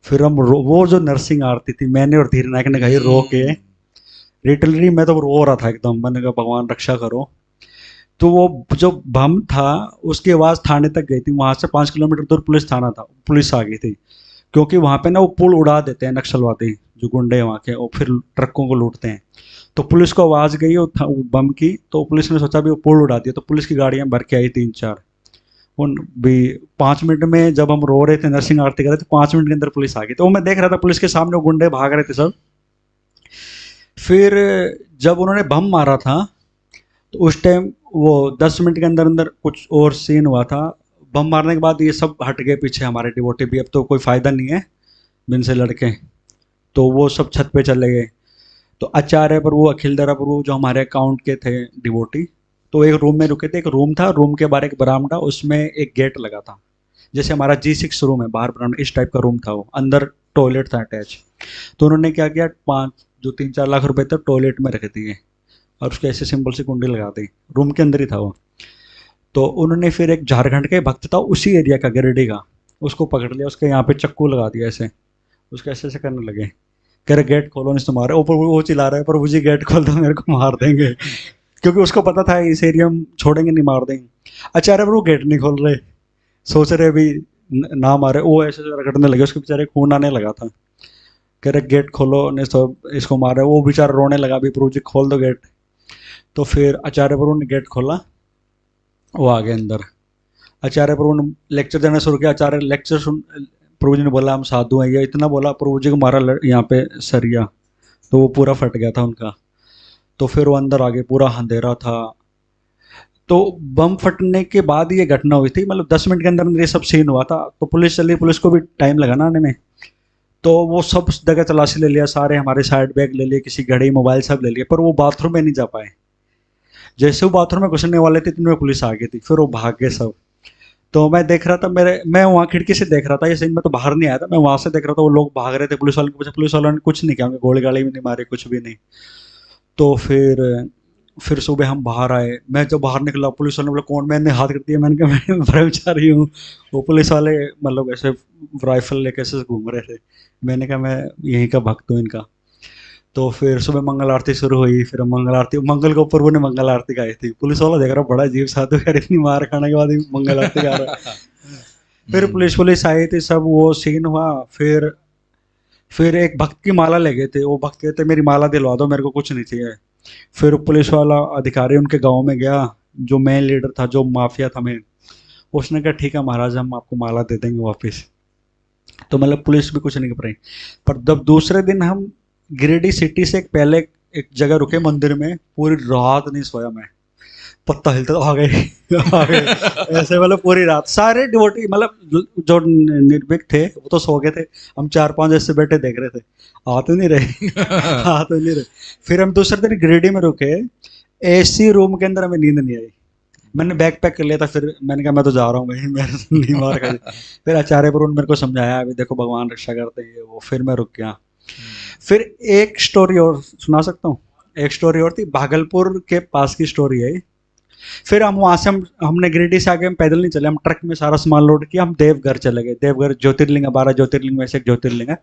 फिर हम वो जो नर्सिंग आरती थी, मैंने और धीर नायक ने कही रो के, लिटरली मैं तो रो रहा था एकदम, मैंने कहा भगवान रक्षा करो। तो वो जो बम था, उसकी आवाज़ थाने तक गई थी, वहाँ से 5 किलोमीटर दूर पुलिस थाना था, पुलिस आ गई थी, क्योंकि वहाँ पे ना वो पुल उड़ा देते हैं नक्सलवादी, जो गुंडे हैं वहाँ के, और फिर ट्रकों को लूटते हैं। तो पुलिस को आवाज़ गई वो बम की, तो पुलिस ने सोचा भी वो पुल उड़ा दिया, तो पुलिस की गाड़ियाँ भर के आई 3-4। उन भी 5 मिनट में, जब हम रो रहे थे, नरसिंह आरती कर रहे थे, 5 मिनट के अंदर पुलिस आ गई। तो मैं देख रहा था पुलिस के सामने वो गुंडे भाग रहे थे सब। फिर जब उन्होंने बम मारा था, तो उस टाइम वो 10 मिनट के अंदर अंदर कुछ और सीन हुआ था। बम मारने के बाद ये सब हट गए पीछे, हमारे डिवोटी भी, अब तो कोई फ़ायदा नहीं है बिन से लड़के, तो वो सब छत पे चले गए। तो आचार्य प्रभु, अखिलधरा प्रभु, जो हमारे अकाउंट के थे डिवोटी, तो एक रूम में रुके थे। एक रूम था, रूम के बाहर एक बरामदा, उसमें एक गेट लगा था, जैसे हमारा G6 रूम है, बाहर बरामदा, इस टाइप का रूम था वो, अंदर टॉयलेट था अटैच। तो उन्होंने क्या किया, 3-4 लाख रुपए तक टॉयलेट में रख दिए, और उसके ऐसे सिंपल सी कुंडी लगा दी, रूम के अंदर ही था वो। तो उन्होंने फिर एक झारखंड के भक्त था उसी एरिया का, गिरिडीह का, उसको पकड़ लिया, उसके यहाँ पे चक्कू लगा दिया ऐसे, उसके ऐसे ऐसे करने लगे, कह रहे गेट खोलो नहीं तो मारे। ऊपर वो चिल्ला रहा है, प्रभु जी गेट खोल दो, मेरे को मार देंगे। क्योंकि उसको पता था इस एरिया में छोड़ेंगे नहीं, मार देंगे। आचार्य प्रभु गेट नहीं खोल रहे, सोच रहे अभी ना मारे, वो ऐसे रगड़ने लगे, उसके बेचारे खून आने लगा था। कह रहे गेट खोलो, नहीं तो इसको मारे। वो बेचारा रोने लगा, अभी प्रभु जी खोल दो गेट। तो फिर आचार्य प्रभु ने गेट खोला, वो आ गए अंदर। आचार्य प्रभु ने लेक्चर देना शुरू किया। आचार्य लेक्चर सुन, प्रभु जी ने बोला हम साधु हैं, ये इतना बोला, प्रभु जी को मारा यहाँ पे सरिया, तो वो पूरा फट गया था उनका। तो फिर वो अंदर आ गए, पूरा अंधेरा था। तो बम फटने के बाद ये घटना हुई थी, मतलब 10 मिनट के अंदर अंदर ये सब सीन हुआ था। तो पुलिस चली, पुलिस को भी टाइम लगा ना आने में। तो वो सब जगह तलाशी ले लिया, सारे हमारे साइड बैग ले लिए, किसी घड़ी मोबाइल सब ले लिए, पर वो बाथरूम में नहीं जा पाए। जैसे वो बाथरूम में घुसने वाले थे, इतने में पुलिस आ गई थी, फिर वो भाग गए सब। तो मैं देख रहा था, मैं वहाँ खिड़की से देख रहा था ये सीन, में तो बाहर नहीं आया था, मैं वहां से देख रहा था, वो लोग भाग रहे थे पुलिस वालों के पीछे। पुलिस वालों ने कुछ नहीं किया, उनके गोली गाली भी नहीं मारे, कुछ भी नहीं। तो फिर सुबह हम बाहर आए। मैं जब बाहर निकला, पुलिस वाले ने बोला कौन, मैंने हाथ कर दिया, मैंने कहा मैं ब्रह्मचारी हूँ। वो पुलिस वाले मतलब ऐसे राइफल लेके ऐसे घूम रहे थे। मैंने कहा मैं यहीं का भक्त हूँ इनका। तो फिर सुबह मंगल आरती शुरू हुई, फिर हम मंगल आरती, मंगल के ऊपर वो ने मंगल आरती गाई थी। पुलिस वाला देख रहा बड़ा अजीब साधु यार, इतनी मार खाने के बाद ही मंगल आरती गा रहा है। फिर पुलिस आई थी, सब वो सीन हुआ। फिर एक भक्त की माला ले गए थे, वो भक्त कहते मेरी माला दिलवा दो, मेरे को कुछ नहीं चाहिए। फिर पुलिस वाला अधिकारी उनके गांव में गया, जो मेन लीडर था, जो माफिया था मेन, उसने कहा ठीक है महाराज, हम आपको माला दे देंगे वापस। तो मतलब पुलिस भी कुछ नहीं कर रही। पर जब दूसरे दिन हम गिरिडीह सिटी से एक पहले एक जगह रुके मंदिर में, पूरी रात नहीं सोया मैं, पत्ता हिलता तो आ गए आ गए ऐसे, मतलब पूरी रात सारे डिवोटी, मतलब जो निर्भीक थे वो तो सो गए थे, हम 4-5 ऐसे बैठे देख रहे थे, आ तो नहीं रहे आ तो नहीं रहे। फिर हम दूसरे दिन गिरिडीह में रुके, एसी रूम के अंदर हमें नींद नहीं आई। मैंने बैग पैक कर लिया था, फिर मैंने कहा मैं तो जा रहा हूँ भाई, मेरे से नहीं मार खा। फिर आचार्य पर मेरे को समझाया, अभी देखो भगवान रक्षा करते हैं वो, फिर मैं रुक गया। फिर एक स्टोरी और सुना सकता हूँ। एक स्टोरी और थी, भागलपुर के पास की स्टोरी है। फिर हम वहां से हमने गिरिडीह से आगे, हम पैदल नहीं चले, हम ट्रक में सारा सामान लोड किया, हम देवघर चले गए। देवघर ज्योतिर्लिंग है, 12 ज्योतिर्लिंग में से एक ज्योतिर्लिंग है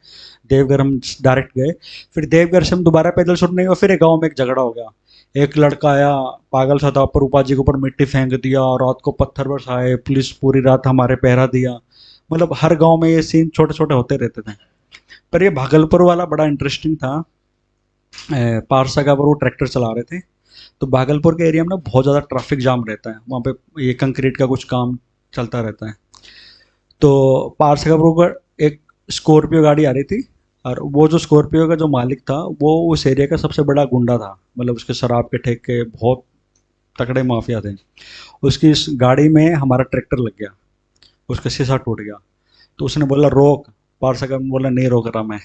देवघर। हम डायरेक्ट गए। फिर देवघर से हम दोबारा पैदल शुरू नहीं हुआ, फिर एक गाँव में एक झगड़ा हो गया। एक लड़का आया पागल सा था, रूपा जी के ऊपर मिट्टी फेंक दिया, रात को पत्थर बरसाए, पुलिस पूरी रात हमारे पहरा दिया। मतलब हर गांव में ये सीन छोटे छोटे होते रहते थे। पर ये भागलपुर वाला बड़ा इंटरेस्टिंग था। पारसा का पर वो ट्रैक्टर चला रहे थे, तो भागलपुर के एरिया में ना बहुत ज़्यादा ट्रैफिक जाम रहता है, वहाँ पे ये कंक्रीट का कुछ काम चलता रहता है। तो पारसा का पर एक स्कॉर्पियो गाड़ी आ रही थी, और वो जो स्कॉर्पियो का जो मालिक था, वो उस एरिया का सबसे बड़ा गुंडा था, मतलब उसके शराब के ठेके बहुत तगड़े माफिया थे। उसकी इस गाड़ी में हमारा ट्रैक्टर लग गया, उसका शीशा टूट गया। तो उसने बोला रोक, पारसा का बोला नहीं रोक रहा मैं,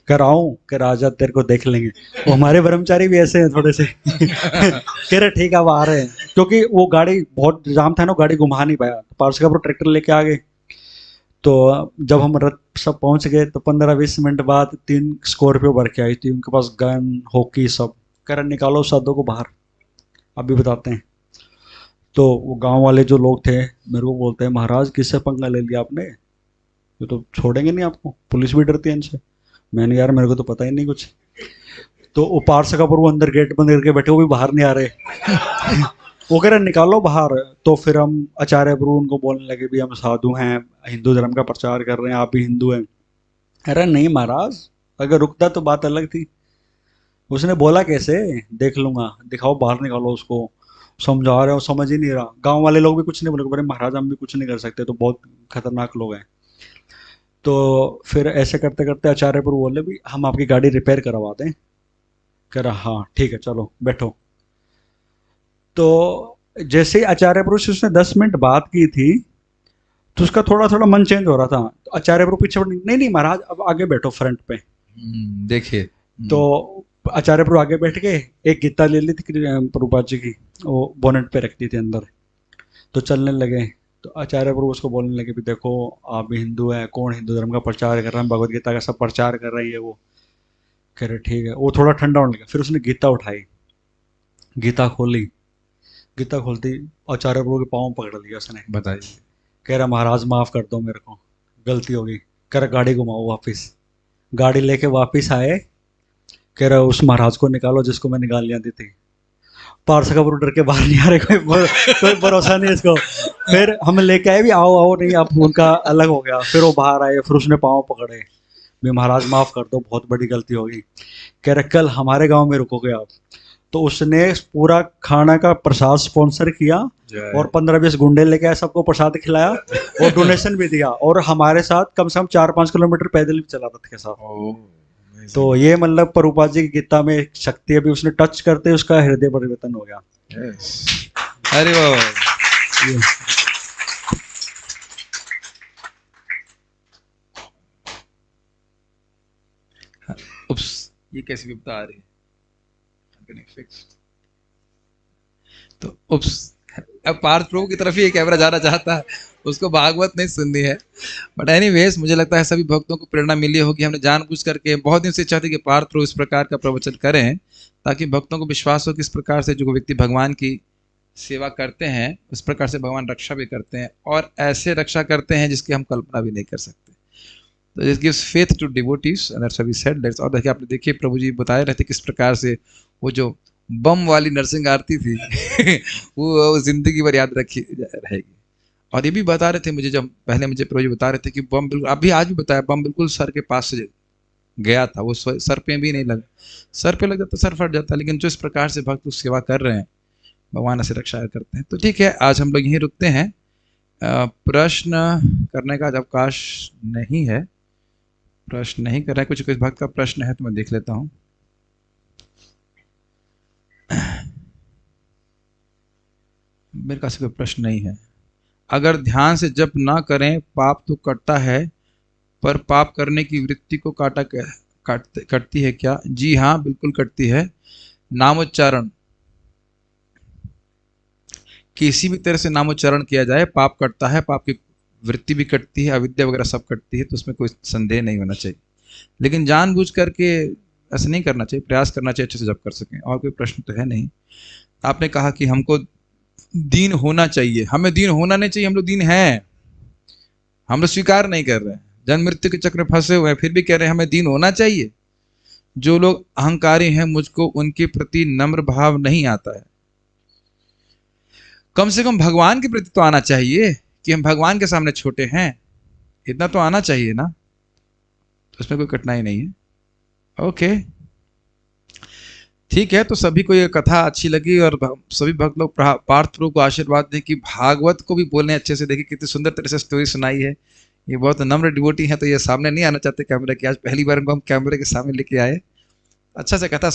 कह रहा हूँ कि राजा तेरे को देख लेंगे। वो हमारे ब्रह्मचारी भी ऐसे हैं थोड़े से कह रहे ठीक है अब आ रहे हैं, क्योंकि वो गाड़ी बहुत जाम था ना, गाड़ी घुमा नहीं पाया। तो पारसा का ट्रैक्टर लेके आ गए। तो जब हम रथ सब पहुंच गए, तो 15-20 मिनट बाद 3 स्कॉर्पियो भर के आई थी, उनके पास गन हॉकी सब। कह रहे निकालो साधु को बाहर, अभी बताते हैं। तो वो गांव वाले जो लोग थे मेरे को बोलते हैं महाराज किससे पंगा ले लिया आपने, ये तो छोड़ेंगे नहीं आपको, पुलिस भी डरती है इनसे। मैंने यार मेरे को तो पता ही नहीं कुछ। तो वो पारसा का वो अंदर गेट बंद करके बैठे, वो भी बाहर नहीं आ रहे वो कह रहे निकालो बाहर। तो फिर हम आचार्य प्रभु उनको बोलने लगे भी हम साधु हैं, हिंदू धर्म का प्रचार कर रहे हैं, आप भी हिंदू हैं। अरे नहीं महाराज, अगर रुकता तो बात अलग थी। उसने बोला कैसे, देख लूंगा, दिखाओ बाहर निकालो उसको। समझा रहे हो, समझ ही नहीं रहा। गांव वाले लोग भी कुछ नहीं बोले, बोले महाराज हम भी कुछ नहीं कर सकते, तो बहुत खतरनाक लोग हैं। तो फिर ऐसे करते करते आचार्य प्रभु बोले भी हम आपकी गाड़ी रिपेयर करवा दें। कह रहा हाँ ठीक है चलो बैठो। तो जैसे ही आचार्य प्रभु से उसने 10 मिनट बात की थी, तो उसका थोड़ा थोड़ा मन चेंज हो रहा था। तो आचार्य प्रभु पीछे नहीं नहीं महाराज अब आगे बैठो फ्रंट पे। देखिए। तो आचार्य प्रभु आगे बैठ के एक गीता ले ली थी प्रभुपाद जी की, वो बोनेट पे रख दी थी अंदर। तो चलने लगे। तो आचार्य प्रभु उसको बोलने लगे भी देखो आप भी हिंदू हैं, कौन हिंदू धर्म का प्रचार कर रहा है, भगवत गीता का सब प्रचार कर रही है वो। कह रहे ठीक है। वो थोड़ा ठंडा होने लगा। फिर उसने गीता उठाई, गीता खोली, गीता खोलती आचार्य प्रभु के पाँव पकड़ लिया उसने। बताइए। कह रहा महाराज माफ कर दो मेरे को, गलती होगी। कह रहा गाड़ी घुमाओ वापिस। गाड़ी लेके वापिस आए। कह रहा उस महाराज को निकालो जिसको मैंने गालियां दी थी। पार्सल का डर के बाहर नहीं आ रहे, कोई भरोसा नहीं इसको। फिर हम लेके आए भी, आओ आओ, नहीं अब उनका अलग हो गया। फिर वो बाहर आए, फिर उसने पाँव पकड़े, भी महाराज माफ़ कर दो, बहुत बड़ी गलती हो गई। कह रहे कल हमारे गांव में रुकोगे आप। तो उसने पूरा खाना का प्रसाद स्पॉन्सर किया और 15-20 गुंडे लेके आए, सबको प्रसाद खिलाया और डोनेशन भी दिया, और हमारे साथ कम से कम 4-5 किलोमीटर पैदल भी चला रथ के साथ। तो ये मतलब प्रभुपाद जी की गीता में एक शक्ति है, अभी उसने टच करते ही उसका हृदय परिवर्तन हो गया। अरे वाह, उप्स, ये कैसी विपदा आ रही है। तो उप्स, अब पार्थ प्रभु की तरफ ही कैमरा जाना चाहता है, उसको भागवत नहीं सुननी है। बट एनीवेज, मुझे लगता है सभी भक्तों को प्रेरणा मिली होगी। हमने जानबूझ करके बहुत दिन से इच्छा थी कि पार्थ प्रभु इस प्रकार का प्रवचन करें, ताकि भक्तों को विश्वास हो कि इस प्रकार से जो व्यक्ति भगवान की सेवा करते हैं, उस प्रकार से भगवान रक्षा भी करते हैं, और ऐसे रक्षा करते हैं जिसकी हम कल्पना भी नहीं कर सकते। तो this gives faith to devotees, and that's why we said that's. और देखिए, आपने देखिए प्रभु जी बताए रहते किस प्रकार से वो जो बम वाली नरसिंह आरती थी वो जिंदगी भर याद रखी रहेगी। और ये भी बता रहे थे मुझे, जब पहले मुझे प्रभु जी बता रहे थे कि बम बिल्कुल, अभी आज भी बताया, बम बिल्कुल सर के पास से गया था, वो सर पे भी नहीं लगा। सर पे लग जाता सर फट जाता, लेकिन जो इस प्रकार से भक्त सेवा कर रहे हैं, भगवान ऐसे रक्षा करते हैं। तो ठीक है, आज हम लोग यहीं रुकते हैं। प्रश्न करने का आज अवकाश नहीं है, प्रश्न नहीं कर रहे हैं। कुछ भक्त का प्रश्न है तो मैं देख लेता हूँ। मेरे पास कोई प्रश्न नहीं है। अगर ध्यान से जप ना करें, पाप तो कटता है, पर पाप करने की वृत्ति को कटती है क्या? जी हाँ, बिल्कुल कटती है। नामोच्चारण, किसी भी तरह से नामोच्चारण किया जाए, पाप कटता है, पाप की वृत्ति भी कटती है, अविद्या वगैरह सब कटती है, तो उसमें कोई संदेह नहीं होना चाहिए। लेकिन जानबूझ करके ऐसा नहीं करना चाहिए, प्रयास करना चाहिए अच्छे से जप कर सकें। और कोई प्रश्न तो है नहीं। आपने कहा कि हमको दीन होना चाहिए, हमें दीन होना नहीं चाहिए, हम लोग दीन हैं, हम लोग स्वीकार नहीं कर रहे हैं, जन्म मृत्यु के चक्र में फंसे हुए हैं, फिर भी कह रहे हैं हमें दीन होना चाहिए। जो लोग अहंकारी हैं, मुझको उनके प्रति नम्र भाव नहीं आता है। कम से कम भगवान के प्रति तो आना चाहिए कि हम भगवान के सामने छोटे हैं, इतना तो आना चाहिए ना। तो उसमें कोई कठिनाई नहीं है। ओके, ठीक है। तो सभी को ये कथा अच्छी लगी, और सभी भक्त लोग पार्थ प्रभु को आशीर्वाद दें कि भागवत को भी बोलने अच्छे से। देखिए कितनी सुंदर तरह से स्टोरी सुनाई है। ये बहुत नम्र डिवोटी है, तो ये सामने नहीं आना चाहते कैमरे के। आज पहली बार इनको हम कैमरे के सामने लेके आए, अच्छा से कथा